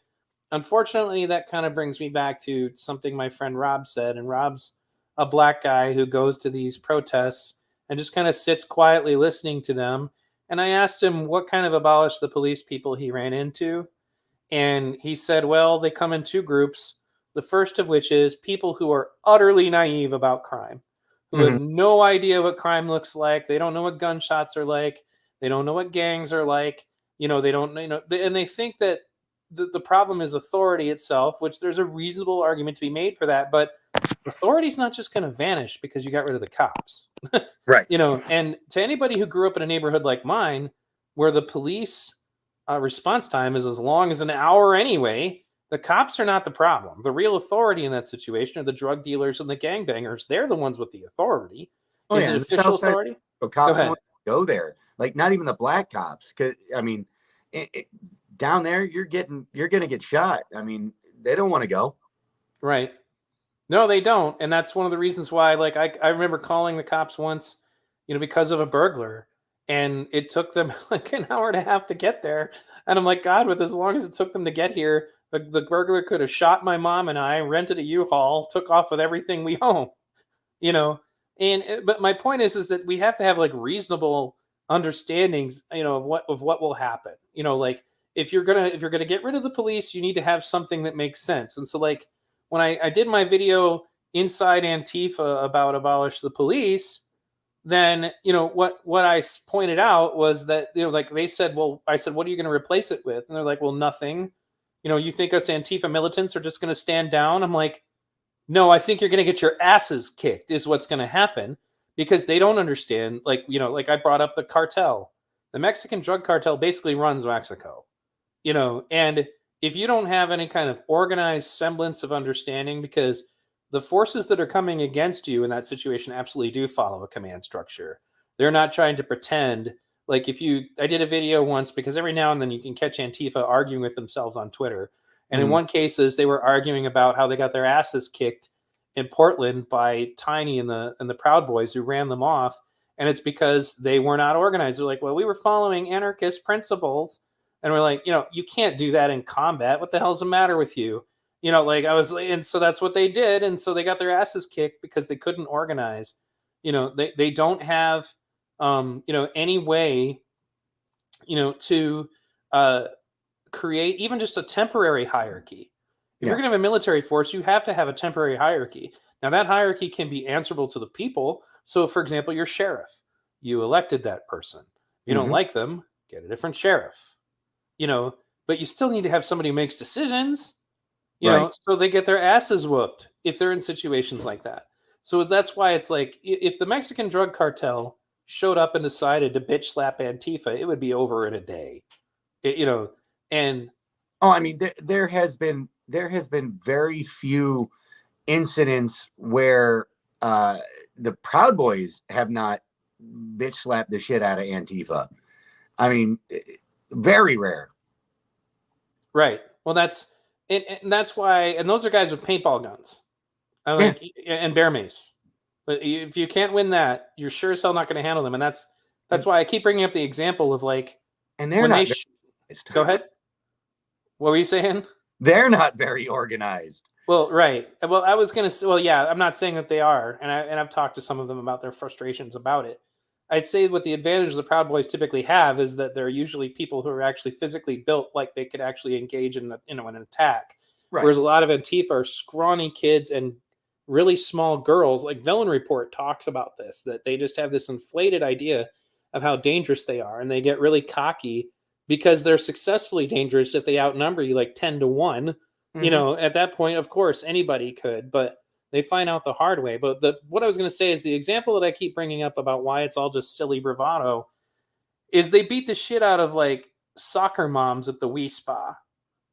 unfortunately, that kind of brings me back to something my friend Rob said. And Rob's a black guy who goes to these protests and just kind of sits quietly listening to them. And I asked him what kind of abolish the police people he ran into. And he said, well, they come in 2 groups. The first of which is people who are utterly naive about crime, who have no idea what crime looks like. They don't know what gunshots are like. They don't know what gangs are like. They don't, and they think that the problem is authority itself, which there's a reasonable argument to be made for that. But authority's not just going to vanish because you got rid of the cops. Right. And to anybody who grew up in a neighborhood like mine, where the police response time is as long as an hour anyway, the cops are not the problem. The real authority in that situation are the drug dealers and the gangbangers. They're the ones with the authority. Is it official authority? Cops won't go there. Like, not even the black cops. Cause I mean, down there, you're going to get shot. I mean, they don't want to go. Right. No, they don't. And that's one of the reasons why, like, I remember calling the cops once, because of a burglar, and it took them like an hour and a half to get there. And I'm like, God, with as long as it took them to get here, the burglar could have shot my mom and I, rented a U-Haul, took off with everything we own, but my point is that we have to have like reasonable understandings, of what will happen. Like if you're gonna get rid of the police, you need to have something that makes sense. And so like when I did my video inside Antifa about abolish the police, then what I pointed out was that like they said, well, I said, what are you going to replace it with? And they're like, well, nothing. You think us Antifa militants are just going to stand down? I'm like, no, I think you're going to get your asses kicked is what's going to happen, because they don't understand. Like like I brought up the cartel, the Mexican drug cartel basically runs Mexico. And if you don't have any kind of organized semblance of understanding, because the forces that are coming against you in that situation absolutely do follow a command structure. They're not trying to pretend. Like I did a video once, because every now and then you can catch Antifa arguing with themselves on Twitter. And in one cases, they were arguing about how they got their asses kicked in Portland by Tiny and the Proud Boys, who ran them off. And it's because they were not organized. They're like, well, we were following anarchist principles. And we're like, you can't do that in combat. What the hell's the matter with you? Like and so that's what they did. And so they got their asses kicked because they couldn't organize. They don't have, any way, to create even just a temporary hierarchy. If you're going to have a military force, you have to have a temporary hierarchy. Now that hierarchy can be answerable to the people. So for example, your sheriff, you elected that person. You don't like them, get a different sheriff, but you still need to have somebody who makes decisions. So they get their asses whooped if they're in situations like that. So that's why it's like, if the Mexican drug cartel showed up and decided to bitch slap Antifa, it would be over in a day. And I mean, there has been very few incidents where the Proud Boys have not bitch slapped the shit out of Antifa. I mean, very rare. Right. Well, and that's why, and those are guys with paintball guns, and bear mace. But if you can't win that, you're sure as hell not going to handle them. And that's why I keep bringing up the example of like, and they're not. Go ahead. What were you saying? They're not very organized. Well, right. Well, I was going to say, well, yeah, I'm not saying that they are. And I've talked to some of them about their frustrations about it. I'd say what the advantage the Proud Boys typically have is that they're usually people who are actually physically built like they could actually engage in an attack. Right. Whereas a lot of Antifa are scrawny kids and really small girls. Like Villain Report talks about this, that they just have this inflated idea of how dangerous they are. And they get really cocky because they're successfully dangerous if they outnumber you like 10 to 1. At that point, of course, anybody could, but they find out the hard way. But what I was going to say is the example that I keep bringing up about why it's all just silly bravado is they beat the shit out of like soccer moms at the Wii Spa.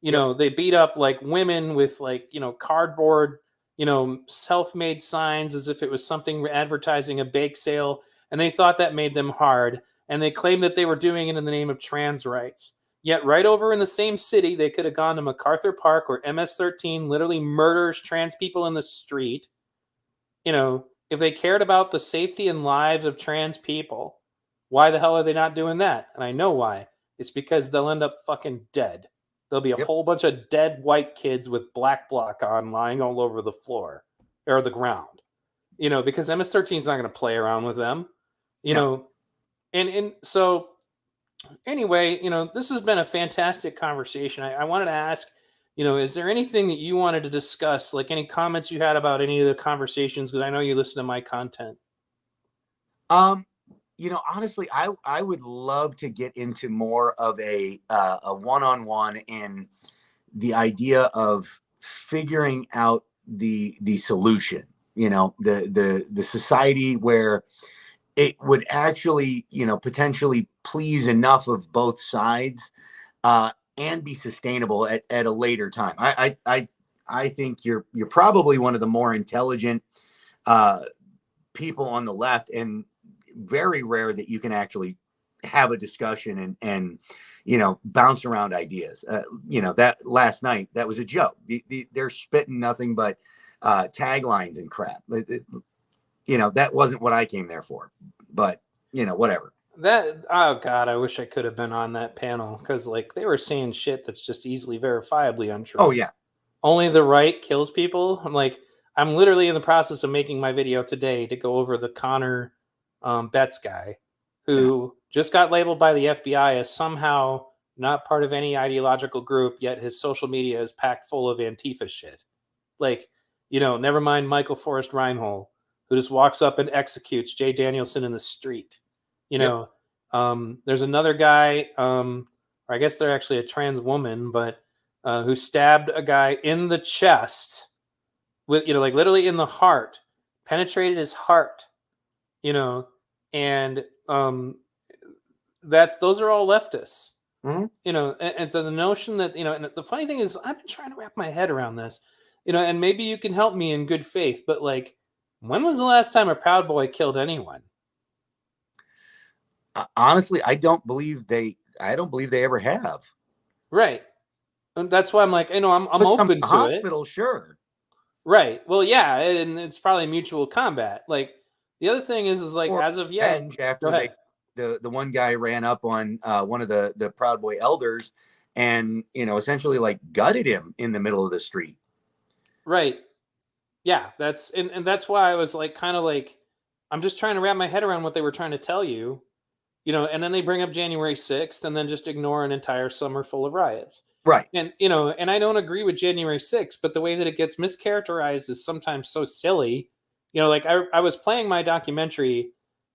They beat up like women with like, cardboard, self-made signs as if it was something advertising a bake sale. And they thought that made them hard. And they claimed that they were doing it in the name of trans rights. Yet right over in the same city, they could have gone to MacArthur Park where MS-13 literally murders trans people in the street. If they cared about the safety and lives of trans people, why the hell are they not doing that? And I know why. It's because they'll end up fucking dead. There'll be a whole bunch of dead white kids with black bloc on lying all over the floor or the ground. Because MS-13 is not going to play around with them. And so anyway, this has been a fantastic conversation. I wanted to ask, is there anything that you wanted to discuss, like any comments you had about any of the conversations? Because I know you listen to my content. Honestly, I would love to get into more of a one-on-one in the idea of figuring out the solution. The society where it would actually, potentially please enough of both sides and be sustainable at a later time. I think you're probably one of the more intelligent people on the left, and very rare that you can actually have a discussion and bounce around ideas. That last night, that was a joke. They're spitting nothing but taglines and crap. That wasn't what I came there for, but whatever. Oh God, I wish I could have been on that panel, because like they were saying shit that's just easily verifiably untrue. Oh yeah. Only the right kills people. I'm literally in the process of making my video today to go over the Connor Betts guy, who just got labeled by the FBI as somehow not part of any ideological group, yet his social media is packed full of Antifa shit. Like, never mind Michael Forrest Reinhold, who just walks up and executes Jay Danielson in the street. Yep. There's another guy, or I guess they're actually a trans woman, but who stabbed a guy in the chest with, like literally in the heart, penetrated his heart, and those are all leftists. Mm-hmm. And so the notion that, and the funny thing is I've been trying to wrap my head around this, and maybe you can help me in good faith, but like, when was the last time a Proud Boy killed anyone? Honestly, I don't believe they ever have. Right. And that's why I'm like, I'm open to hospital, it. Sure. Right. Well, yeah, and it's probably mutual combat. Like, the other thing is like, or as of yet, after the one guy ran up on one of the Proud Boy elders and essentially like gutted him in the middle of the street. Right. Yeah, that's and that's why I was like, kind of like, I'm just trying to wrap my head around what they were trying to tell you, and then they bring up January 6th and then just ignore an entire summer full of riots. Right. And and I don't agree with January 6th, but the way that it gets mischaracterized is sometimes so silly. Like I was playing my documentary,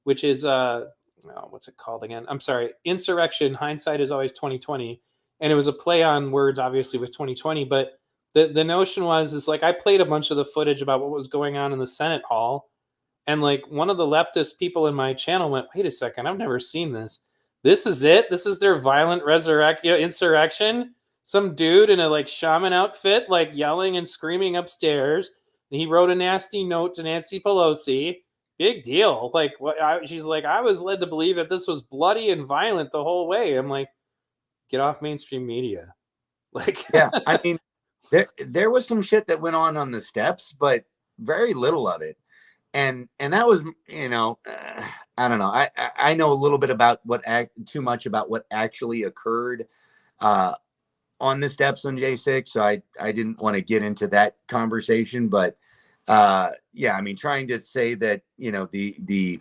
which is what's it called again? I'm sorry, Insurrection. Hindsight is always 2020, and it was a play on words, obviously, with 2020. But the notion is like, I played a bunch of the footage about what was going on in the Senate hall, and like one of the leftist people in my channel went, "Wait a second, I've never seen this. This is it. This is their violent insurrection." Some dude in a like shaman outfit, like yelling and screaming upstairs. And he wrote a nasty note to Nancy Pelosi. Big deal. Like, what? She's like, I was led to believe that this was bloody and violent the whole way. I'm like, get off mainstream media. Like, yeah, I mean, there was some shit that went on the steps, but very little of it. And that was, I don't know. I know a little bit about too much about what actually occurred on the steps on J6. So I didn't want to get into that conversation, but yeah, I mean, trying to say that, the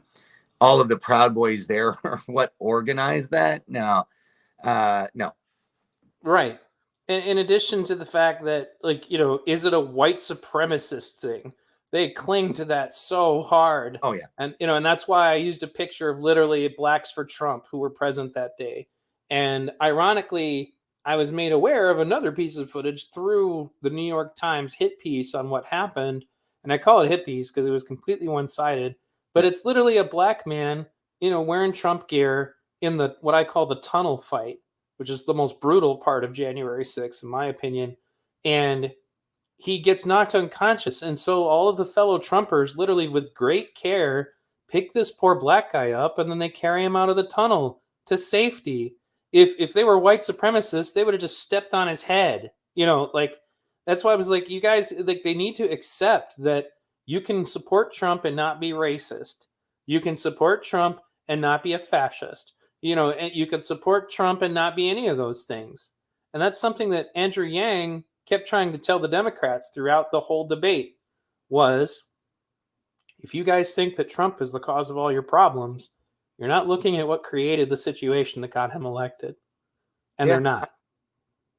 all of the Proud Boys there are what organized that. No. Right. And in addition to the fact that, like, is it a white supremacist thing? They cling to that so hard. Oh yeah. And, and that's why I used a picture of literally Blacks for Trump who were present that day. And ironically, I was made aware of another piece of footage through the New York Times hit piece on what happened. And I call it hit piece because it was completely one-sided. But it's literally a black man, wearing Trump gear in the what I call the tunnel fight, which is the most brutal part of January 6th, in my opinion. And he gets knocked unconscious. And so all of the fellow Trumpers, literally with great care, pick this poor black guy up, and then they carry him out of the tunnel to safety. If they were white supremacists, they would have just stepped on his head. Like, that's why I was like, you guys, like, they need to accept that you can support Trump and not be racist. You can support Trump and not be a fascist. And you could support Trump and not be any of those things. And that's something that Andrew Yang kept trying to tell the Democrats throughout the whole debate was, if you guys think that Trump is the cause of all your problems, you're not looking at what created the situation that got him elected. And they're not.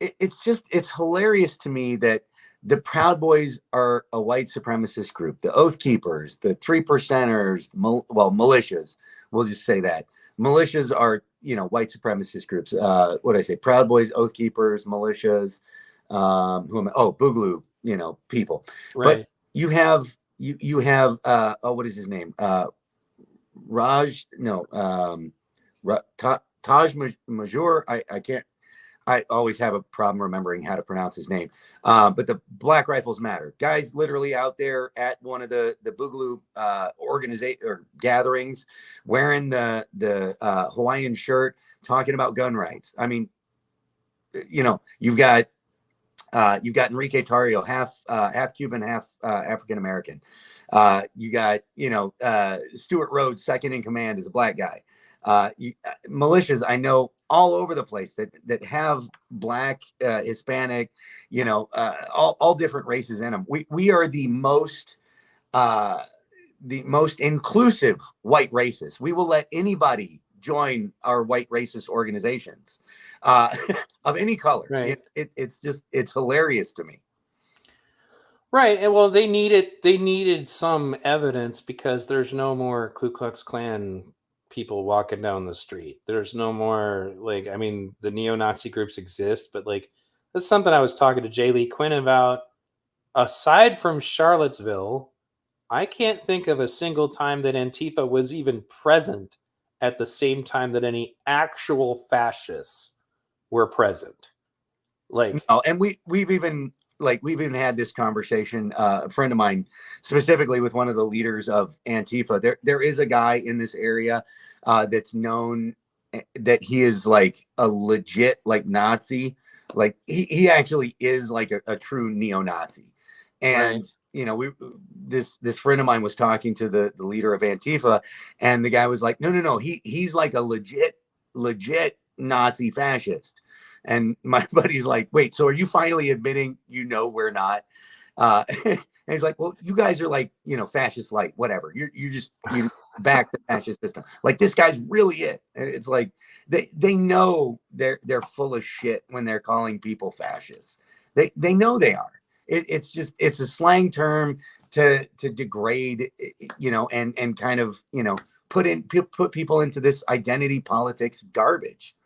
It's hilarious to me that the Proud Boys are a white supremacist group. The Oath Keepers, the 3%ers, militias, we'll just say that. Militias are, white supremacist groups. What did I say? Proud Boys, Oath Keepers, militias, Boogaloo, people. Right. But you have what is his name? Taj Mahjour. I can't. I always have a problem remembering how to pronounce his name. But the Black Rifles Matter guys, literally out there at one of the Boogaloo organization or gatherings, wearing the Hawaiian shirt, talking about gun rights. I mean, you've got Enrique Tarrio, half Cuban, half African American. You got Stuart Rhodes, second in command, is a black guy. Militias I know all over the place that have black, Hispanic, all different races in them. We are the most inclusive white races. We will let anybody join our white racist organizations of any color. Right. It's hilarious to me. Right, and well, they needed some evidence because there's no more Ku Klux Klan people walking down the street. There's no more, like, I mean, the neo-Nazi groups exist, but like this is something I was talking to Jay Lee Quinn about. Aside from Charlottesville, I can't think of a single time that Antifa was even present at the same time that any actual fascists were present. Like, No, and we've even had this conversation. A friend of mine, specifically with one of the leaders of Antifa, there is a guy in this area that's known that he is like a legit like Nazi. Like he actually is like a true neo-Nazi. And right. you know, this friend of mine was talking to the leader of Antifa, and the guy was like, no, he's like a legit Nazi fascist. And my buddy's like, wait, so are you finally admitting we're not? And he's like, well, you guys are like, fascist light, whatever. You back the fascist system. Like this guy's really it. And it's like they know they're full of shit when they're calling people fascists. They know they are. It's a slang term to degrade, and kind of, put people into this identity politics garbage.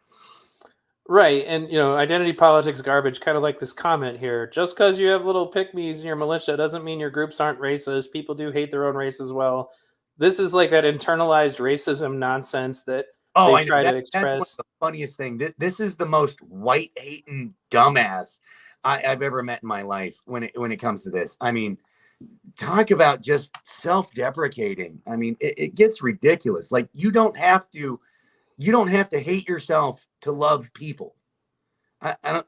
Right, and identity politics garbage, kind of like this comment here. Just because you have little pick-me's in your militia doesn't mean your groups aren't racist. People do hate their own race as well. This is like that internalized racism nonsense that they try to express. That's one of the funniest thing. This is the most white-hating dumbass I've ever met in my life when it comes to this. I mean, talk about just self-deprecating. I mean, it gets ridiculous. Like you don't have to hate yourself to love people. I don't.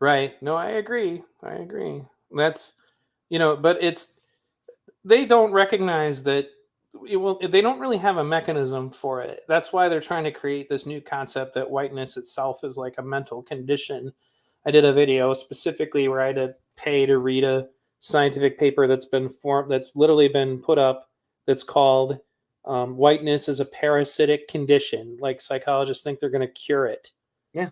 Right. No, I agree. That's, but they don't recognize that. Well, they don't really have a mechanism for it. That's why they're trying to create this new concept that whiteness itself is like a mental condition. I did a video specifically where I had to pay to read a scientific paper that's literally been put up. That's called whiteness is a parasitic condition. Like psychologists think they're going to cure it. Yeah.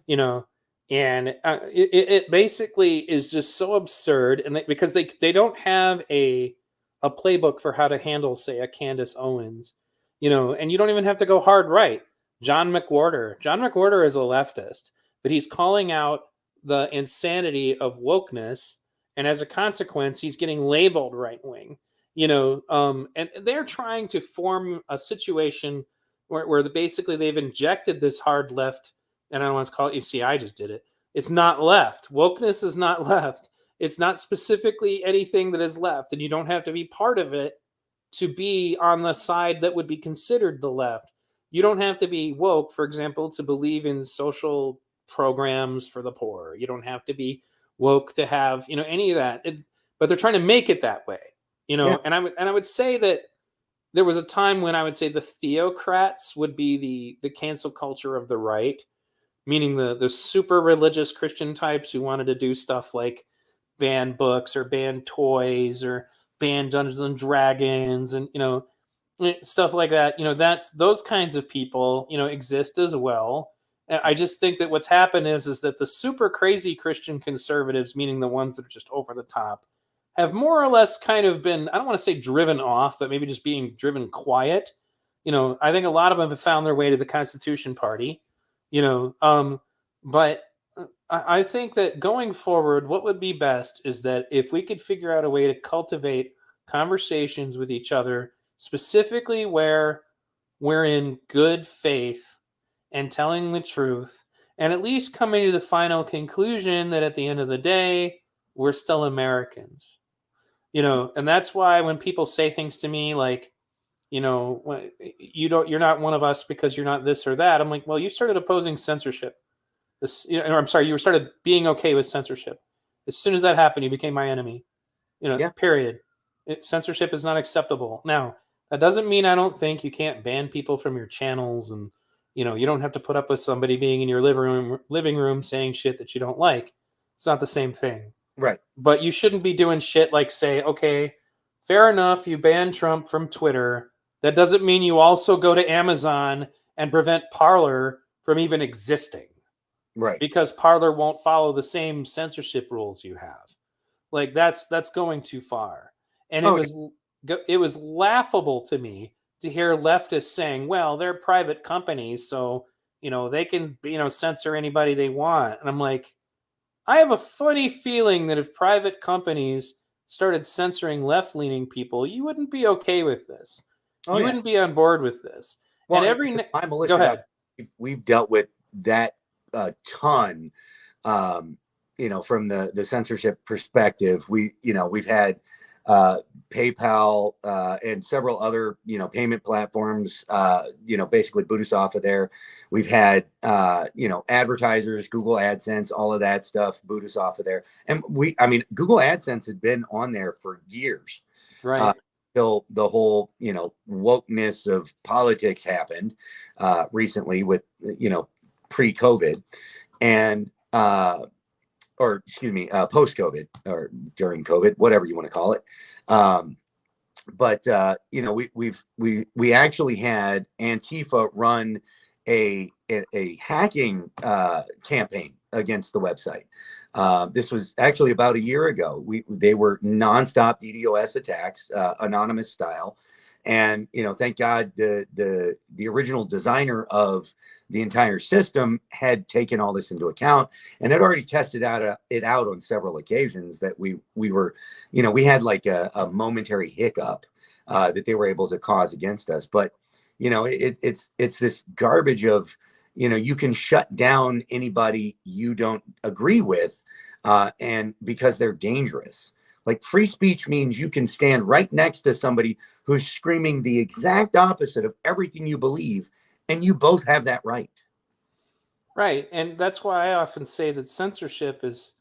And it basically is just so absurd. And because they don't have a playbook for how to handle, say, a Candace Owens, and you don't even have to go hard right. John McWhorter is a leftist, but he's calling out the insanity of wokeness. And as a consequence, he's getting labeled right wing. And they're trying to form a situation where basically they've injected this hard left, and I don't want to call it, you see, I just did it. It's not left. Wokeness is not left. It's not specifically anything that is left, and you don't have to be part of it to be on the side that would be considered the left. You don't have to be woke, for example, to believe in social programs for the poor. You don't have to be woke to have, any of that. But they're trying to make it that way. Yeah. And I would say that there was a time when I would say the theocrats would be the cancel culture of the right, meaning the super religious Christian types who wanted to do stuff like ban books or ban toys or ban Dungeons and Dragons and stuff like that. That's those kinds of people exist as well. And I just think that what's happened is that the super crazy Christian conservatives, meaning the ones that are just over the top, have more or less kind of been, I don't want to say driven off, but maybe just being driven quiet. I think a lot of them have found their way to the Constitution Party, but I think that going forward, what would be best is that if we could figure out a way to cultivate conversations with each other, specifically where we're in good faith and telling the truth, and at least coming to the final conclusion that at the end of the day, we're still Americans. And that's why when people say things to me like, you're not one of us because you're not this or that. I'm like, well, you started opposing censorship. I'm sorry, you started being okay with censorship. As soon as that happened, you became my enemy. Yeah. Period. Censorship is not acceptable. Now, that doesn't mean I don't think you can't ban people from your channels, and you don't have to put up with somebody being in your living room saying shit that you don't like. It's not the same thing. Right. But you shouldn't be doing shit like say, okay, fair enough, you banned Trump from Twitter, That doesn't mean you also go to Amazon and prevent Parler from even existing, Right. because Parler won't follow the same censorship rules you have. Like that's going too far. And Oh, it was laughable to me to hear leftists saying, "Well, they're private companies, so they can censor anybody they want." And I'm like, I have a funny feeling that if private companies started censoring left-leaning people, you wouldn't be okay with this. oh You yeah. wouldn't be on board with this. Well, And and every with my go militia doc, ahead. we've dealt with that a ton. Um, from the censorship perspective, we've had uh, PayPal and several other payment platforms. Basically boot us off of there. We've had advertisers, Google AdSense, all of that stuff boot us off of there. And Google AdSense had been on there for years. Right. Till the whole wokeness of politics happened recently with pre-COVID and or excuse me post-COVID or during COVID, whatever you want to call it. But we actually had Antifa run a hacking campaign against the website. This was actually about a year ago. They were nonstop DDoS attacks, anonymous style, and thank God the original designer of the entire system had taken all this into account and had already tested it out on several occasions. That we were, we had like a momentary hiccup that they were able to cause against us, but it's this garbage of you can shut down anybody you don't agree with and because they're dangerous. Like free speech means you can stand right next to somebody who's screaming the exact opposite of everything you believe, and you both have that right. Right. And that's why I often say that censorship it's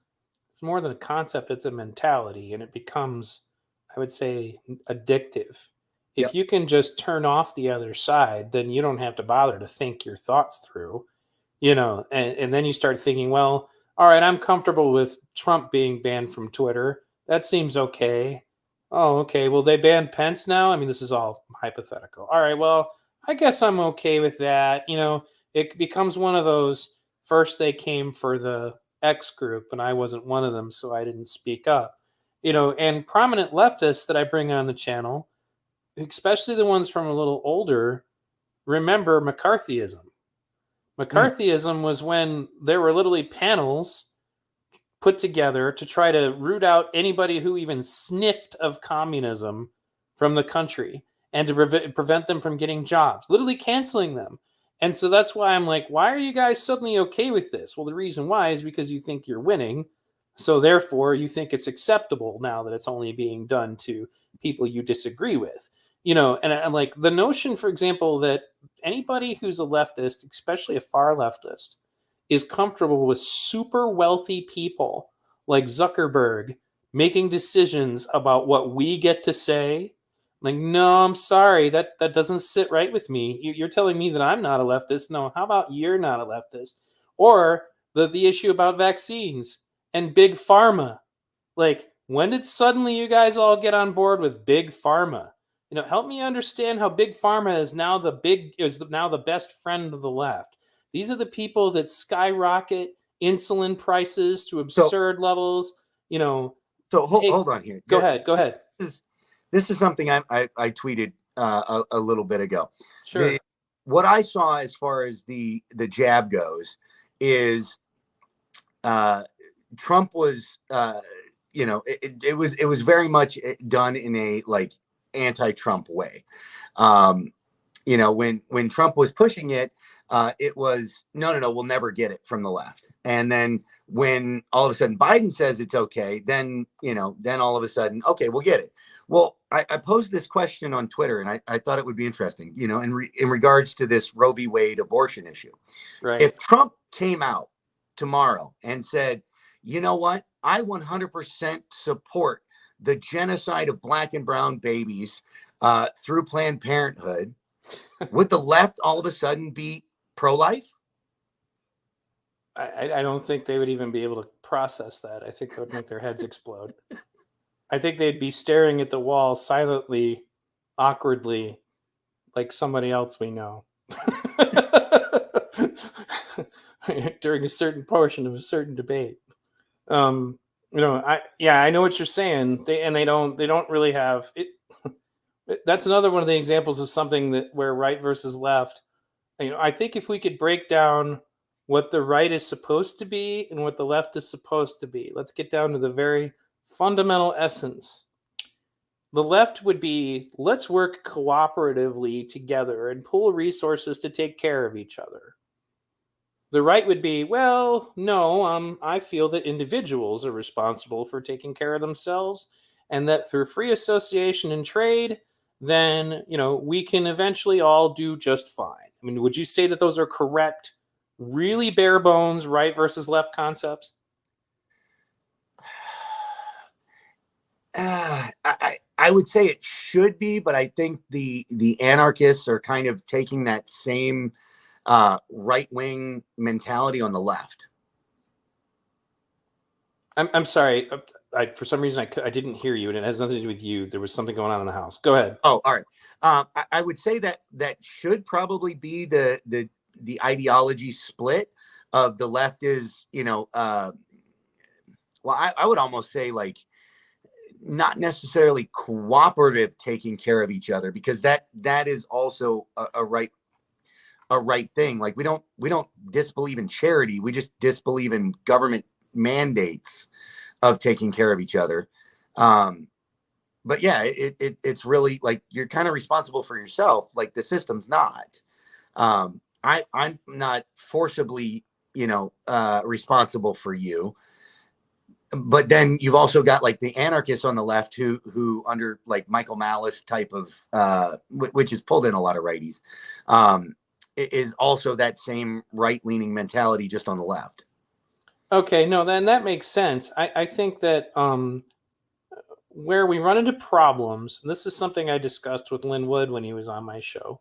more than a concept, it's a mentality, and it becomes, I would say, addictive. If Yep. you can just turn off the other side, then you don't have to bother to think your thoughts through. And then you start thinking, well, all right, I'm comfortable with Trump being banned from Twitter. That seems okay. Oh, okay. Well, they banned Pence now. I mean, this is all hypothetical. All right. Well, I guess I'm okay with that. It becomes one of those, first they came for the X group and I wasn't one of them, so I didn't speak up. And prominent leftists that I bring on the channel, especially the ones from a little older, remember McCarthyism. Mm. McCarthyism was when there were literally panels put together to try to root out anybody who even sniffed of communism from the country and to prevent them from getting jobs, literally canceling them. And so that's why I'm like, why are you guys suddenly okay with this? Well, the reason why is because you think you're winning. So therefore, you think it's acceptable now that it's only being done to people you disagree with. And I'm like, the notion, for example, that anybody who's a leftist, especially a far leftist, is comfortable with super wealthy people like Zuckerberg making decisions about what we get to say. Like, no, I'm sorry, that doesn't sit right with me. You're telling me that I'm not a leftist. No, how about you're not a leftist? Or the issue about vaccines and big pharma. Like, when did suddenly you guys all get on board with big pharma? Help me understand how big pharma is now the best friend of the left. These are the people that skyrocket insulin prices to So absurd levels. hold on here. Go ahead. Go ahead. This is something I tweeted a little bit ago. Sure. What I saw as far as the jab goes is Trump was it was very much done in a like anti-Trump way. When Trump was pushing it, it was no, we'll never get it from the left. And then when all of a sudden Biden says it's okay, then all of a sudden, okay, we'll get it. Well, I posed this question on Twitter, and I thought it would be interesting, in regards to this Roe v. Wade abortion issue. Right. If Trump came out tomorrow and said, you know what, I 100% support the genocide of black and brown babies through Planned Parenthood, would the left all of a sudden be pro-life? I don't think they would even be able to process that. I think that would make their heads explode. I think they'd be staring at the wall silently, awkwardly, like somebody else we know during a certain portion of a certain debate. I know what you're saying. They don't really have it. That's another one of the examples of something that where right versus left. I think if we could break down what the right is supposed to be and what the left is supposed to be, let's get down to the very fundamental essence. The left would be, let's work cooperatively together and pool resources to take care of each other. The right would be, well, no, I feel that individuals are responsible for taking care of themselves, and that through free association and trade, then, we can eventually all do just fine. I mean, would you say that those are correct, really bare bones right versus left concepts? I would say it should be, but I think the anarchists are kind of taking that same right wing mentality on the left. I'm sorry. For some reason, I didn't hear you, and it has nothing to do with you. There was something going on in the house. Go ahead. Oh, all right. I would say that should probably be the ideology split of the left is, I would almost say like not necessarily cooperative taking care of each other, because that is also a right thing. Like we don't disbelieve in charity. We just disbelieve in government mandates of taking care of each other. But yeah, it's really like you're kind of responsible for yourself. Like the system's not. I'm not forcibly, responsible for you. But then you've also got like the anarchists on the left who under like Michael Malice type of, which is pulled in a lot of righties, is also that same right leaning mentality just on the left. Okay, no, then that makes sense. I think that where we run into problems, and this is something I discussed with Lynn Wood when he was on my show,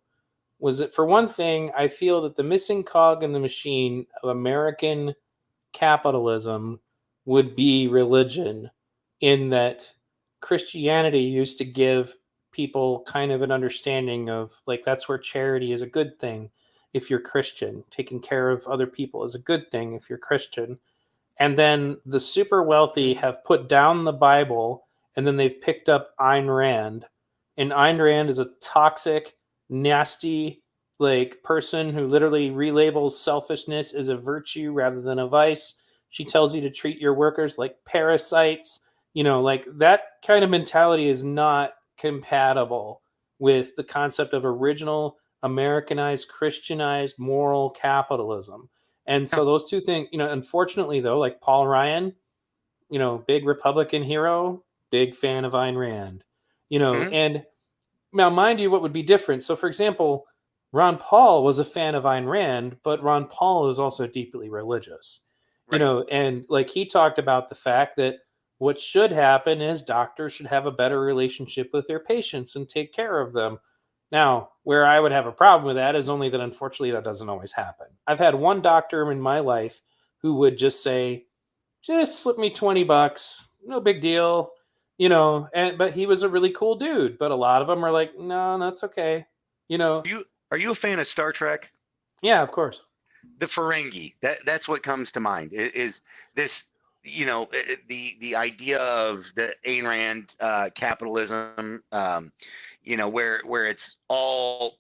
was that for one thing, I feel that the missing cog in the machine of American capitalism would be religion, in that Christianity used to give people kind of an understanding of like that's where charity is a good thing if you're Christian, taking care of other people is a good thing if you're Christian. And then the super wealthy have put down the Bible, and then they've picked up Ayn Rand. And Ayn Rand is a toxic, nasty, like person who literally relabels selfishness as a virtue rather than a vice. She tells you to treat your workers like parasites. Like that kind of mentality is not compatible with the concept of original Americanized, Christianized, moral capitalism. And so those two things, unfortunately though, like Paul Ryan, big Republican hero, big fan of Ayn Rand, Mhm. and now mind you, what would be different? So for example, Ron Paul was a fan of Ayn Rand, but Ron Paul is also deeply religious, Right. and like he talked about the fact that what should happen is doctors should have a better relationship with their patients and take care of them. Now, where I would have a problem with that is only that unfortunately that doesn't always happen. I've had one doctor in my life who would just say, just slip me $20, no big deal, but he was a really cool dude. But a lot of them are like, no, that's okay. Are you a fan of Star Trek? Yeah, of course. The Ferengi. That's what comes to mind. Is this the idea of the Ayn Rand capitalism, where it's all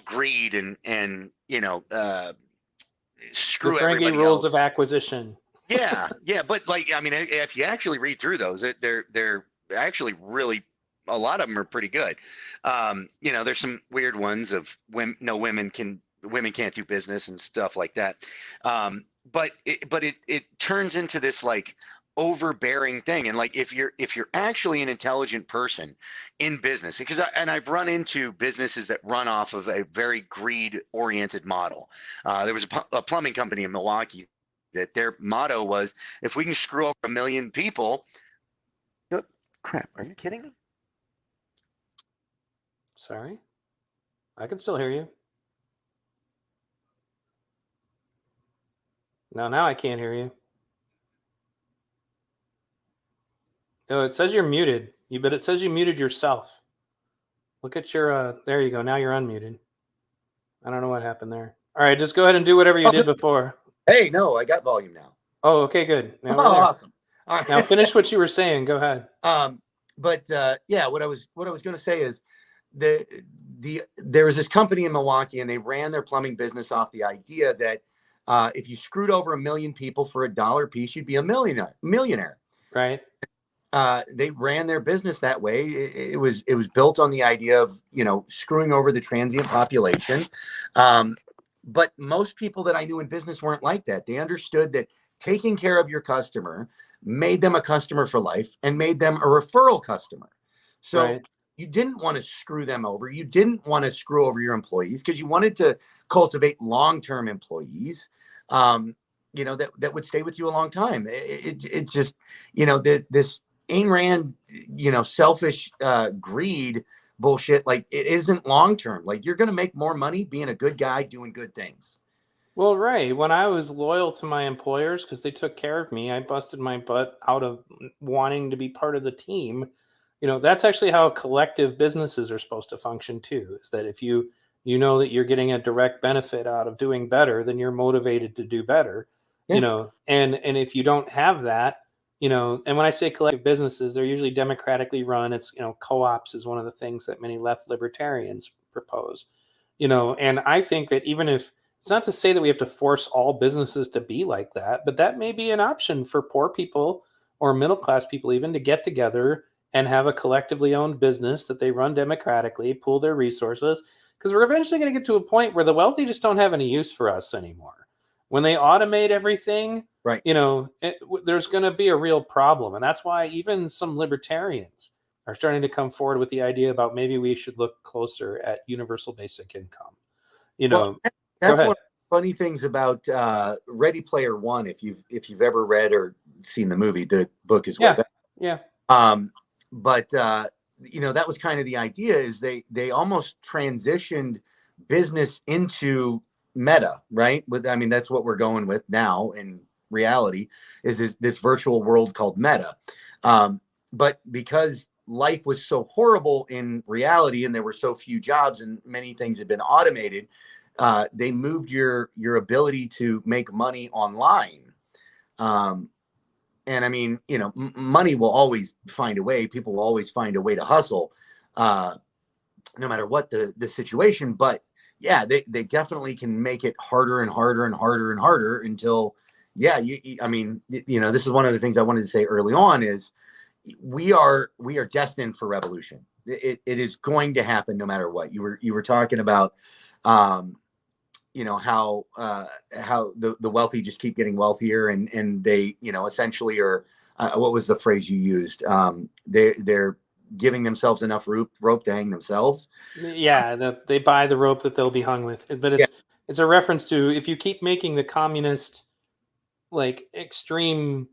greed and The screw Ferengi everybody rules of else. acquisition. Yeah, but like I mean, if you actually read through those, they're actually really, a lot of them are pretty good. There's some weird ones of women can't do business and stuff like that. But it turns into this like overbearing thing, and like if you're actually an intelligent person in business, because I've run into businesses that run off of a very greed oriented model. There was a plumbing company in Milwaukee that their motto was, if we can screw over 1 million people. Crap, are you kidding me? Sorry, I can still hear you. Now I can't hear you. No, it says you're muted. But it says you muted yourself. Look at your, there you go. Now you're unmuted. I don't know what happened there. All right, just go ahead and do whatever you Oh, did before. hey, no, I got volume now. Oh, okay, good. Now Oh, we're there. awesome. All right. Now finish what you were saying. Go ahead. But yeah, what I was going to say is there was this company in Milwaukee, and they ran their plumbing business off the idea that if you screwed over 1 million people for $1 a piece, you'd be a millionaire. Right. They ran their business that way. It was built on the idea of, screwing over the transient population. But most people that I knew in business weren't like that. They understood that taking care of your customer made them a customer for life and made them a referral customer. So Right. you didn't want to screw them over. You didn't want to screw over your employees because you wanted to cultivate long-term employees, that would stay with you a long time. It's just, this Ayn Rand, selfish greed bullshit. Like, it isn't long-term. Like, you're going to make more money being a good guy doing good things. Well, right. When I was loyal to my employers because they took care of me, I busted my butt out of wanting to be part of the team. That's actually how collective businesses are supposed to function too. Is that if you know that you're getting a direct benefit out of doing better, then you're motivated to do better. Yeah. And if you don't have that, and when I say collective businesses, they're usually democratically run. It's, co-ops is one of the things that many left libertarians propose. And I think that even if it's not to say that we have to force all businesses to be like that, but that may be an option for poor people or middle class people even to get together and have a collectively owned business that they run democratically, pool their resources, because we're eventually going to get to a point where the wealthy just don't have any use for us anymore. When they automate everything, Right. There's going to be a real problem. And that's why even some libertarians are starting to come forward with the idea about maybe we should look closer at universal basic income. Well, Go that's ahead. one of the funny things about Ready Player One. If you've ever read or seen the movie, the book is way better. Yeah. But that was kind of the idea, is they almost transitioned business into meta, right? That's what we're going with now in reality, is this virtual world called meta. But because life was so horrible in reality and there were so few jobs and many things had been automated, they moved your ability to make money online. And money will always find a way. People will always find a way to hustle, no matter what the situation. But yeah, they definitely can make it harder and harder and harder and harder until, yeah, this is one of the things I wanted to say early on is we are destined for revolution. It is going to happen no matter what. You were talking about, how the wealthy just keep getting wealthier, and they, essentially are, what was the phrase you used? They're giving themselves enough rope to hang themselves. Yeah, they buy the rope that they'll be hung with. But it's a reference to, if you keep making the communist, like, extreme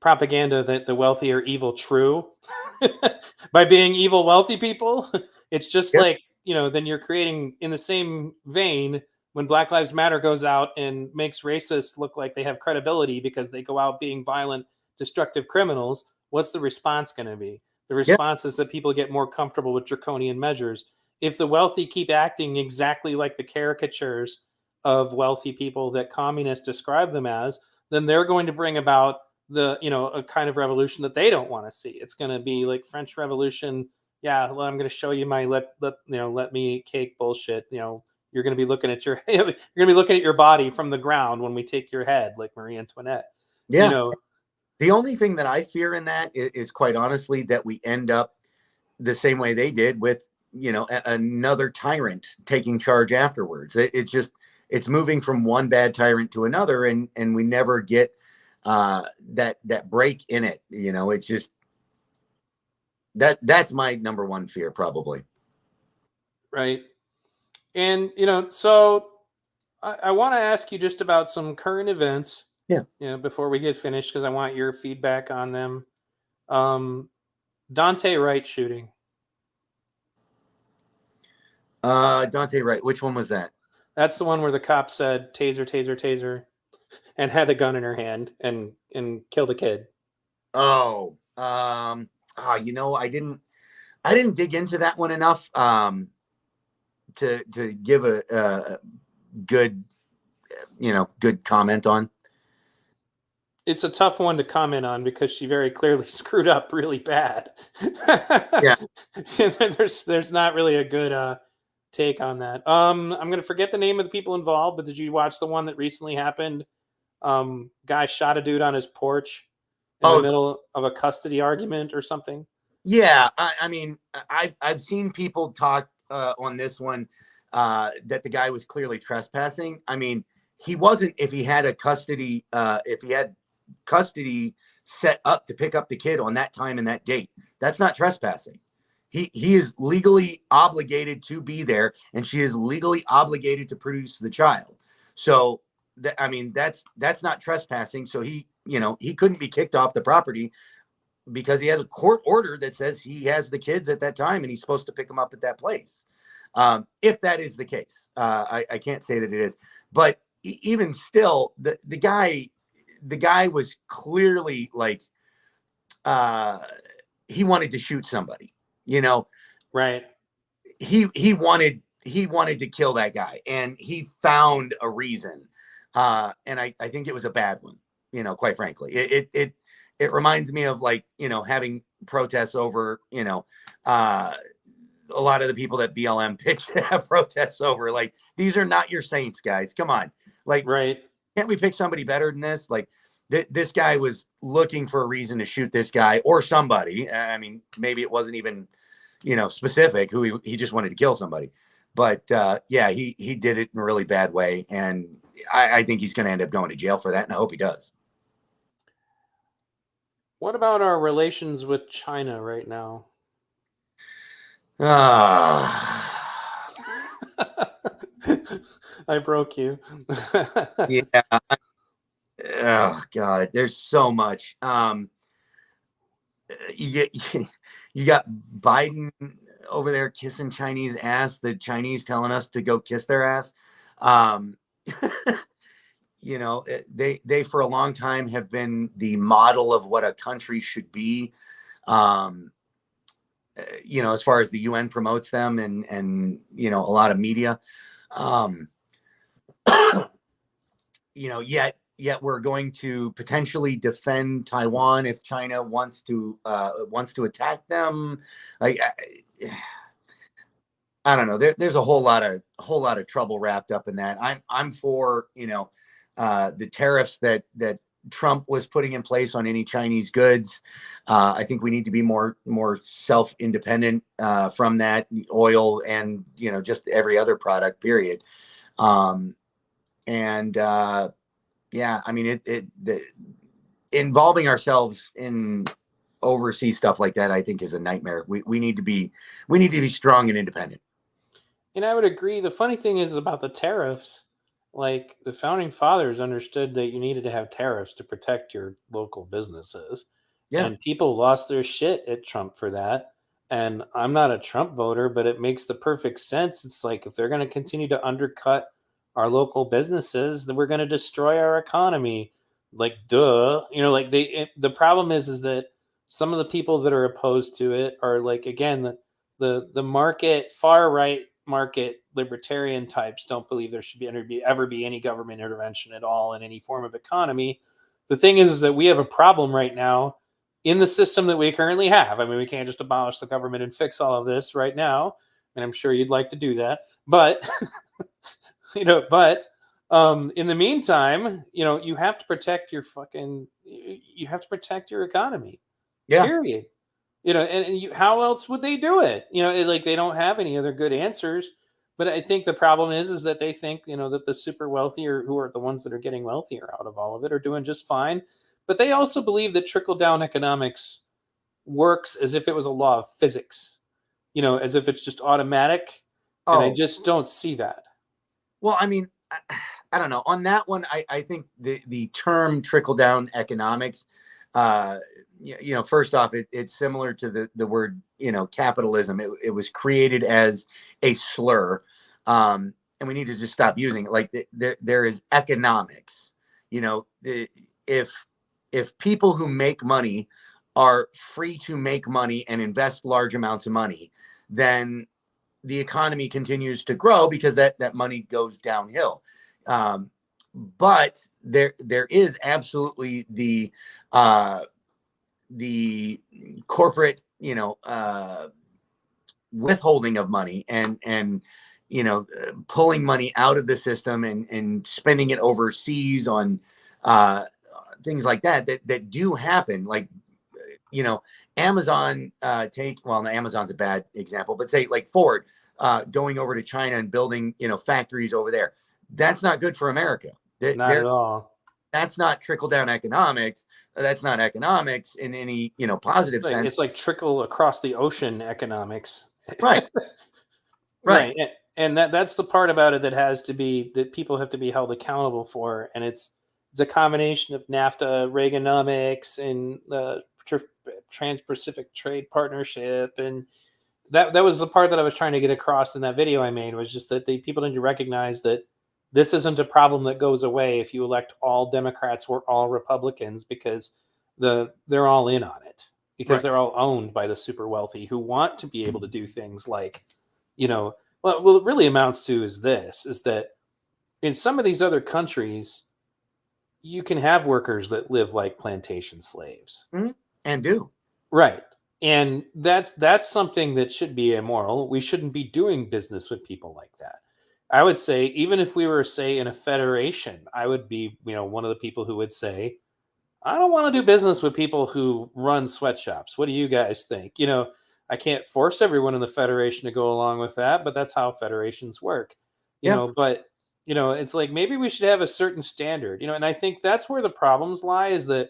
propaganda that the wealthy are evil true by being evil wealthy people, it's just like, then you're creating, in the same vein, when Black Lives Matter goes out and makes racists look like they have credibility because they go out being violent, destructive criminals, what's the response going to be? The response is that people get more comfortable with draconian measures. If the wealthy keep acting exactly like the caricatures of wealthy people that communists describe them as, then they're going to bring about a kind of revolution that they don't want to see. It's going to be like French Revolution. Yeah, well, I'm going to show you my let me cake bullshit. You're going to be looking at you're going to be looking at your body from the ground when we take your head, like Marie Antoinette. Yeah. The only thing that I fear in that is quite honestly that we end up the same way they did with, another tyrant taking charge afterwards. It's moving from one bad tyrant to another, and we never get that break in it. It's just that's my number one fear, probably. Right. And, so I want to ask you just about some current events. Yeah. Before we get finished, because I want your feedback on them. Dante Wright shooting. Dante Wright. Which one was that? That's the one where the cop said taser, taser, taser, and had a gun in her hand and killed a kid. Oh, I I didn't dig into that one enough to give a good, good comment on. It's a tough one to comment on because she very clearly screwed up really bad. Yeah. There's not really a good take on that. I'm gonna forget the name of the people involved, but did you watch the one that recently happened? Guy shot a dude on his porch in the Oh, middle of a custody argument or something. yeah. I mean, I've seen people talk on this one that the guy was clearly trespassing. I mean, he wasn't if he had custody set up to pick up the kid on that time and that date. That's not trespassing. He is legally obligated to be there, and she is legally obligated to produce the child. So I mean, that's not trespassing. So he couldn't be kicked off the property because he has a court order that says he has the kids at that time and he's supposed to pick them up at that place. If that is the case, I can't say that it is, but even still, the guy was clearly like he wanted to shoot somebody. Right. He wanted to kill that guy, and he found a reason, and I think it was a bad one. Quite frankly, it reminds me of like having protests over a lot of the people that BLM picked to have protests over. Like, these are not your saints, guys. Come on, like, right. Can't we pick somebody better than this? Like, this guy was looking for a reason to shoot this guy or somebody. I mean, maybe it wasn't even specific who he just wanted to kill somebody. But yeah, he did it in a really bad way, and I think he's going to end up going to jail for that, and I hope he does. What about our relations with China right now? I broke you. Yeah. Oh God, there's so much. You got Biden over there kissing Chinese ass. The Chinese telling us to go kiss their ass. They for a long time have been the model of what a country should be. As far as the UN promotes them and a lot of media. Yet we're going to potentially defend Taiwan if China wants to attack them. Like, I don't know. There's a whole lot of trouble wrapped up in that. I'm for the tariffs that Trump was putting in place on any Chinese goods. I think we need to be more self-independent from that, oil and just every other product. Period. Yeah, I mean, involving ourselves in overseas stuff like that, I think, is a nightmare. We need to be strong and independent. And I would agree. The funny thing is about the tariffs, like the founding fathers understood that you needed to have tariffs to protect your local businesses. Yeah. And people lost their shit at Trump for that. And I'm not a Trump voter, but it makes the perfect sense. It's like, if they're going to continue to undercut our local businesses, then we're going to destroy our economy. Like, duh. The problem is that some of the people that are opposed to it are, like, again, the market, far right market libertarian types don't believe there should ever be any government intervention at all in any form of economy. The thing is that we have a problem right now in the system that we currently have. I mean, we can't just abolish the government and fix all of this right now, and I'm sure you'd like to do that, but in the meantime, you have to protect your economy. Yeah. Period. How else would they do it? Like, they don't have any other good answers. But I think the problem is that they think, that the super wealthy, or who are the ones that are getting wealthier out of all of it, are doing just fine. But they also believe that trickle down economics works as if it was a law of physics, as if it's just automatic. And I just don't see that. Well, I mean, I don't know. On that one, I think the term trickle down economics, first off, it's similar to the word, capitalism. It was created as a slur, and we need to just stop using it. Like, there is economics. If people who make money are free to make money and invest large amounts of money, then the economy continues to grow because that money goes downhill. But there is absolutely the corporate, withholding of money and pulling money out of the system and spending it overseas on things like that do happen. Like, Amazon, Amazon's a bad example, but say like Ford going over to China and building, factories over there. That's not good for America. Not at all. That's not trickle down economics. That's not economics in any, positive sense. It's like trickle across the ocean economics. Right. Right. And that's the part about it that people have to be held accountable for. And it's a combination of NAFTA, Reaganomics, and the Trans-Pacific Trade Partnership. And that was the part that I was trying to get across in that video I made, was just that people need to recognize that this isn't a problem that goes away if you elect all Democrats or all Republicans, because they're all in on it, because they're all owned by the super wealthy who want to be able to do things like, what it really amounts to is that in some of these other countries, you can have workers that live like plantation slaves. Mm-hmm. And do. Right. And that's something that should be immoral. We shouldn't be doing business with people like that. I would say, even if we were, say, in a federation, I would be, one of the people who would say, I don't want to do business with people who run sweatshops. What do you guys think? I can't force everyone in the federation to go along with that, but that's how federations work. But it's like, maybe we should have a certain standard, and I think that's where the problems lie, is that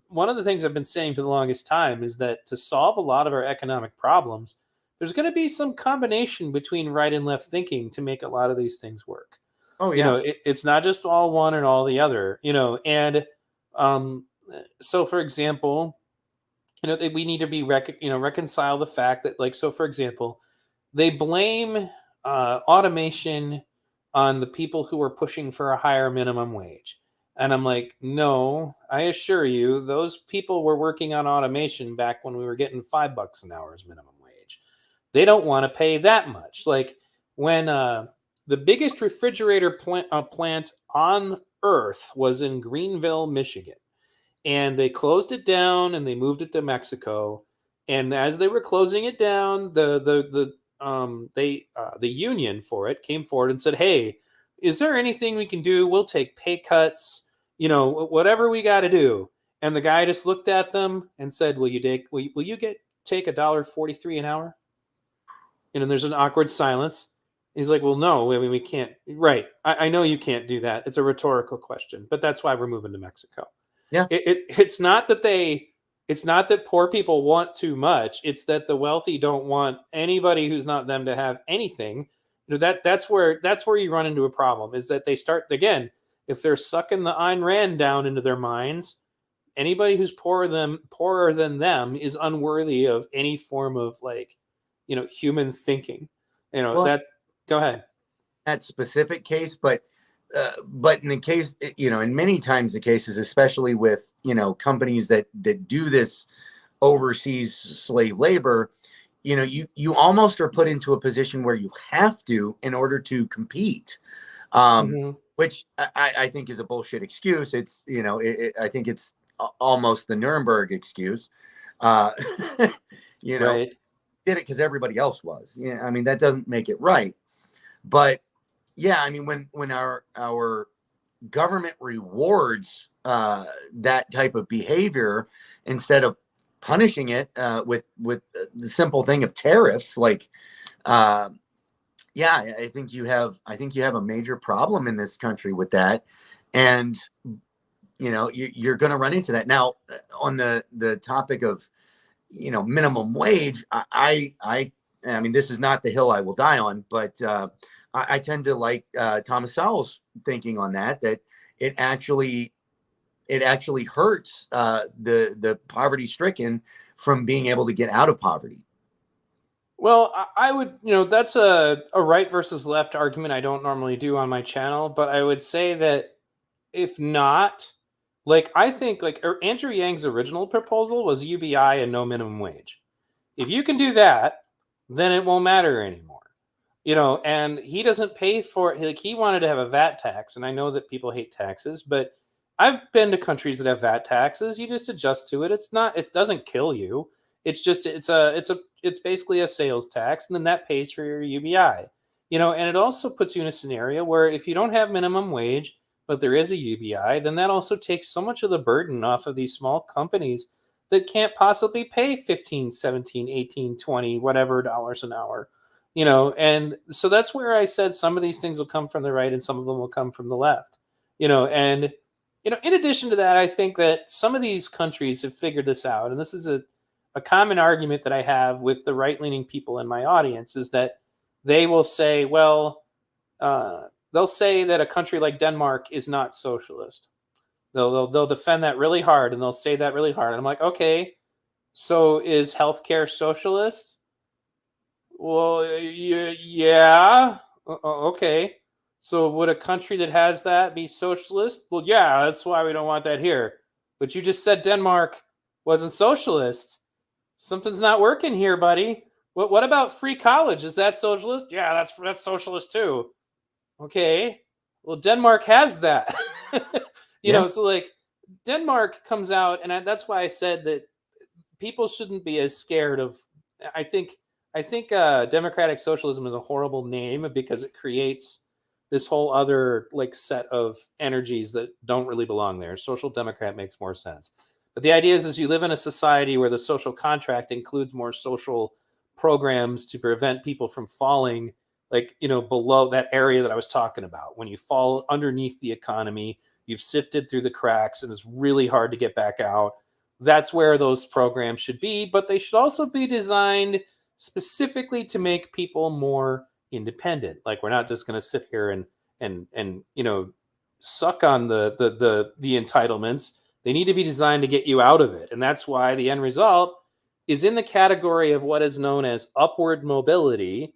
one of the things I've been saying for the longest time is that to solve a lot of our economic problems, there's going to be some combination between right and left thinking to make a lot of these things work. Oh, yeah. It's not just all one and all the other, and so, for example, we need to be reconcile the fact that, like, so for example, they blame automation on the people who are pushing for a higher minimum wage. And I'm like, no, I assure you, those people were working on automation back when we were getting $5 an hour as minimum wage. They don't want to pay that much. Like, when the biggest refrigerator plant on earth was in Greenville, Michigan, and they closed it down and they moved it to Mexico. And as they were closing it down, the union for it came forward and said, "Hey, is there anything we can do? We'll take pay cuts, whatever we got to do." And the guy just looked at them and said, "Will you take $1.43 an hour?" And there's an awkward silence. He's like, "Well, no, I mean, we can't." Right. I know you can't do that. It's a rhetorical question, but that's why we're moving to Mexico. Yeah. It's not that poor people want too much. It's that the wealthy don't want anybody who's not them to have anything. That's where you run into a problem, is that they start, again, if they're sucking the Ayn Rand down into their minds, anybody who's poorer than them is unworthy of any form of, like, human thinking. Go ahead. That specific case, but in the case, in many times the cases, especially with, companies that do this overseas slave labor, you almost are put into a position where you have to, in order to compete, which I think is a bullshit excuse. It's, I think it's almost the Nuremberg excuse. Right. Did it because everybody else was. Yeah, I mean, that doesn't make it right. But yeah, I mean, when our government rewards that type of behavior instead of punishing it with the simple thing of tariffs, like, I think you have a major problem in this country with that, and you're going to run into that. Now, on the topic of minimum wage, I mean, this is not the hill I will die on, but I tend to like Thomas Sowell's thinking on that it actually hurts the poverty stricken from being able to get out of poverty. Well, I would, that's a right versus left argument I don't normally do on my channel, but I would say that if not, Like, I think like Andrew Yang's original proposal was UBI and no minimum wage. If you can do that, then it won't matter anymore. And he doesn't pay for it. Like, he wanted to have a VAT tax, and I know that people hate taxes, but I've been to countries that have VAT taxes. You just adjust to it. It doesn't kill you. It's just it's basically a sales tax, and then that pays for your UBI. And it also puts you in a scenario where if you don't have minimum wage, but there is a UBI, then that also takes so much of the burden off of these small companies that can't possibly pay 15, 17, 18, 20, whatever dollars an hour. And so that's where I said some of these things will come from the right and some of them will come from the left. And in addition to that, I think that some of these countries have figured this out. And this is a common argument that I have with the right-leaning people in my audience, is that they will say, well, they'll say that a country like Denmark is not socialist. They'll defend that really hard, and they'll say that really hard. And I'm like, okay, so is healthcare socialist? Well, yeah. Okay. So would a country that has that be socialist? Well, yeah, that's why we don't want that here. But you just said Denmark wasn't socialist. Something's not working here, buddy. What about free college? Is that socialist? Yeah, that's socialist too. Okay. Well, Denmark has that. So like Denmark comes out, and that's why I said that people shouldn't be as scared of. I think democratic socialism is a horrible name because it creates this whole other like set of energies that don't really belong there. Social democrat makes more sense. But the idea is you live in a society where the social contract includes more social programs to prevent people from falling below that area that I was talking about. When you fall underneath the economy, you've sifted through the cracks and it's really hard to get back out. That's where those programs should be, but they should also be designed specifically to make people more independent. Like, we're not just going to sit here and suck on the entitlements. They need to be designed to get you out of it. And that's why the end result is in the category of what is known as upward mobility.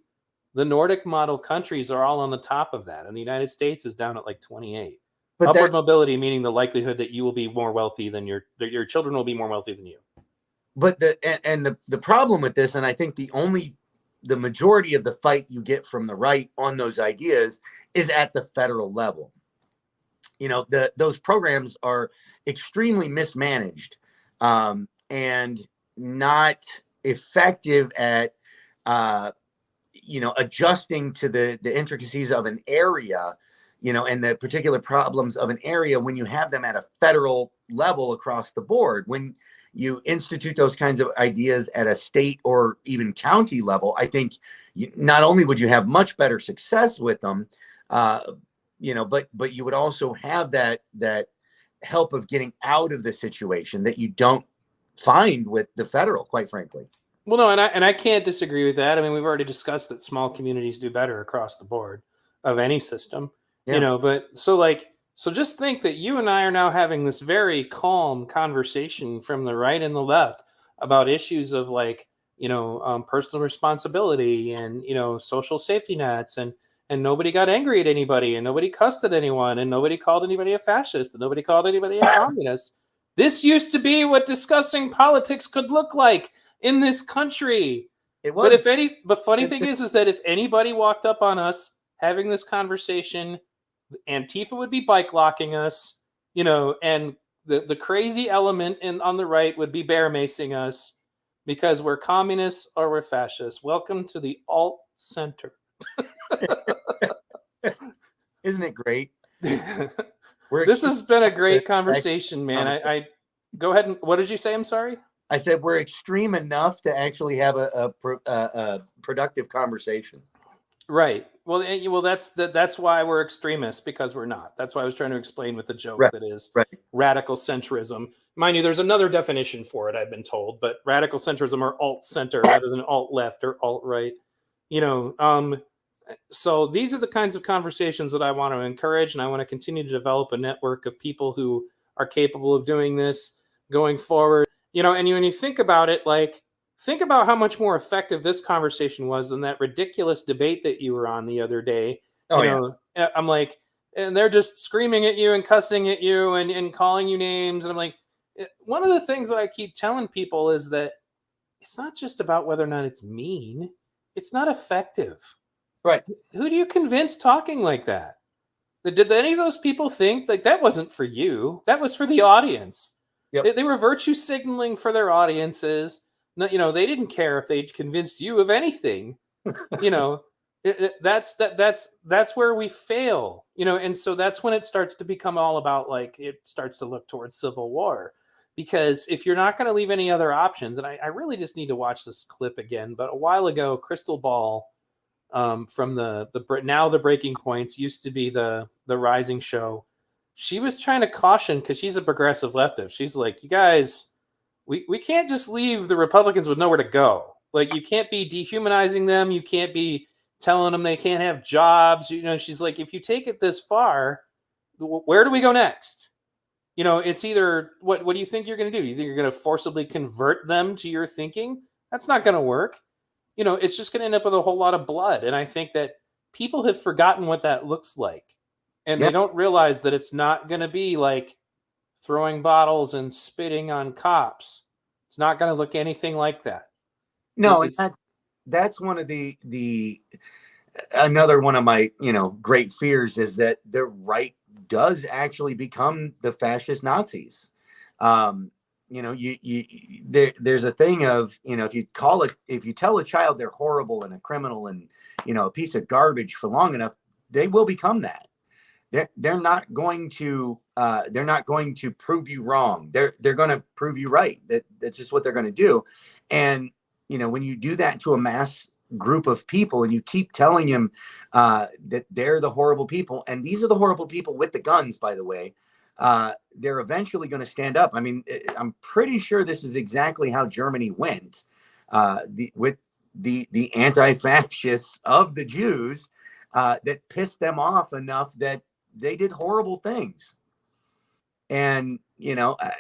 The Nordic model countries are all on the top of that, and the United States is down at like 28. But upward mobility meaning the likelihood that you will be more wealthy than your children will be more wealthy than you. But the problem with this, and I think the majority of the fight you get from the right on those ideas is at the federal level. Those programs are extremely mismanaged and not effective at adjusting to the intricacies of an area, and the particular problems of an area when you have them at a federal level across the board. When you institute those kinds of ideas at a state or even county level, I think not only would you have much better success with them, but you would also have that help of getting out of the situation that you don't find with the federal, quite frankly. Well, no, and I can't disagree with that. I mean, we've already discussed that small communities do better across the board of any system, but so just think that you and I are now having this very calm conversation from the right and the left about issues of personal responsibility and, social safety nets, and nobody got angry at anybody, and nobody cussed at anyone, and nobody called anybody a fascist, and nobody called anybody a communist. This used to be what discussing politics could look like in this country. It was. But funny thing is that if anybody walked up on us having this conversation, Antifa would be bike locking us, and the crazy element on the right would be bear macing us because we're communists or we're fascists. Welcome to the alt center. Isn't it great? This has been a great conversation, man. I go ahead and what did you say? I'm sorry. I said we're extreme enough to actually have a productive conversation. Right. Well, that's why we're extremists, because we're not. That's why I was trying to explain with the joke that is radical centrism. Mind you, there's another definition for it, I've been told, but radical centrism or alt center rather than alt left or alt right. So these are the kinds of conversations that I want to encourage, and I want to continue to develop a network of people who are capable of doing this going forward. And when you think about it, think about how much more effective this conversation was than that ridiculous debate that you were on the other day. I'm like, and they're just screaming at you and cussing at you and calling you names. And I'm like, one of the things that I keep telling people is that it's not just about whether or not it's mean, it's not effective. Right. Who do you convince talking like that? Did any of those people think like that wasn't for you? That was for the audience. Yep. They were virtue signaling for their audiences. You know, they didn't care if they convinced you of anything. You know, that's where we fail. You know, and so that's when it starts to become all about like it starts to look towards civil war. Because if you're not going to leave any other options, and I really just need to watch this clip again, but a while ago, Crystal Ball from the now the Breaking Points used to be the Rising show. She was trying to caution because she's a progressive leftist. She's like, you guys, we can't just leave the Republicans with nowhere to go. Like you can't be dehumanizing them. You can't be telling them they can't have jobs. You know, she's like, if you take it this far, where do we go next? You know, it's either what do you think you're going to do? You think you're going to forcibly convert them to your thinking? That's not going to work. You know, it's just going to end up with a whole lot of blood. And I think that people have forgotten what that looks like. And they don't realize that it's not going to be like throwing bottles and spitting on cops. It's not going to look anything like that. No, and that's one of the another one of my, great fears is that the right does actually become the fascist Nazis. There's a thing of, if you tell a child they're horrible and a criminal and, a piece of garbage for long enough, they will become that. They're not going to prove you wrong. They're going to prove you right. That's just what they're going to do. And, when you do that to a mass group of people and you keep telling them that they're the horrible people, and these are the horrible people with the guns, by the way, they're eventually going to stand up. I mean, I'm pretty sure this is exactly how Germany went with the anti-fascists of the Jews that pissed them off enough that they did horrible things. And, that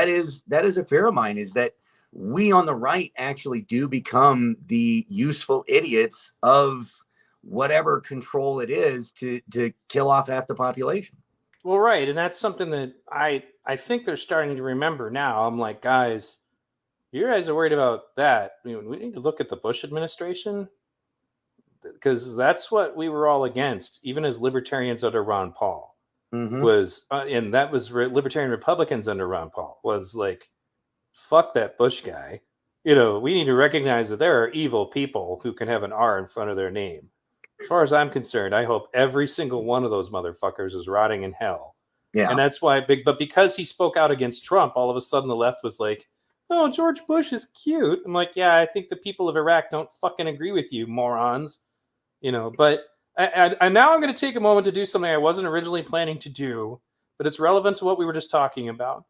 is a fear of mine, is that we on the right actually do become the useful idiots of whatever control it is to kill off half the population. Well, right. And that's something that I think they're starting to remember now. I'm like, guys, you guys are worried about that. I mean, we need to look at the Bush administration, because that's what we were all against, even as libertarians under Ron Paul. Was and that was libertarian Republicans under Ron Paul was like, fuck that Bush guy. We need to recognize that there are evil people who can have an R in front of their name. As far as I'm concerned, I hope every single one of those motherfuckers is rotting in hell. Yeah. And that's why but because he spoke out against Trump, all of a sudden the left was like, oh, George Bush is cute. I'm like, yeah, I think the people of Iraq don't fucking agree with you, morons. But I now I'm going to take a moment to do something I wasn't originally planning to do, but it's relevant to what we were just talking about.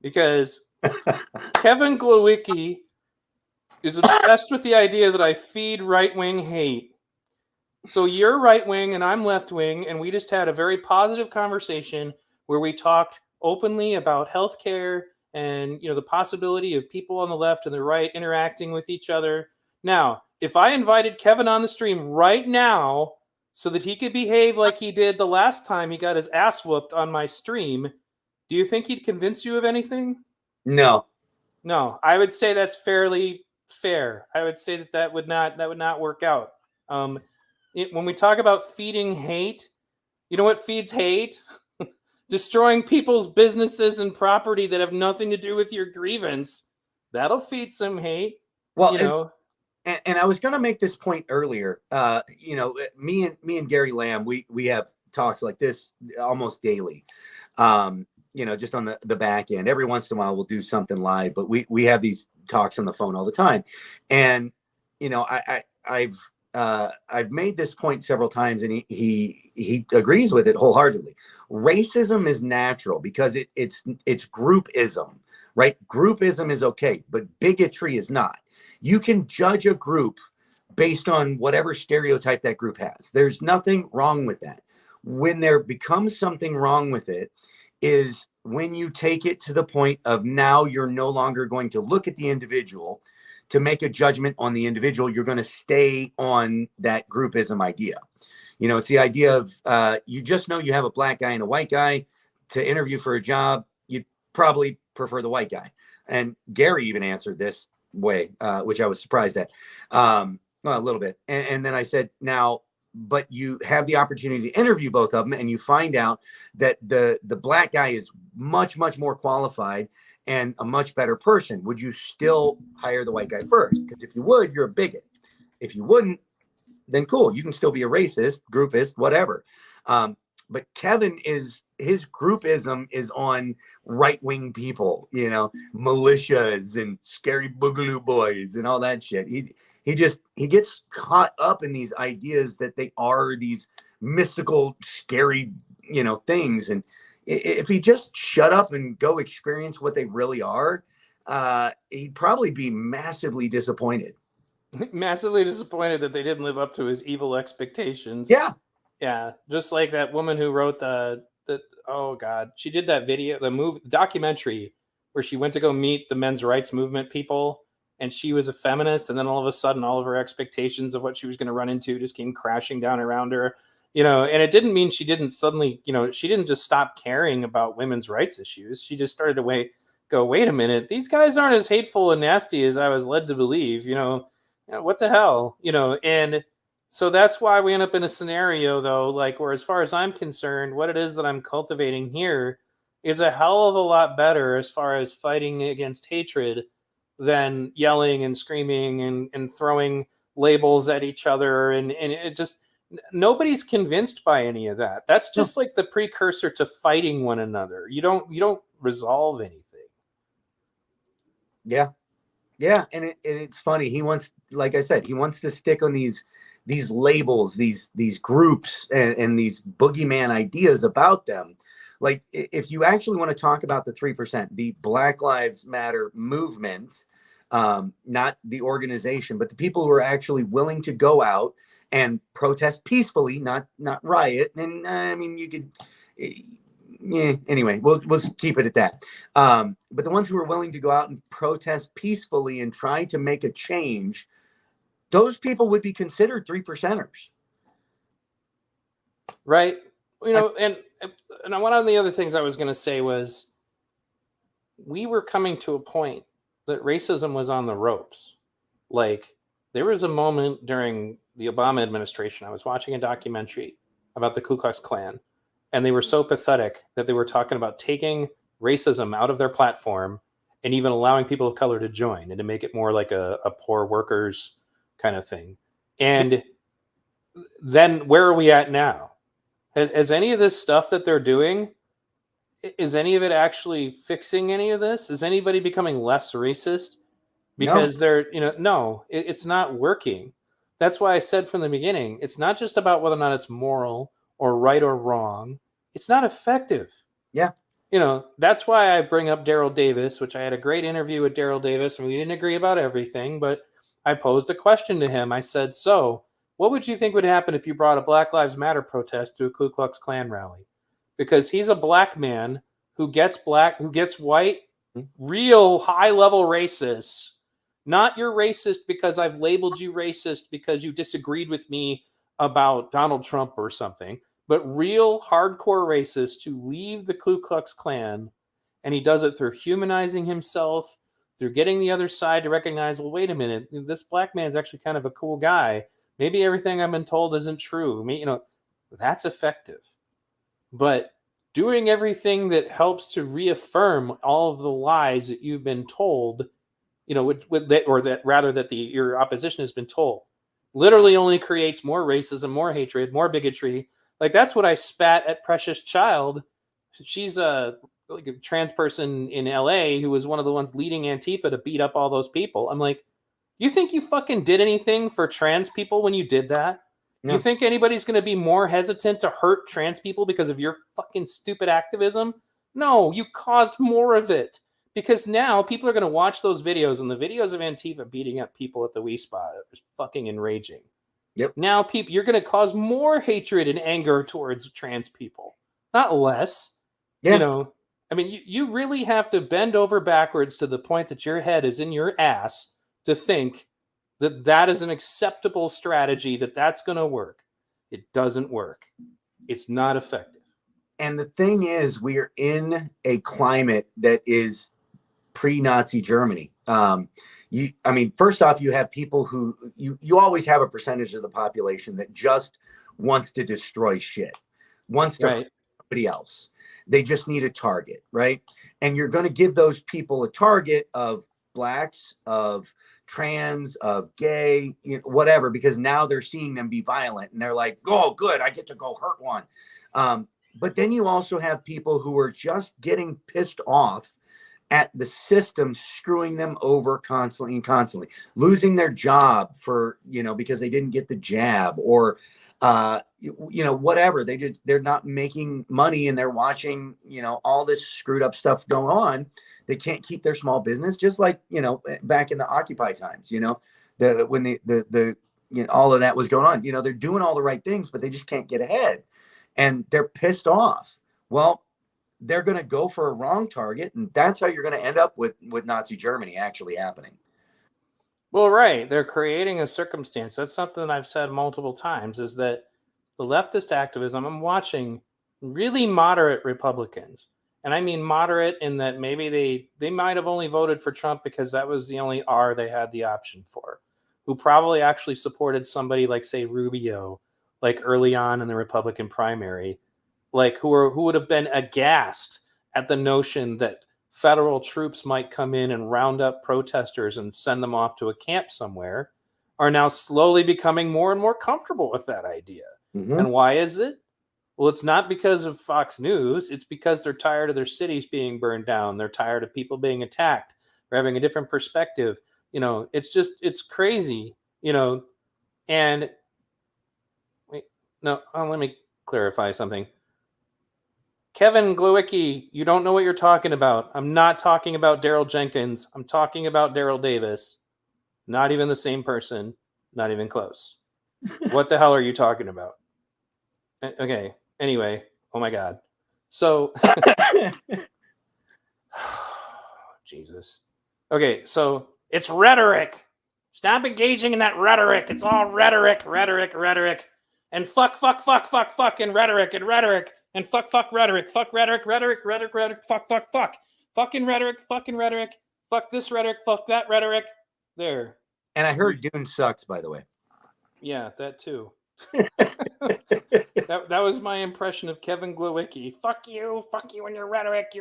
Because Kevin Glowicki is obsessed with the idea that I feed right-wing hate. So you're right-wing and I'm left-wing, and we just had a very positive conversation where we talked openly about healthcare and the possibility of people on the left and the right interacting with each other. Now, if I invited Kevin on the stream right now so that he could behave like he did the last time he got his ass whooped on my stream, do you think he'd convince you of anything? No, I would say that's fairly fair. I would say that would not work out. When we talk about feeding hate, you know what feeds hate? Destroying people's businesses and property that have nothing to do with your grievance. That'll feed some hate. Well, and I was going to make this point earlier. Me and Gary Lamb, we have talks like this almost daily. Just on the back end. Every once in a while we'll do something live, but we have these talks on the phone all the time. And I've made this point several times, and he agrees with it wholeheartedly. Racism is natural because it's groupism, right? Groupism is okay, but bigotry is not. You can judge a group based on whatever stereotype that group has. There's nothing wrong with that. When there becomes something wrong with it is when you take it to the point of now you're no longer going to look at the individual to make a judgment on the individual. You're going to stay on that groupism idea. You know, it's the idea of you just know you have a black guy and a white guy to interview for a job. You'd probably prefer the white guy. And Gary even answered this way, which I was surprised at, well, a little bit. And then I said, now, but you have the opportunity to interview both of them, and you find out that the black guy is much, much more qualified and a much better person. Would you still hire the white guy first? Because if you would, you're a bigot. If you wouldn't, then cool. You can still be a racist, groupist, whatever. But Kevin his groupism is on right-wing people, you know, militias and scary Boogaloo Boys and all that shit. He gets caught up in these ideas that they are these mystical, scary, you know, things. And if he just shut up and go experience what they really are, he'd probably be massively disappointed. Massively disappointed that they didn't live up to his evil expectations. Yeah. Yeah. Just like that woman who wrote the oh God, she did that video, the documentary where she went to go meet the men's rights movement people, and she was a feminist, and then all of a sudden all of her expectations of what she was going to run into just came crashing down around her, you know. And it didn't mean she didn't suddenly, you know, she didn't just stop caring about women's rights issues. She just started to wait a minute, these guys aren't as hateful and nasty as I was led to believe, you know. What the hell, you know. And so that's why we end up in a scenario, though, like, where, as far as I'm concerned, what it is that I'm cultivating here is a hell of a lot better as far as fighting against hatred than yelling and screaming and throwing labels at each other. And it just, nobody's convinced by any of that. That's just like the precursor to fighting one another. You don't resolve anything. Yeah. Yeah. And it's funny. He wants, like I said, he wants to stick on these labels, these groups and these boogeyman ideas about them. Like, if you actually want to talk about the 3%, the Black Lives Matter movement, not the organization, but the people who are actually willing to go out and protest peacefully, not riot. And I mean, you could, anyway, we'll keep it at that. But the ones who are willing to go out and protest peacefully and try to make a change, those people would be considered 3%ers. Right. You know, and one of the other things I was going to say was, we were coming to a point that racism was on the ropes. Like, there was a moment during the Obama administration, I was watching a documentary about the Ku Klux Klan, and they were so pathetic that they were talking about taking racism out of their platform and even allowing people of color to join, and to make it more like a poor workers kind of thing. And then where are we at now? Has any of this stuff that they're doing, is any of it actually fixing any of this? Is anybody becoming less racist? Because they're, you know, no, it's not working. That's why I said from the beginning, it's not just about whether or not it's moral or right or wrong. It's not effective. Yeah. You know, that's why I bring up Daryl Davis, which I had a great interview with Daryl Davis, and we didn't agree about everything, but I posed a question to him. I said, so what would you think would happen if you brought a Black Lives Matter protest to a Ku Klux Klan rally? Because he's a black man who gets white, real high-level racists. Not you're racist because I've labeled you racist because you disagreed with me about Donald Trump or something, but real hardcore racist to leave the Ku Klux Klan. And he does it through humanizing himself, through getting the other side to recognize, well, wait a minute, this black man's actually kind of a cool guy. Maybe everything I've been told isn't true. You know, that's effective. But doing everything that helps to reaffirm all of the lies that you've been told, you know, that your opposition has been told, literally only creates more racism, more hatred, more bigotry. Like, that's what I spat at Precious Child. She's a trans person in LA who was one of the ones leading Antifa to beat up all those people. I'm like, you think you fucking did anything for trans people when you did that? No. You think anybody's going to be more hesitant to hurt trans people because of your fucking stupid activism? No, you caused more of it. Because now people are going to watch those videos, and the videos of Antifa beating up people at the Wii Spot is fucking enraging. Yep. Now you're going to cause more hatred and anger towards trans people, not less. Yeah. You know, I mean, you really have to bend over backwards to the point that your head is in your ass to think that that is an acceptable strategy, that's going to work. It doesn't work. It's not effective. And the thing is, we are in a climate that is pre-Nazi Germany. I mean, first off, you have people who you always have a percentage of the population that just wants to destroy shit, wants to hurt somebody else. They just need a target, right? And you're going to give those people a target of blacks, of trans, of gay, whatever, because now they're seeing them be violent and they're like, oh, good, I get to go hurt one. But then you also have people who are just getting pissed off at the system screwing them over constantly and constantly, losing their job for, because they didn't get the jab, or whatever. They're not making money and they're watching, all this screwed up stuff going on. They can't keep their small business, just like, back in the Occupy times, when the all of that was going on, they're doing all the right things, but they just can't get ahead and they're pissed off. Well, they're going to go for a wrong target, and that's how you're going to end up with Nazi Germany actually happening. Well, right. They're creating a circumstance. That's something I've said multiple times, is that the leftist activism, I'm watching really moderate Republicans. And I mean moderate in that maybe they might have only voted for Trump because that was the only R they had the option for, who probably actually supported somebody like, say, Rubio, like early on in the Republican primary, like who would have been aghast at the notion that federal troops might come in and round up protesters and send them off to a camp somewhere, are now slowly becoming more and more comfortable with that idea. Mm-hmm. And why is it? Well, it's not because of Fox News. It's because they're tired of their cities being burned down. They're tired of people being attacked. They're having a different perspective. It's crazy, and wait, no, let me clarify something. Kevin Glowicki, you don't know what you're talking about. I'm not talking about Daryl Jenkins. I'm talking about Daryl Davis. Not even the same person. Not even close. What the hell are you talking about? Okay. Anyway. Oh my God. So, Jesus. Okay. So it's rhetoric. Stop engaging in that rhetoric. It's all rhetoric. And fuck, and rhetoric. And fuck, rhetoric, fuck, fucking rhetoric, fuck this rhetoric, fuck that rhetoric. There. And I heard Dune sucks, by the way. Yeah, that too. that was my impression of Kevin Glowicki. Fuck you and your rhetoric.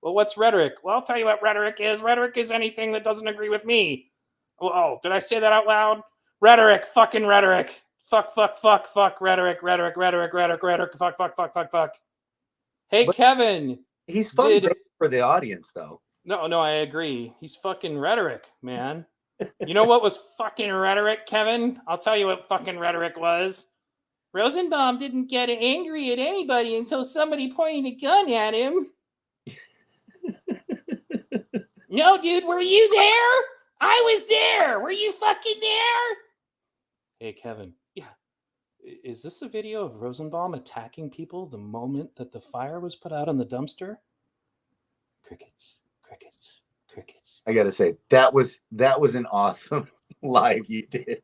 Well, what's rhetoric? Well, I'll tell you what rhetoric is. Rhetoric is anything that doesn't agree with me. Oh, did I say that out loud? Rhetoric, fucking rhetoric. Fuck, rhetoric, fuck. Hey, but Kevin. He's fun for the audience, though. No, I agree. He's fucking rhetoric, man. You know what was fucking rhetoric, Kevin? I'll tell you what fucking rhetoric was. Rosenbaum didn't get angry at anybody until somebody pointed a gun at him. No, dude, were you there? I was there. Were you fucking there? Hey, Kevin. Yeah. Is this a video of Rosenbaum attacking people the moment that the fire was put out in the dumpster? Crickets. I gotta say, that was an awesome live you did.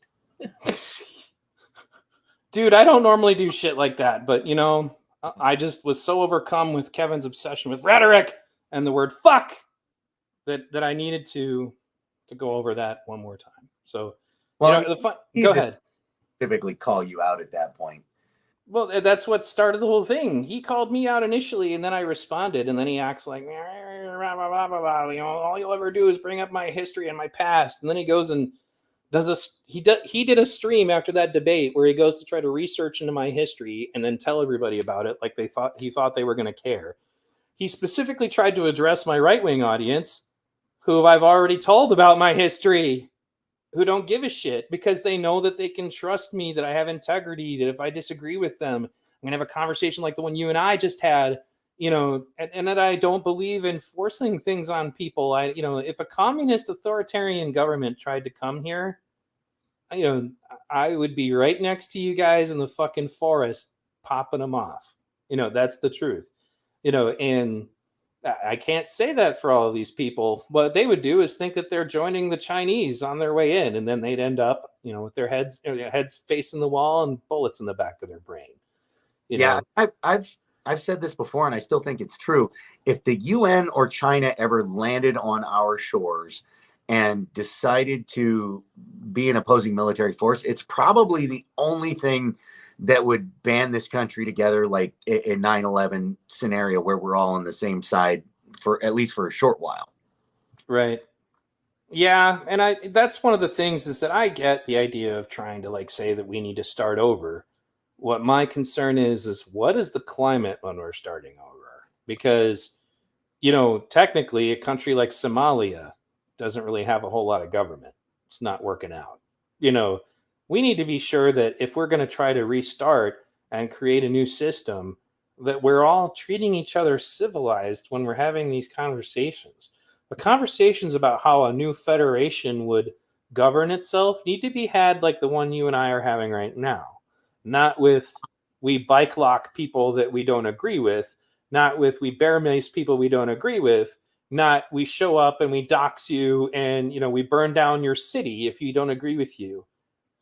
Dude, I don't normally do shit like that, but I just was so overcome with Kevin's obsession with rhetoric and the word fuck that I needed to go over that one more time. So, well, go ahead. Typically call you out at that point. Well, that's what started the whole thing. He called me out initially, and then I responded, and then he acts like, all you'll ever do is bring up my history and my past. And then he goes and he did a stream after that debate where he goes to try to research into my history and then tell everybody about it like he thought they were going to care. He specifically tried to address my right-wing audience, who I've already told about my history, who don't give a shit because they know that they can trust me, that I have integrity, that if I disagree with them, I'm going to have a conversation like the one you and I just had, and that I don't believe in forcing things on people. If a communist authoritarian government tried to come here, I would be right next to you guys in the fucking forest popping them off. That's the truth. And I can't say that for all of these people. What they would do is think that they're joining the Chinese on their way in, and then they'd end up, with their heads facing the wall and bullets in the back of their brain. Yeah, I've said this before, and I still think it's true. If the UN or China ever landed on our shores and decided to be an opposing military force, it's probably the only thing that would band this country together, like a 9/11 scenario where we're all on the same side for at least for a short while. Right. Yeah, and that's one of the things is that I get the idea of trying to like say that we need to start over. What my concern is what is the climate when we're starting over? Because, technically a country like Somalia doesn't really have a whole lot of government. It's not working out. We need to be sure that if we're going to try to restart and create a new system, that we're all treating each other civilized when we're having these conversations. The conversations about how a new federation would govern itself need to be had like the one you and I are having right now. Not with we bike lock people that we don't agree with, not with we bear mace people we don't agree with, not we show up and we dox you and we burn down your city if you don't agree with you.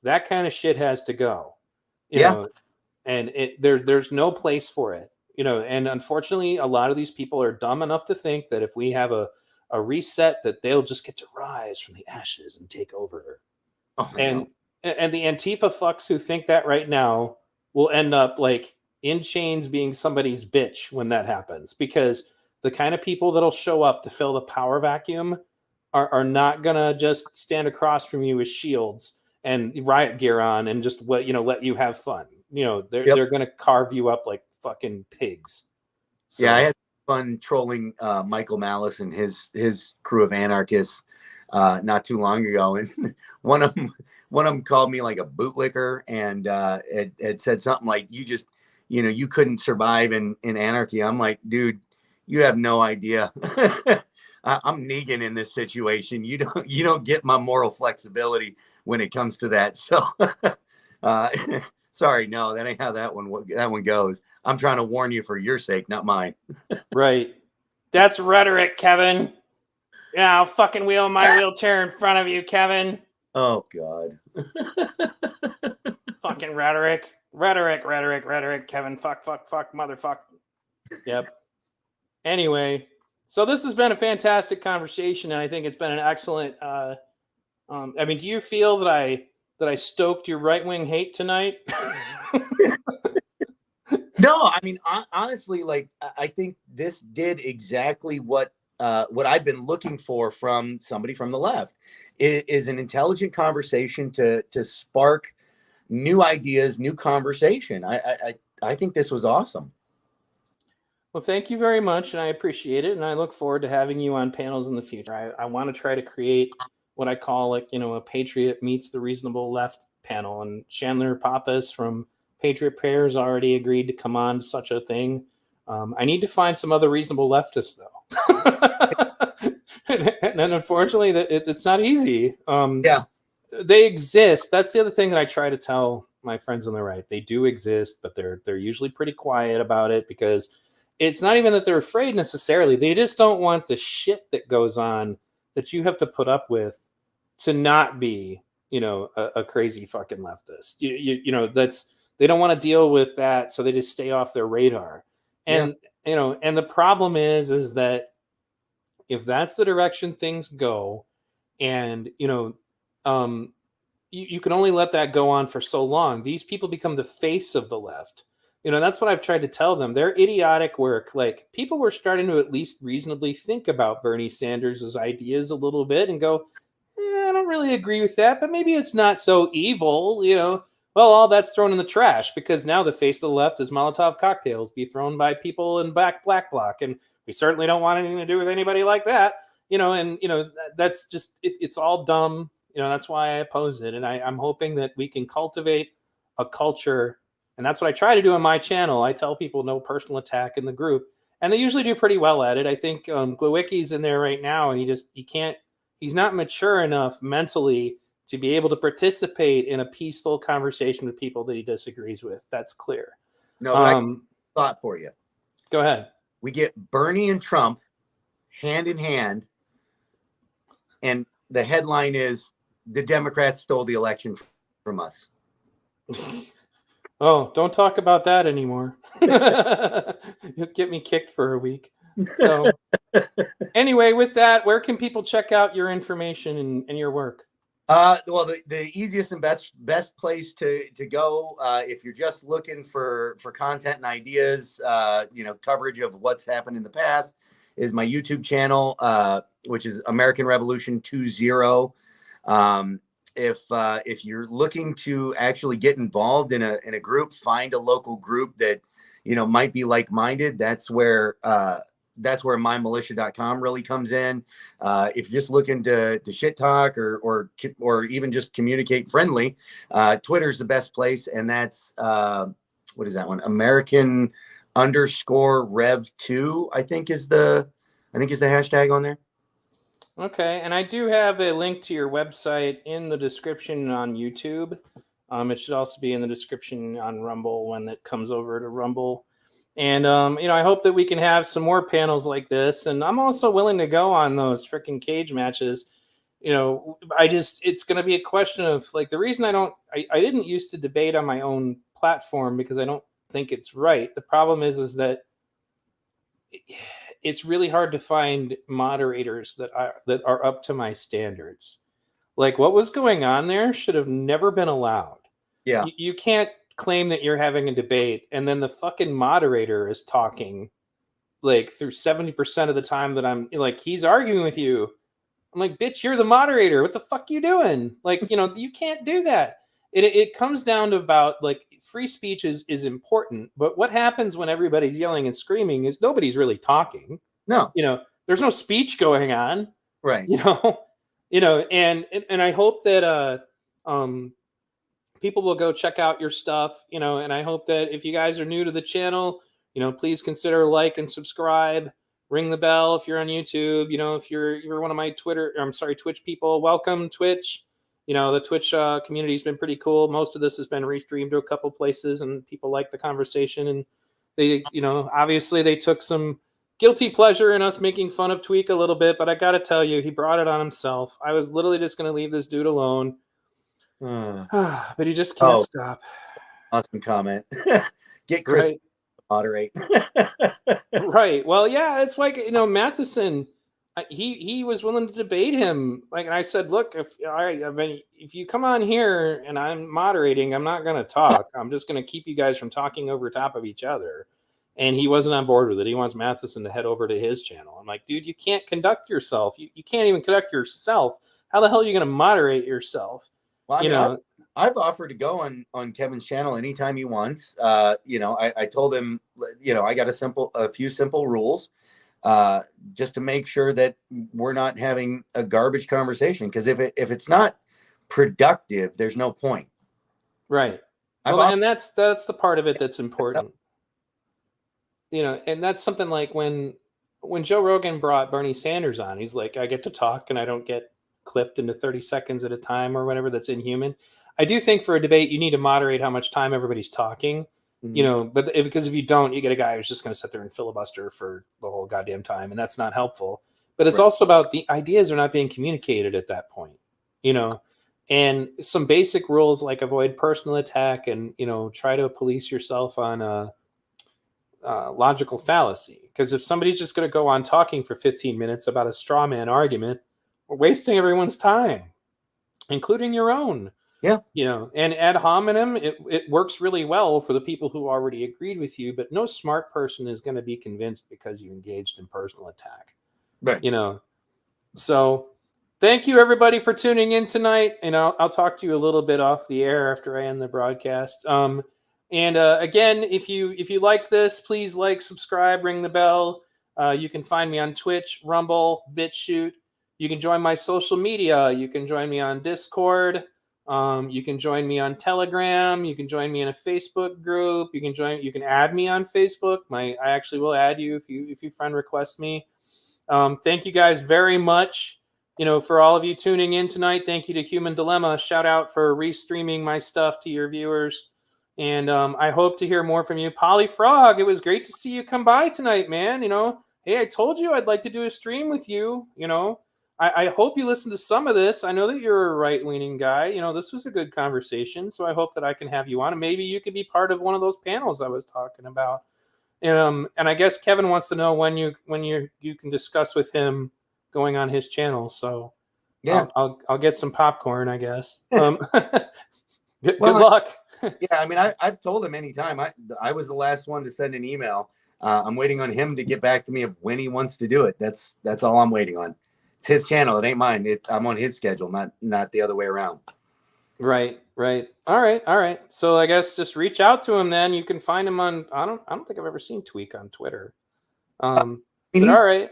That kind of shit has to go. And there's no place for it. And unfortunately a lot of these people are dumb enough to think that if we have a reset that they'll just get to rise from the ashes and take over. And the Antifa fucks who think that right now will end up like in chains being somebody's bitch when that happens, because the kind of people that'll show up to fill the power vacuum are not gonna just stand across from you with shields and riot gear on and just let you have fun. They're gonna carve you up like fucking pigs. So. Yeah, I had fun trolling Michael Malice and his crew of anarchists not too long ago, and one of them called me like a bootlicker, and it said something like, you couldn't survive in anarchy. I'm like, dude, you have no idea. I'm Negan in this situation. You don't get my moral flexibility when it comes to that. So sorry, no, that ain't how that one goes. I'm trying to warn you for your sake, not mine. Right. That's rhetoric, Kevin. Yeah, I'll fucking wheel my wheelchair in front of you, Kevin. Oh, God. Fucking rhetoric, Kevin. Fuck, motherfuck. Yep. Anyway, so this has been a fantastic conversation, and I think it's been an excellent. Do you feel that I stoked your right-wing hate tonight? No, honestly, like I think this did exactly what I've been looking for from somebody from the left is an intelligent conversation to spark new ideas, new conversation. I think this was awesome. Well, thank you very much, and I appreciate it, and I look forward to having you on panels in the future. I want to try to create what I call a Patriot meets the reasonable left panel, and Chandler Pappas from Patriot Prayers already agreed to come on to such a thing. I need to find some other reasonable leftists, though. and unfortunately, it's not easy. Yeah. They exist. That's the other thing that I try to tell my friends on the right. They do exist, but they're usually pretty quiet about it, because it's not even that they're afraid necessarily. They just don't want the shit that goes on that you have to put up with to not be, a crazy fucking leftist. They don't want to deal with that, so they just stay off their radar. And and the problem is that if that's the direction things go, and you can only let that go on for so long. These people become the face of the left. That's what I've tried to tell them. Their idiotic work, like people were starting to at least reasonably think about Bernie Sanders' ideas a little bit and go, I don't really agree with that, but maybe it's not so evil, Well, all that's thrown in the trash, because now the face of the left is Molotov cocktails be thrown by people in black bloc, and we certainly don't want anything to do with anybody like that, that's just it's all dumb. That's why I oppose it, and I'm hoping that we can cultivate a culture. And that's what I try to do on my channel. I tell people no personal attack in the group, and they usually do pretty well at it. I think Glowicki's in there right now, and he's not mature enough mentally to be able to participate in a peaceful conversation with people that he disagrees with. That's clear. No, but I thought for you. Go ahead. We get Bernie and Trump hand in hand, and the headline is "The Democrats stole the election from us." Oh, don't talk about that anymore. You'll get me kicked for a week. So anyway, with that, where can people check out your information and your work? Well, the easiest and best place to go if you're just looking for content and ideas, coverage of what's happened in the past, is my YouTube channel, which is American Revolution 2.0. If you're looking to actually get involved in a group, find a local group that might be like-minded. That's where mymilitia.com really comes in. If you're just looking to shit talk or even just communicate friendly, Twitter's the best place, and that's what is that one? American_Rev2, I think is the hashtag on there. Okay, and I do have a link to your website in the description on YouTube. It should also be in the description on Rumble when it comes over to Rumble. And, I hope that we can have some more panels like this. And I'm also willing to go on those freaking cage matches. It's going to be a question of, like, the reason I didn't used to debate on my own platform because I don't think it's right. The problem is that it's really hard to find moderators that are up to my standards. Like, what was going on there should have never been allowed. Yeah. You can't claim that you're having a debate and then the fucking moderator is talking like through 70% of the time that I'm like, he's arguing with you. I'm like, bitch, you're the moderator. What the fuck you doing? Like, you can't do that. It comes down to about, like, free speech is important, but what happens when everybody's yelling and screaming is nobody's really talking. No. There's no speech going on. Right. And I hope that people will go check out your stuff, and I hope that if you guys are new to the channel, please consider like and subscribe, ring the bell if you're on YouTube. If you're one of my Twitch people, welcome Twitch. The Twitch community has been pretty cool. Most of this has been restreamed to a couple places and people like the conversation, and they, obviously they took some guilty pleasure in us making fun of Tweak a little bit, but I got to tell you, he brought it on himself. I was literally just going to leave this dude alone. But he just can't stop. Awesome comment. Get Chris to moderate. Right. Well, yeah, it's like, Matheson, he was willing to debate him. Like, and I said, look, if you come on here and I'm moderating, I'm not going to talk. I'm just going to keep you guys from talking over top of each other. And he wasn't on board with it. He wants Matheson to head over to his channel. I'm like, dude, you can't conduct yourself. You can't even conduct yourself. How the hell are you going to moderate yourself? Well, I've offered to go on Kevin's channel anytime he wants. I told him, I got a few simple rules, just to make sure that we're not having a garbage conversation. Because if it's not productive, there's no point. Right. And that's the part of it that's important. And that's something like when Joe Rogan brought Bernie Sanders on, he's like, I get to talk and I don't get clipped into 30 seconds at a time or whatever. That's inhuman. I do think for a debate, you need to moderate how much time everybody's talking, but because if you don't, you get a guy who's just going to sit there and filibuster for the whole goddamn time. And that's not helpful, but it's also about the ideas are not being communicated at that point, and some basic rules like avoid personal attack and, try to police yourself on a logical fallacy. Because if somebody's just going to go on talking for 15 minutes about a straw man argument, we're wasting everyone's time, including your own. Yeah. And ad hominem, it works really well for the people who already agreed with you, but no smart person is going to be convinced because you engaged in personal attack. Right. So thank you everybody for tuning in tonight. And I'll talk to you a little bit off the air after I end the broadcast. And again, if you like this, please like, subscribe, ring the bell. You can find me on Twitch, Rumble, BitChute. You can join my social media. You can join me on Discord. You can join me on Telegram. You can join me in a Facebook group. You can add me on Facebook. I actually will add you if you friend request me. Thank you guys very much. For all of you tuning in tonight, thank you to Human Dilemma. Shout out for restreaming my stuff to your viewers. And I hope to hear more from you. Polly Frog, it was great to see you come by tonight, man. hey, I told you I'd like to do a stream with you. I hope you listen to some of this. I know that you're a right-leaning guy. This was a good conversation, so I hope that I can have you on, and maybe you could be part of one of those panels I was talking about. And I guess Kevin wants to know when you can discuss with him going on his channel. So Yeah. I'll get some popcorn, I guess. Good Well, luck. Yeah, I mean, I've told him anytime. I was the last one to send an email. I'm waiting on him to get back to me of when he wants to do it. That's all I'm waiting on. It's his channel. It ain't mine. I'm on his schedule, not the other way around. Right. All right. So I guess just reach out to him then. You can find him on. I don't think I've ever seen Tweak on Twitter. But all right.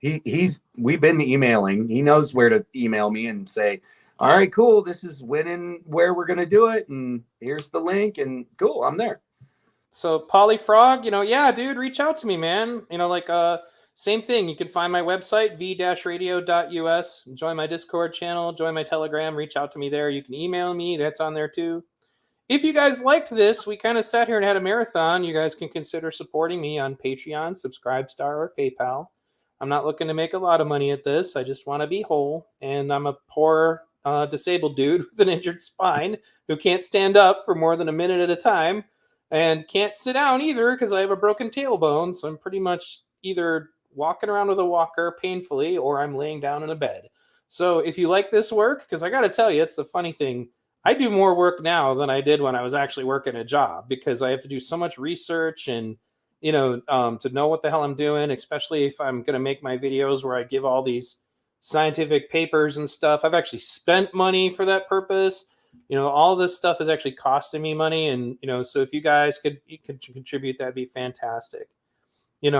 We've been emailing. He knows where to email me and say, all right, cool. This is when and where we're going to do it. And here's the link, and cool. I'm there. So Polyfrog, yeah, dude, reach out to me, man. Same thing. You can find my website, v-radio.us, join my Discord channel, join my Telegram, reach out to me there. You can email me. That's on there too. If you guys liked this, we kind of sat here and had a marathon. You guys can consider supporting me on Patreon, Subscribestar, or PayPal. I'm not looking to make a lot of money at this. I just want to be whole. And I'm a poor disabled dude with an injured spine who can't stand up for more than a minute at a time and can't sit down either because I have a broken tailbone. So I'm pretty much either walking around with a walker painfully or I'm laying down in a bed. So if you like this work, because I got to tell you, it's the funny thing. I do more work now than I did when I was actually working a job because I have to do so much research and, to know what the hell I'm doing, especially if I'm going to make my videos where I give all these scientific papers and stuff. I've actually spent money for that purpose. All this stuff is actually costing me money. And, so if you guys could contribute, that'd be fantastic. Yeah,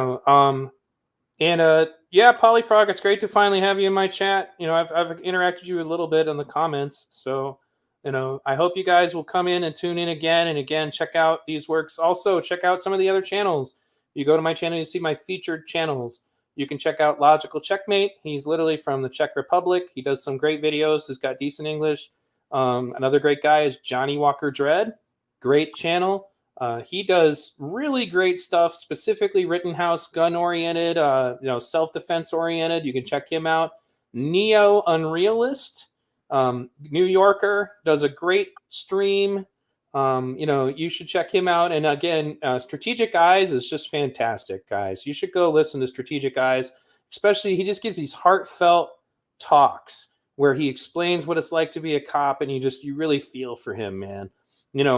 Polyfrog, it's great to finally have you in my chat. I've interacted with you a little bit in the comments. So, I hope you guys will come in and tune in again and again, check out these works. Also, check out some of the other channels. You go to my channel, you see my featured channels. You can check out Logical Checkmate. He's literally from the Czech Republic. He does some great videos. He's got decent English. Another great guy is Johnny Walker Dread. Great channel. He does really great stuff, specifically Rittenhouse gun-oriented, self-defense oriented. You can check him out. Neo Unrealist. New Yorker does a great stream. You should check him out. And again, Strategic Eyes is just fantastic, guys. You should go listen to Strategic Eyes. Especially, he just gives these heartfelt talks where he explains what it's like to be a cop, and you really feel for him, man.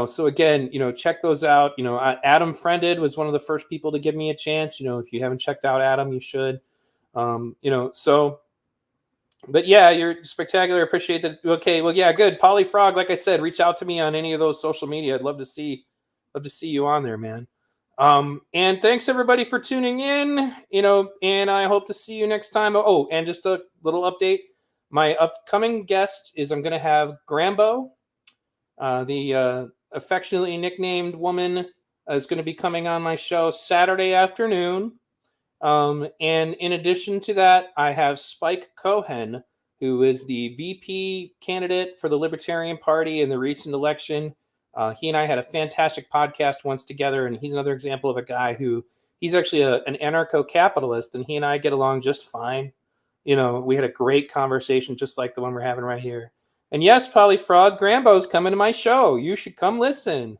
So again, check those out. Adam Friended was one of the first people to give me a chance. If you haven't checked out Adam, you should. But yeah, you're spectacular. Appreciate that. Okay, well, yeah, good. Polyfrog, like I said, reach out to me on any of those social media. I'd love to see you on there, man. And thanks everybody for tuning in. And I hope to see you next time. Oh, and just a little update. My upcoming guest is I'm going to have Grambo, the affectionately nicknamed woman, is going to be coming on my show Saturday afternoon. And in addition to that, I have Spike Cohen, who is the VP candidate for the Libertarian Party in the recent election. He and I had a fantastic podcast once together, and he's another example of a guy he's actually an anarcho-capitalist, and he and I get along just fine. We had a great conversation just like the one we're having right here. And yes, Polyfrog, Grambo's coming to my show. You should come listen.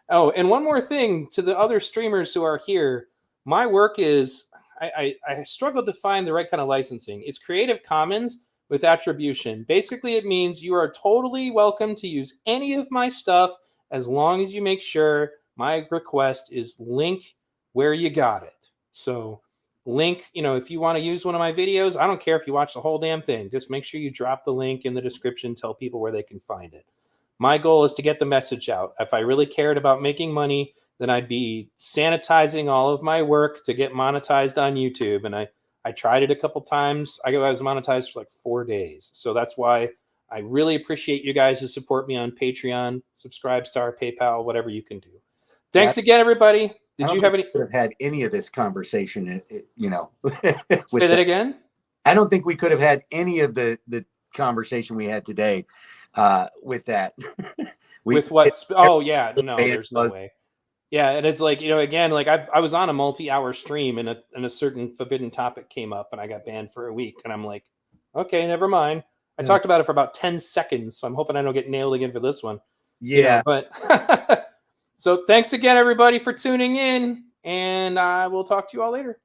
Oh, and one more thing to the other streamers who are here. My work is, I struggled to find the right kind of licensing. It's Creative Commons with attribution. Basically, it means you are totally welcome to use any of my stuff as long as you make sure my request is link where you got it. So link, if you want to use one of my videos, I don't care if you watch the whole damn thing. Just make sure you drop the link in the description, tell people where they can find it. My goal is to get the message out. If I really cared about making money, then I'd be sanitizing all of my work to get monetized on YouTube. And I tried it a couple times. I was monetized for like 4 days. So that's why I really appreciate you guys to support me on Patreon, Subscribestar, PayPal, whatever you can do. Thanks again, everybody. Did you have any? Could have had any of this conversation, Say that again? I don't think we could have had any of the conversation we had today with that. With what? Oh, yeah. No, there's no way. Yeah, and it's like, again, like I was on a multi-hour stream and a certain forbidden topic came up and I got banned for a week. And I'm like, okay, never mind. I talked about it for about 10 seconds, so I'm hoping I don't get nailed again for this one. Yeah. But so thanks again, everybody, for tuning in, and I will talk to you all later.